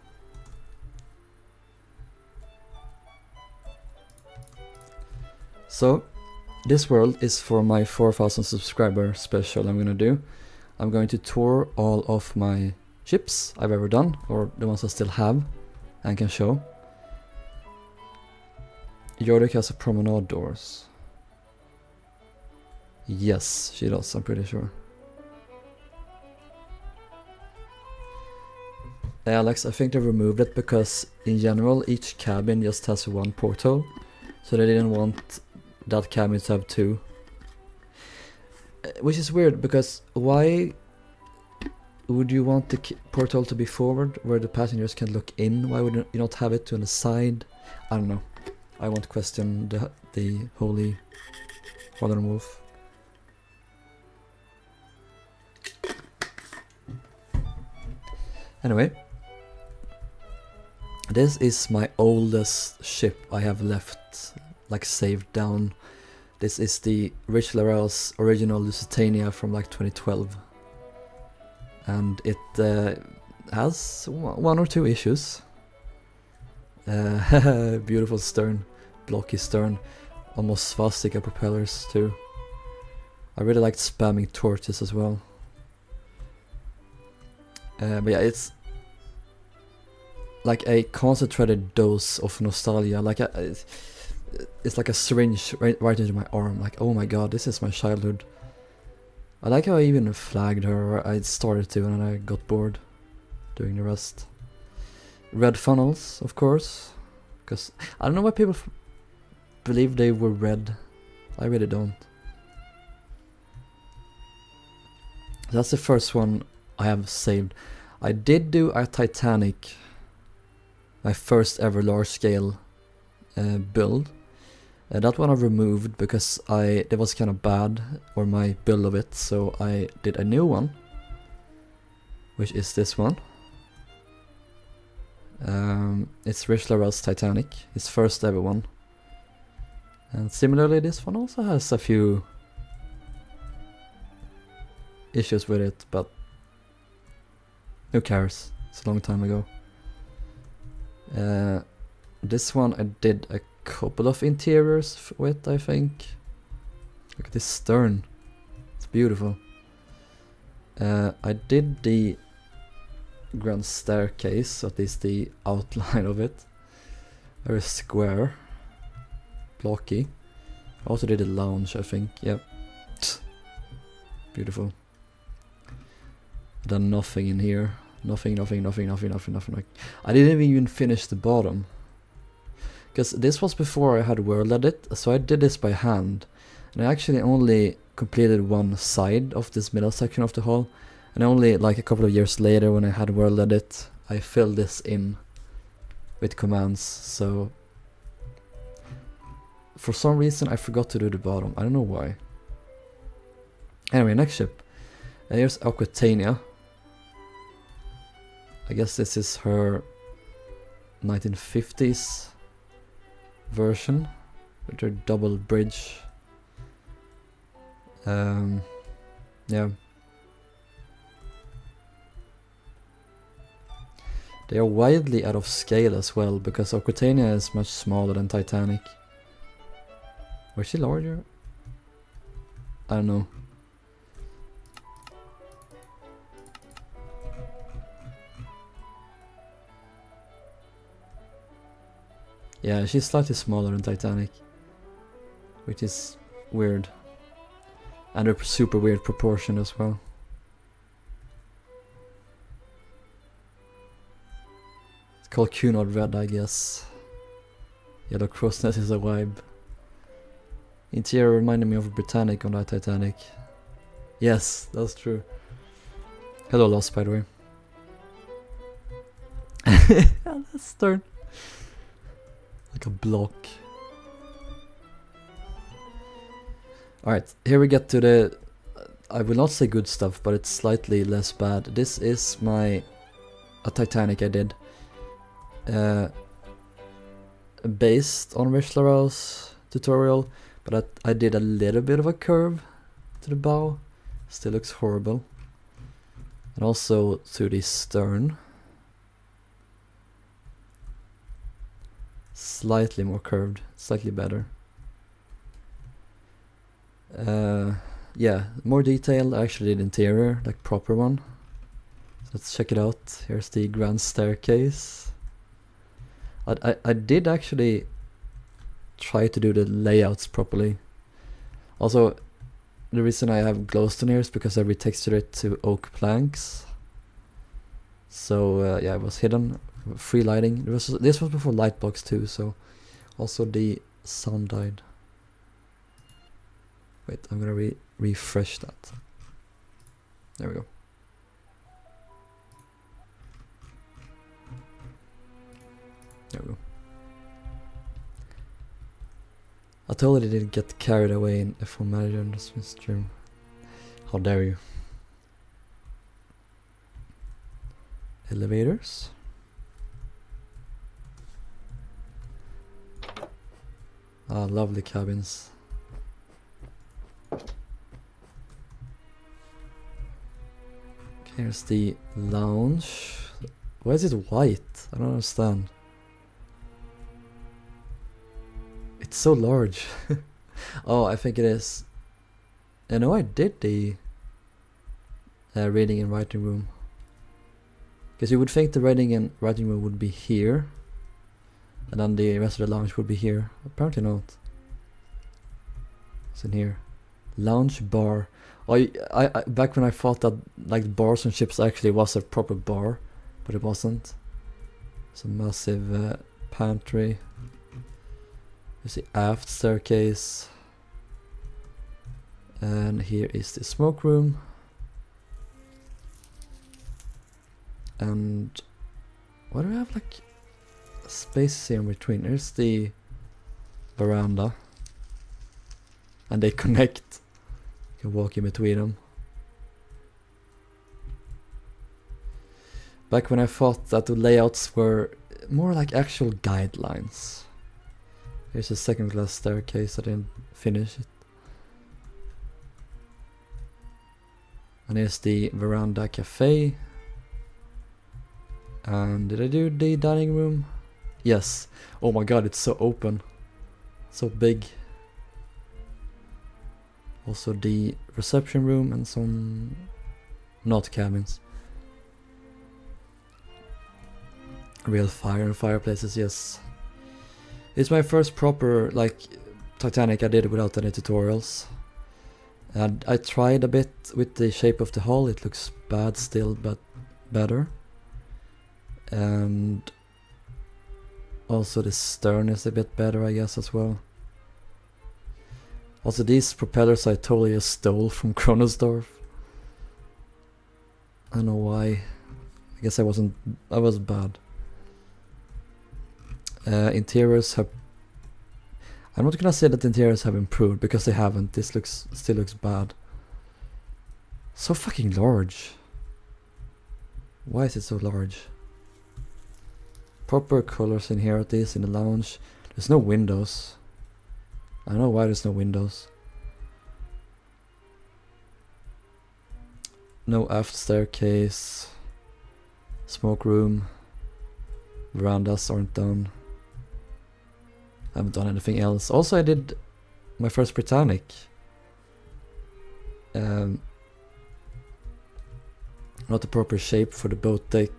So, this world is for my 4,000 subscriber special I'm gonna do. I'm going to tour all of my ships I've ever done, or the ones I still have and can show. Georgic has a promenade doors. Yes, she does, I'm pretty sure. Alex, I think they removed it because in general each cabin just has one porthole, so they didn't want that cabin to have two. Which is weird, because why would you want the porthole to be forward where the passengers can look in? Why would you not have it to the side? I don't know. I won't question the holy modern wolf. Anyway, this is my oldest ship I have left, like saved down. This is the Rilhon's original Lusitania from like 2012. And it has one or two issues. Beautiful stern, blocky stern, almost swastika propellers too. I really liked spamming torches as well. But yeah, it's like a concentrated dose of nostalgia. Like it's like a syringe right into my arm. Like, oh my god, this is my childhood. I like how I even flagged her, or I started to, and then I got bored doing the rest. Red funnels, of course, because I don't know why people believe they were red. I really don't. That's the first one I have saved. I did do a Titanic, my first ever large scale build. That one I removed because it was kind of bad, or my build of it, so I did a new one, which is this one. It's Rilhon's Titanic, his first ever one. And similarly, this one also has a few issues with it, but who cares? It's a long time ago. This one I did a couple of interiors with, I think. Look at this stern. It's beautiful. I did the grand staircase, at least the outline of it. Very square. Blocky. Also did a lounge, I think. Yep. Beautiful. Done nothing in here. Nothing. I didn't even finish the bottom. Because this was before I had world edit, so I did this by hand. And I actually only completed one side of this middle section of the hall. And only like a couple of years later, when I had world edit, I filled this in with commands. So for some reason I forgot to do the bottom. I don't know why. Anyway, next ship. Here's Aquitania. I guess this is her 1950s version with her double bridge. Yeah. They are widely out of scale as well, because Aquitania is much smaller than Titanic. Was she larger? I don't know. Yeah, she's slightly smaller than Titanic, which is weird. And a super weird proportion as well. It's called Cunard Red, I guess. Yellow Crossness is a vibe. Interior reminded me of Britannic on that Titanic. Yes, that's true. Hello, Lost, by the way. Yeah, that's stern. Like a block. Alright, here we get to the... I will not say good stuff, but it's slightly less bad. This is a Titanic I did. Based on Richlerow's tutorial, but I did a little bit of a curve to the bow. Still looks horrible. And also to the stern. Slightly more curved, slightly better. Yeah, more detailed. I actually did interior, like proper one. So let's check it out. Here's the grand staircase. I did actually try to do the layouts properly. Also, the reason I have glowstone here is because I retextured it to oak planks. So yeah, it was hidden. Free lighting. This was before Lightbox too, so also the sound died. Wait, I'm gonna refresh that. There we go. There we go. I totally didn't get carried away in F1 Manager in this stream. How dare you? Elevators. Ah, lovely cabins. Here's the lounge. Why is it white? I don't understand. It's so large. Oh, I think it is. I know I did the reading and writing room. Because you would think the reading and writing room would be here. And then the rest of the lounge would be here. Apparently not. It's in here. Lounge bar. Oh, I back when I thought that like bars on ships actually was a proper bar, but it wasn't. It's a massive pantry. There's the aft staircase. And here is the smoke room. And why do we have like spaces here in between? There's the veranda. And they connect. You can walk in between them. Back when I thought that the layouts were more like actual guidelines. Here's a second class staircase. I didn't finish it. And here's the veranda cafe. And did I do the dining room? Yes. Oh my god, it's so open. So big. Also the reception room and some not cabins. Real fire and fireplaces, yes. It's my first proper, like, Titanic I did without any tutorials. And I tried a bit with the shape of the hull, it looks bad still, but better. And also the stern is a bit better, I guess, as well. Also these propellers I totally just stole from Kronosdorf. I don't know why. I guess I was bad. Interiors have... I'm not gonna say that the interiors have improved, because they haven't. This still looks bad. So fucking large. Why is it so large? Proper colors in here at least, in the lounge. There's no windows. I don't know why there's no windows. No aft staircase. Smoke room. Verandas aren't done. I haven't done anything else. Also I did my first Britannic. Not the proper shape for the boat deck.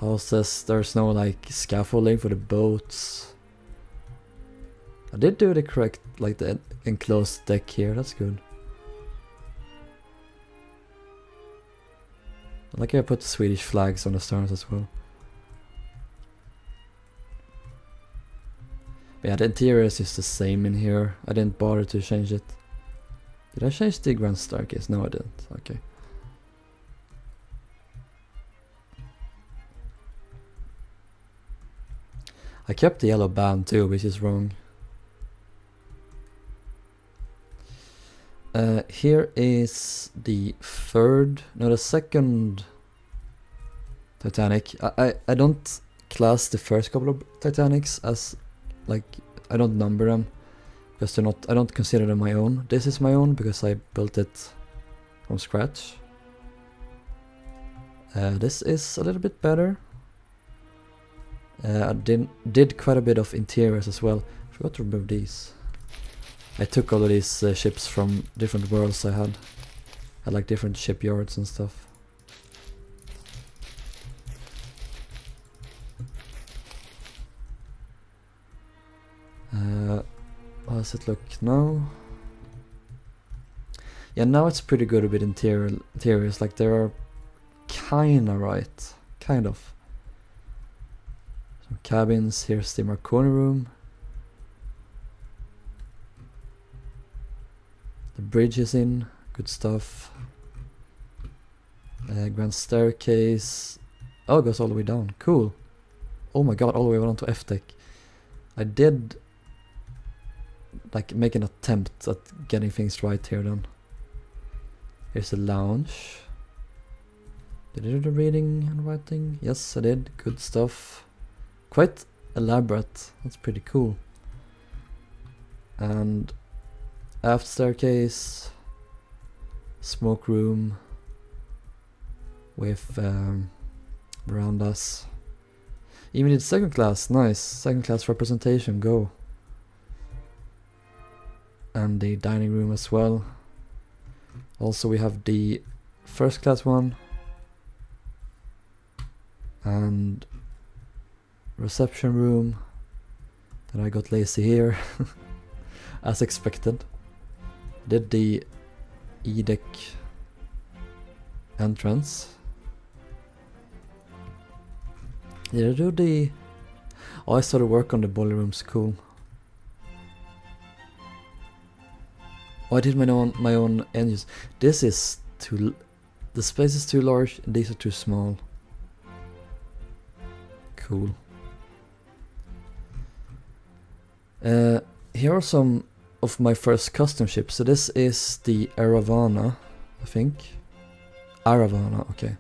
Houses, there's no like scaffolding for the boats. I did do the correct, like the enclosed deck here, that's good. I like how I put the Swedish flags on the sterns as well. But yeah, the interior is just the same in here. I didn't bother to change it. Did I change the grand staircase? No, I didn't. Okay. I kept the yellow band too, which is wrong. Here is the second Titanic. I don't class the first couple of Titanics as, like, I don't number them because they're not, I don't consider them my own. This is my own because I built it from scratch. This is a little bit better. I did quite a bit of interiors as well. Forgot to remove these. I took all of these ships from different worlds I had. I like different shipyards and stuff. How does it look now? Yeah, now it's pretty good with interiors. Like, they are kinda right. Kind of. Some cabins. Here's the Marconi room. The bridge is in. Good stuff. Grand staircase. Oh, it goes all the way down. Cool. Oh my god, all the way down to F-deck. I did like make an attempt at getting things right here then. Here's the lounge. Did I do the reading and writing? Yes, I did. Good stuff. Quite elaborate. That's pretty cool. And aft staircase. Smoke room. With verandas. Even did second class. Nice. Second class representation. Go. And the dining room as well. Also we have the first class one. And reception room. Then I got lazy here. As expected. Did the E-deck entrance. Did I do the... Oh, I started work on the boiler rooms. Cool. Oh, I did my own engines. This is too... The space is too large and these are too small. Cool. Here are some of my first custom ships. So this is the Aravana, I think. Aravana, okay.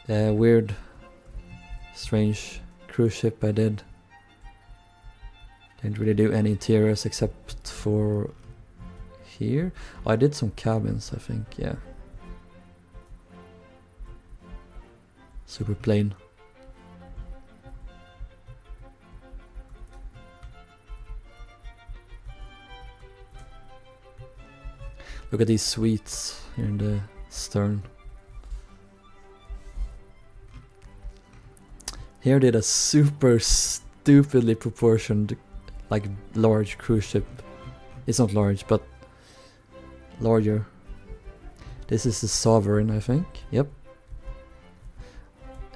Weird, strange cruise ship I did. Didn't really do any interiors except for here. Oh, I did some cabins, I think, yeah. Super plain. Look at these suites here in the stern. Here did a super stupidly proportioned, like, large cruise ship. It's not large, but larger. This is the Sovereign, I think. Yep.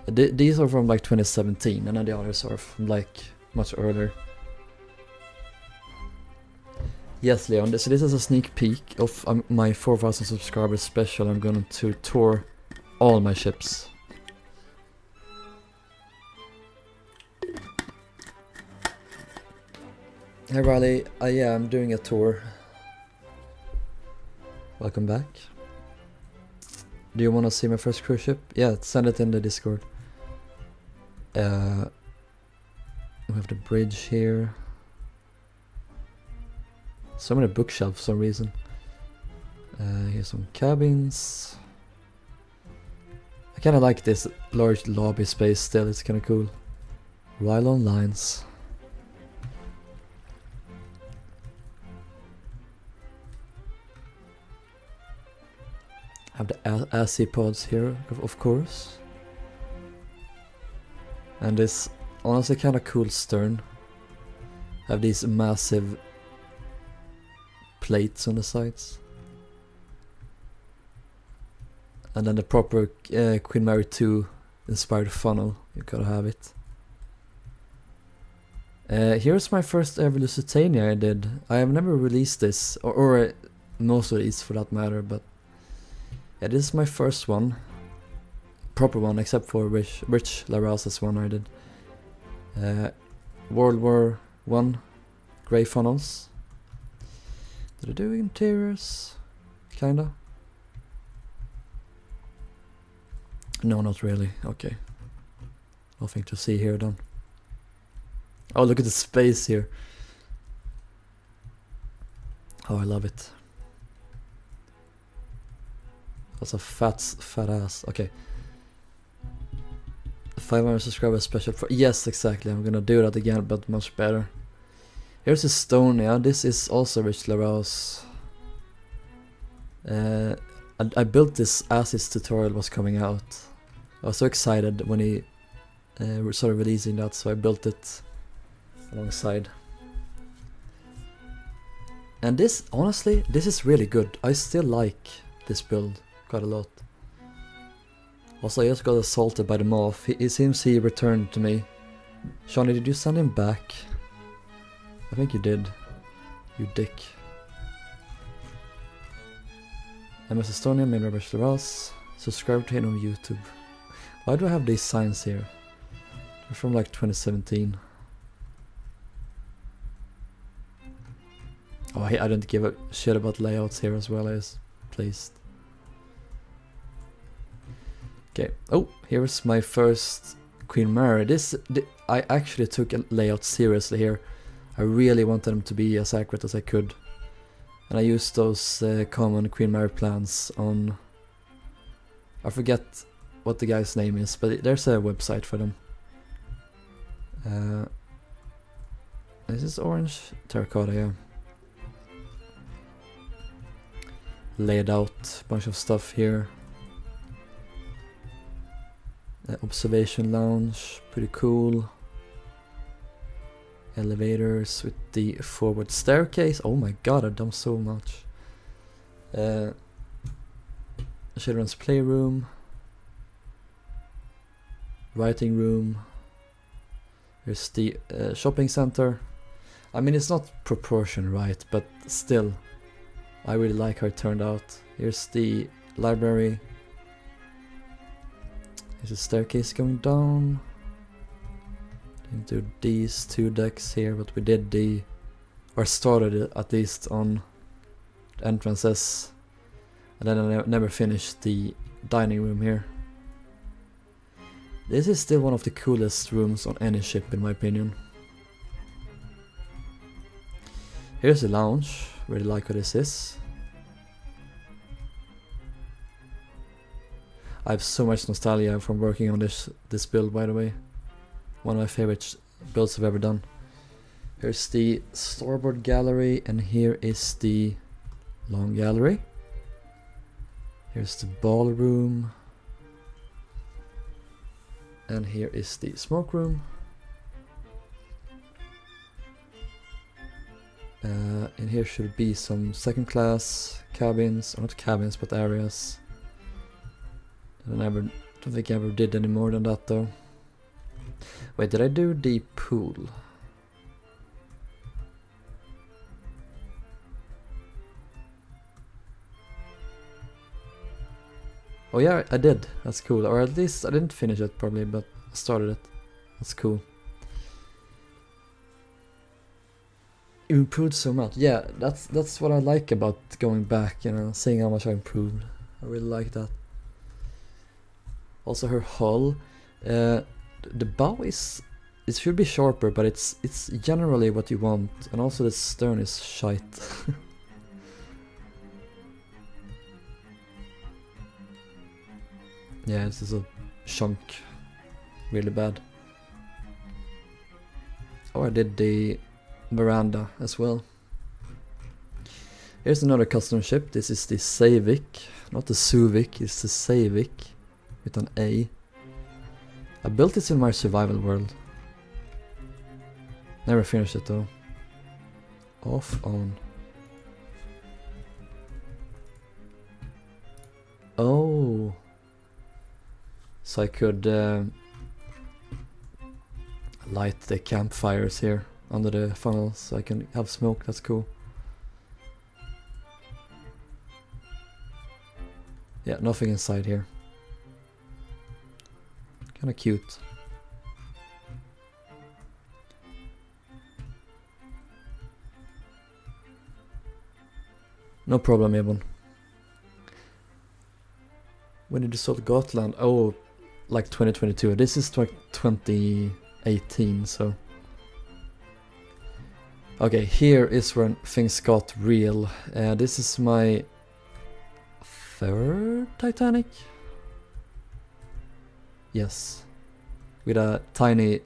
These are from like 2017, and then the others are from like much earlier. Yes, Leon, so this is a sneak peek of my 4,000 subscribers special. I'm going to tour all my ships. Hey Riley, yeah, I'm doing a tour. Welcome back. Do you want to see my first cruise ship? Yeah, send it in the Discord. We have the bridge here. So many bookshelves for some reason. Here's some cabins. I kind of like this large lobby space still, it's kind of cool. Rilhon lines. Have the AC pods here, of course. And this honestly kind of cool stern. Have these massive plates on the sides. And then the proper Queen Mary 2 inspired funnel. You gotta have it. Here's my first ever Lusitania I did. I have never released this, or most of these for that matter, but yeah, this is my first one. Proper one, except for Rich LaRouse's one I did. World War I, grey funnels. Did I do interiors? Kinda. No, not really. Okay. Nothing to see here then. Oh, look at the space here. Oh, I love it. That's a fat ass. Okay. 500 subscribers special for... Yes, exactly. I'm gonna do that again, but much better. Here's Estonia. This is also Rich LaRouse. I built this as his tutorial was coming out. I was so excited when he started releasing that, so I built it alongside. And this, honestly, this is really good. I still like this build quite a lot. Also, I just got assaulted by the moth. It seems he returned to me. Shawnee, did you send him back? I think you did. You dick. MS Estonia, main Robert LaRouse. Subscribe to him on YouTube. Why do I have these signs here? They're from like 2017. Oh, I don't give a shit about layouts here as well as placed. Okay. Oh, here's my first Queen Mary. I actually took a layout seriously here. I really wanted them to be as accurate as I could. And I used those common Queen Mary plans on... I forget what the guy's name is, but there's a website for them. This is orange terracotta, yeah. Laid out, bunch of stuff here. Observation lounge, pretty cool. Elevators with the forward staircase. Oh my god, I've done so much. Children's playroom. Writing room. Here's the shopping center. I mean, it's not proportion right, but still, I really like how it turned out. Here's the library. There's a staircase going down. Didn't do these two decks here, but we did or started it at least on the entrances. And then I never finished the dining room here. This is still one of the coolest rooms on any ship in my opinion. Here's the lounge, really like what this is. I have so much nostalgia from working on this build, by the way. One of my favorite builds I've ever done. Here's the starboard gallery, and here is the long gallery. Here's the ballroom. And here is the smoke room. And here should be some second class cabins, or not cabins, but areas. I don't think I ever did any more than that though. Wait, did I do the pool? Oh yeah, I did. That's cool. Or at least I didn't finish it probably, but I started it. That's cool. You improved so much. Yeah, that's what I like about going back, you know, seeing how much I improved. I really like that. Also her hull. The bow is, it should be sharper, but it's generally what you want. And also the stern is shite. Yeah, this is a chunk. Really bad. Oh, I did the veranda as well. Here's another custom ship. This is the Savik. Not the Suvik, it's the Savik. With an A. I built this in my survival world. Never finished it though. Off, on. Oh. So I could light the campfires here under the funnel so I can have smoke. That's cool. Yeah, nothing inside here. Kinda cute. No problem, Ebon. When did you start Gotland? Oh, like 2022. This is like 2018, so. Okay, here is when things got real. This is my third Titanic? Yes. With a tiny...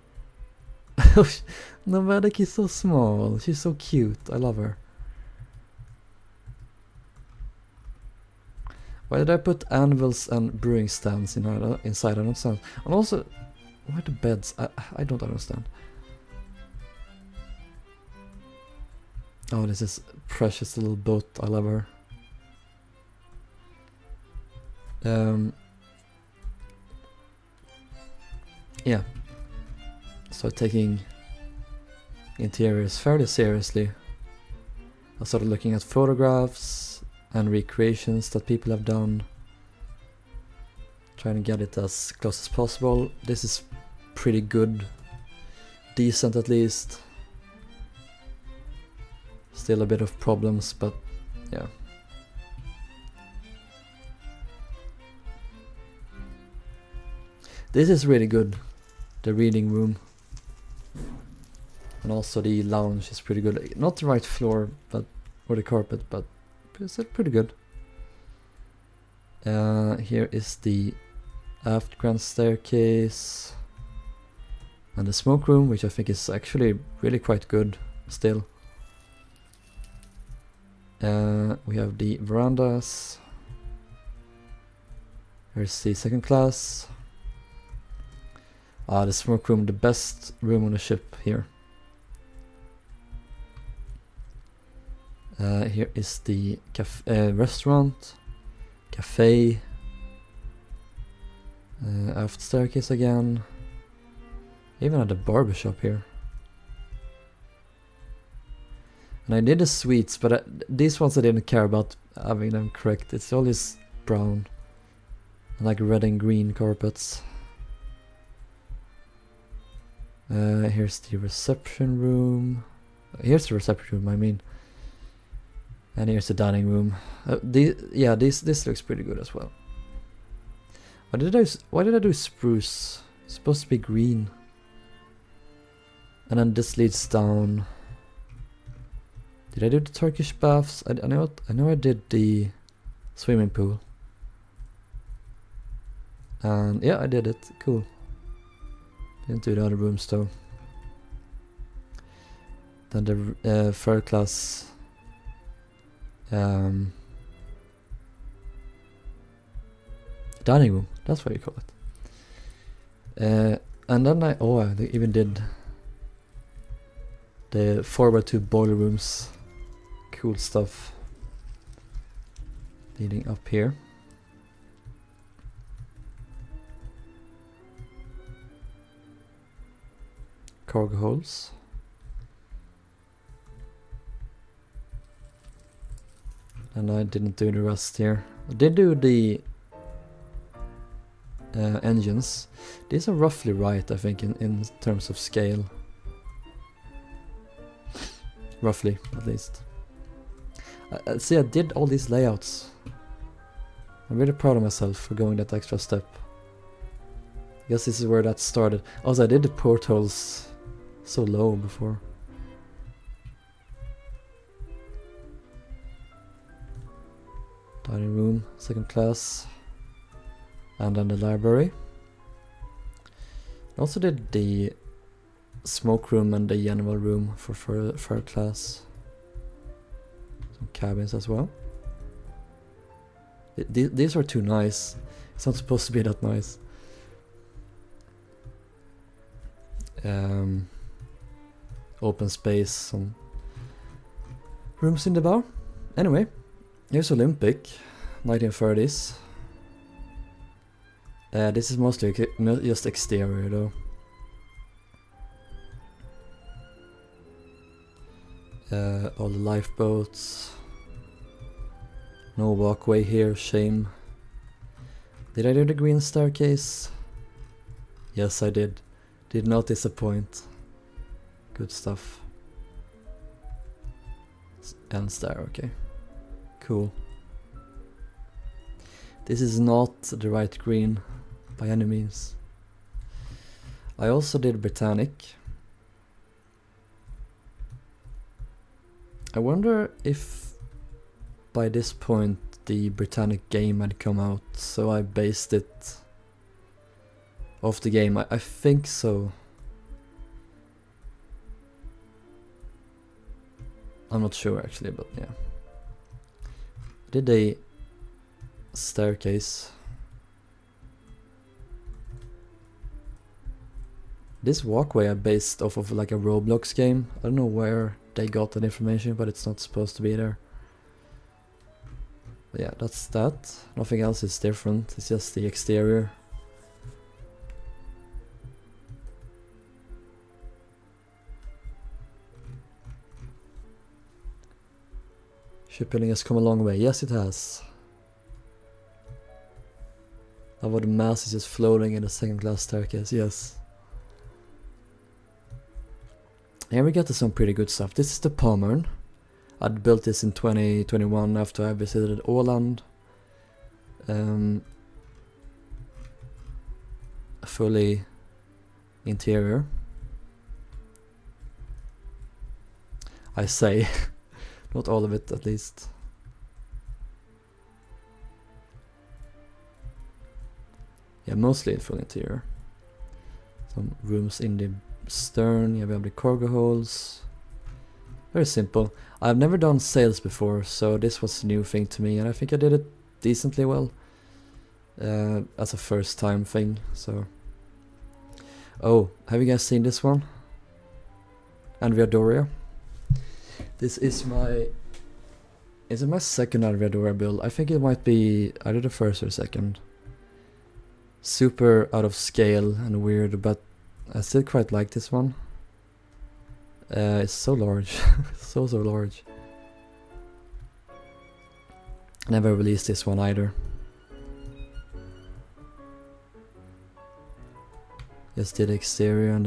Nomadic is so small. She's so cute. I love her. Why did I put anvils and brewing stands inside? I don't understand. And also, why the beds? I don't understand. Oh, this is precious little boat. I love her. Yeah. So taking interiors fairly seriously. I started looking at photographs and recreations that people have done. Trying to get it as close as possible. This is pretty good. Decent at least. Still a bit of problems, but yeah. This is really good. The reading room. And also the lounge is pretty good. Not the right floor, but or the carpet, but it's pretty good. Here is the aft grand staircase. And the smoke room, which I think is actually really quite good still. We have the verandas. Here's the second class. The smoke room, the best room on the ship here. Here is the restaurant, cafe, aft staircase again. Even had a barbershop here. And I did the suites, but these ones I didn't care about having them correct. It's always brown. I like red and green carpets. Here's the reception room. Here's the reception room, I mean. And here's the dining room. This looks pretty good as well. Why did I do spruce? It's supposed to be green. And then this leads down. Did I do the Turkish baths? I know I did the swimming pool. And yeah, I did it. Cool. Didn't do the other rooms though. Then the third class dining room, that's what you call it. And then I even did the 4x2 boiler rooms. Cool stuff. Leading up here. Cargo holes. And I didn't do the rest here. I did do the engines. These are roughly right, I think, in terms of scale. Roughly, at least. See, I did all these layouts. I'm really proud of myself for going that extra step. I guess this is where that started. Also, I did the portholes so low before. Dining room, second class. And then the library. I also did the smoke room and the general room for third class. Some cabins as well. These are too nice. It's not supposed to be that nice. Open space, some rooms in the bar. Anyway, here's Olympic, 1930s. This is mostly just exterior though. All the lifeboats. No walkway here, shame. Did I do the green staircase? Yes, I did. Did not disappoint. Good stuff. Ends there, okay. Cool. This is not the right green by any means. I also did Britannic. I wonder if by this point the Britannic game had come out, so I based it off the game. I think so. I'm not sure actually, but yeah. I did a staircase. This walkway I based off of like a Roblox game. I don't know where they got that information, but it's not supposed to be there. But yeah, that's that. Nothing else is different, it's just the exterior. Shipbuilding has come a long way. Yes, it has. How about the mass is just floating in a second class staircase? Yes. Here we get to some pretty good stuff. This is the Pommern. I'd built this in 2021 after I visited Åland. Fully interior. I say. Not all of it, at least. Yeah, mostly full interior. Some rooms in the stern. Yeah, we have the cargo holes. Very simple. I've never done sails before, so this was a new thing to me, and I think I did it decently well as a first time thing. So, oh, have you guys seen this one? Andrea. This is my... Is it my second Andrea build? I think it might be either the first or second. Super out of scale and weird, but I still quite like this one. It's so large. so large. Never released this one either. Just did exterior and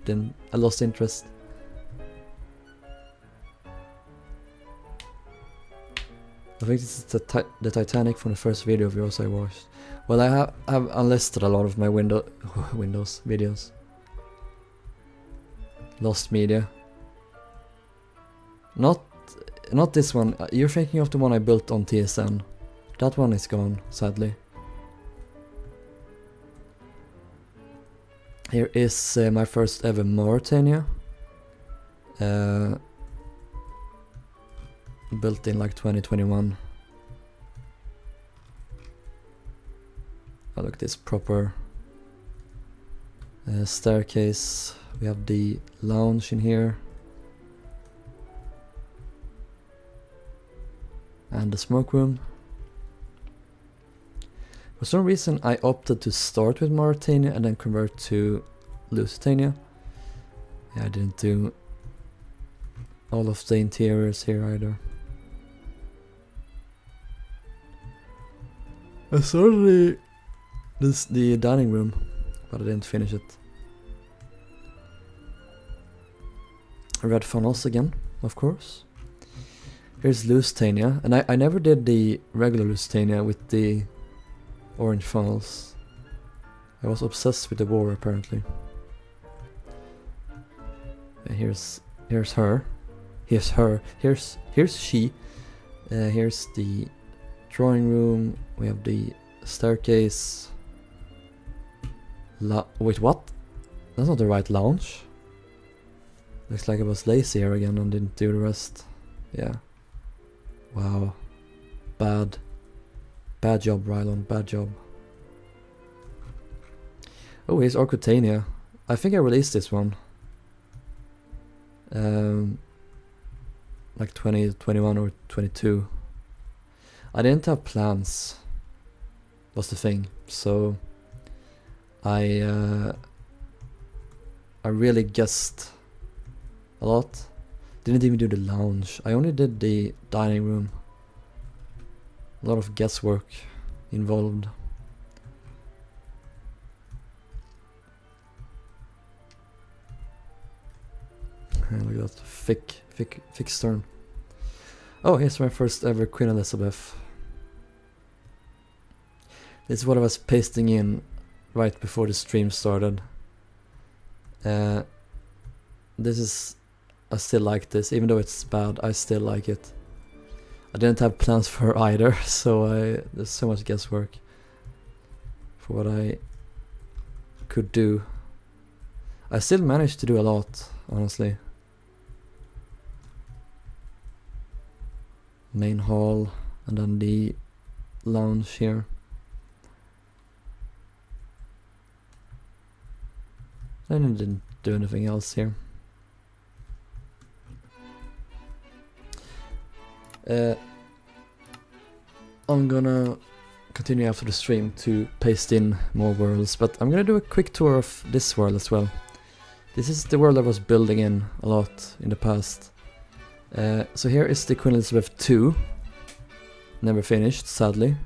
then I lost interest. I think this is the Titanic from the first video of yours I watched. Well, I have unlisted a lot of my Windows videos. Lost media. Not this one. You're thinking of the one I built on TSN. That one is gone, sadly. Here is my first ever Mauritania. Built in like 2021. Oh, look, this proper staircase. We have the lounge in here. And the smoke room. For some reason I opted to start with Mauritania and then convert to Lusitania. Yeah, I didn't do all of the interiors here either. I started the dining room, but I didn't finish it. Red funnels again, of course. Here's Lusitania, and I never did the regular Lusitania with the orange funnels. I was obsessed with the war apparently. And here's her. Here's her. Here's she. Here's the drawing room. We have the staircase. Wait, what? That's not the right lounge. Looks like I was lazy here again and didn't do the rest. Yeah. Wow. Bad job, Rilhon. Bad job. Oh, here's Orcotania. I think I released this one. Like 2021 or 22. I didn't have plans. Was the thing. So I really guessed a lot. Didn't even do the lounge. I only did the dining room. A lot of guesswork involved. Look at that thick stern. Oh, here's my first ever Queen Elizabeth. This is what I was pasting in right before the stream started. This is, I still like this, even though it's bad, I still like it. I didn't have plans for her either, so there's so much guesswork for what I could do. I still managed to do a lot, honestly. Main hall, and then the lounge here. I didn't do anything else here. I'm gonna continue after the stream to paste in more worlds, but I'm gonna do a quick tour of this world as well. This is the world I was building in a lot in the past. So here is the Queen Elizabeth II. Never finished, sadly.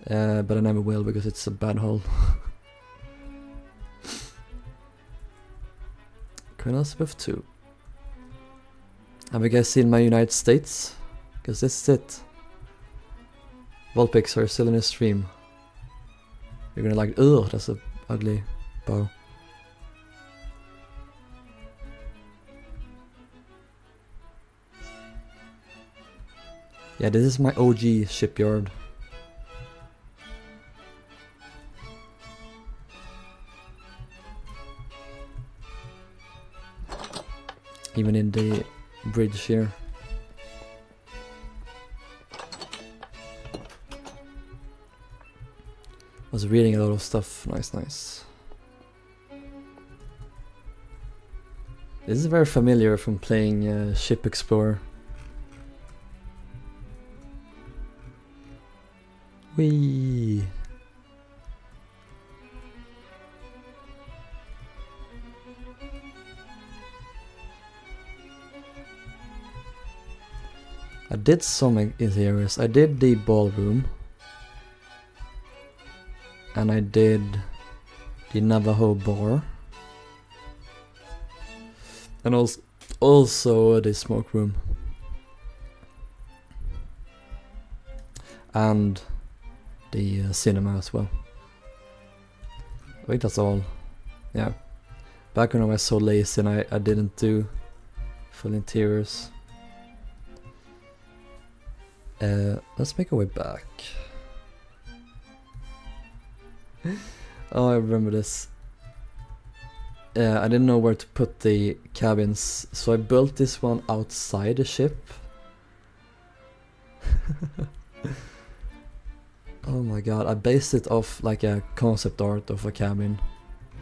But I never will because it's a bad hole. Queen Elizabeth II. Have you guys seen my United States? Because this is it. Wallpics are still in the stream. You're gonna like, ugh, that's a ugly bow. Yeah, this is my OG shipyard. Even in the bridge here. Was reading a lot of stuff. Nice. This is very familiar from playing Ship Explorer. Whee! I did some interiors. I did the ballroom. And I did the Navajo bar. And also the smoke room. And the cinema as well. I think that's all. Yeah. Back when I was so lazy and I didn't do full interiors. Let's make our way back. Oh, I remember this. I didn't know where to put the cabins, so I built this one outside the ship. Oh my god, I based it off like a concept art of a cabin.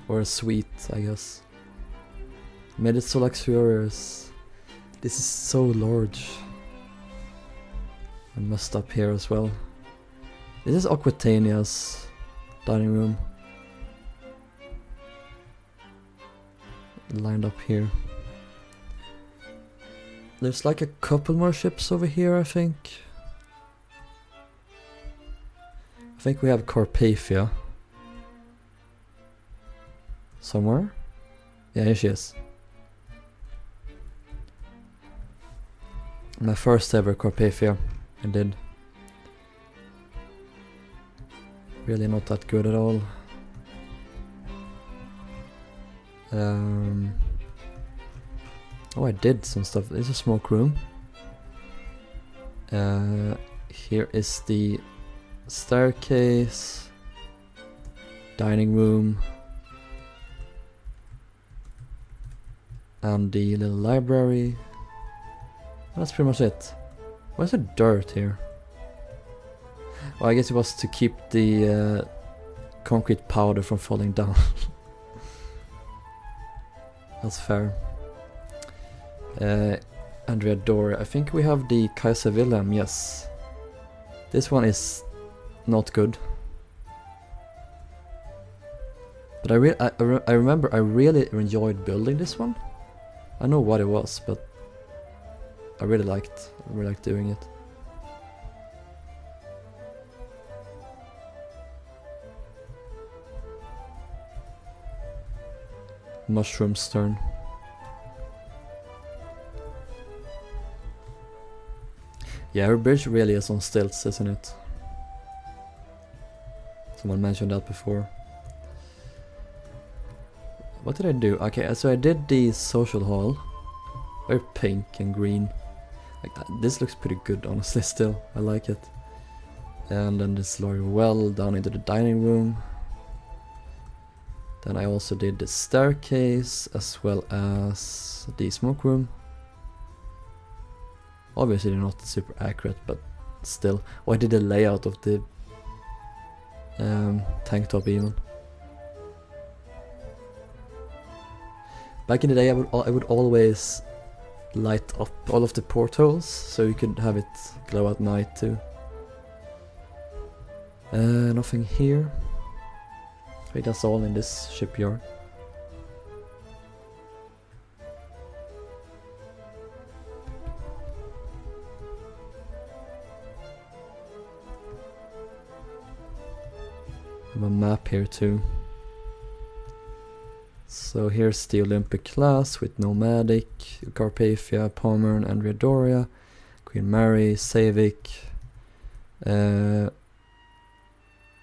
Or a suite, I guess. Made it so luxurious. This is so large. I messed up here as well. This is Aquatania's dining room. Lined up here. There's like a couple more ships over here, I think. I think we have Carpathia. Somewhere? Yeah, here she is. My first ever Carpathia, I did. Really not that good at all. Oh, I did some stuff. There's a smoke room. Here is the staircase, dining room, and the little library. That's pretty much it. Why is there dirt here? Well, I guess it was to keep the concrete powder from falling down. That's fair. Andrea Doria. I think we have the Kaiser Wilhelm, yes. This one is not good. But I remember I really enjoyed building this one. I know what it was, but I really liked doing it. Mushroom stern. Yeah, her bridge really is on stilts, isn't it? Someone mentioned that before. What did I do? Okay, so I did the social hall. Very pink and green. Like, this looks pretty good, honestly, still. I like it. And then this large well down into the dining room. Then I also did the staircase as well as the smoke room. Obviously they're not super accurate, but still. Oh, I did the layout of the tank top even. Back in the day I would always light up all of the portholes so you could have it glow at night too. Nothing here. I think that's all in this shipyard. I have a map here too. So here's the Olympic class with Nomadic, Carpathia, Pommern, Andrea Doria, Queen Mary, Savic,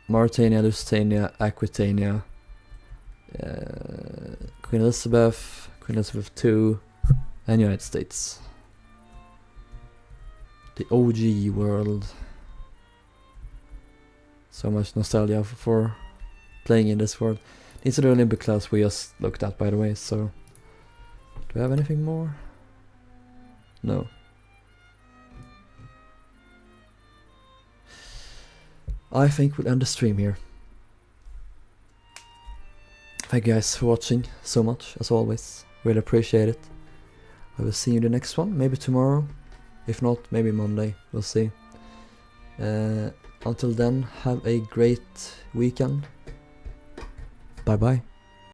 Mauritania, Lusitania, Aquitania, Queen Elizabeth II, and United States. The OG world. So much nostalgia for playing in this world. These are the Olympic class we just looked at, by the way, so... Do we have anything more? No. I think we'll end the stream here. Thank you guys for watching so much, as always. Really appreciate it. I will see you in the next one, maybe tomorrow. If not, maybe Monday, we'll see. Until then, have a great weekend. Bye bye.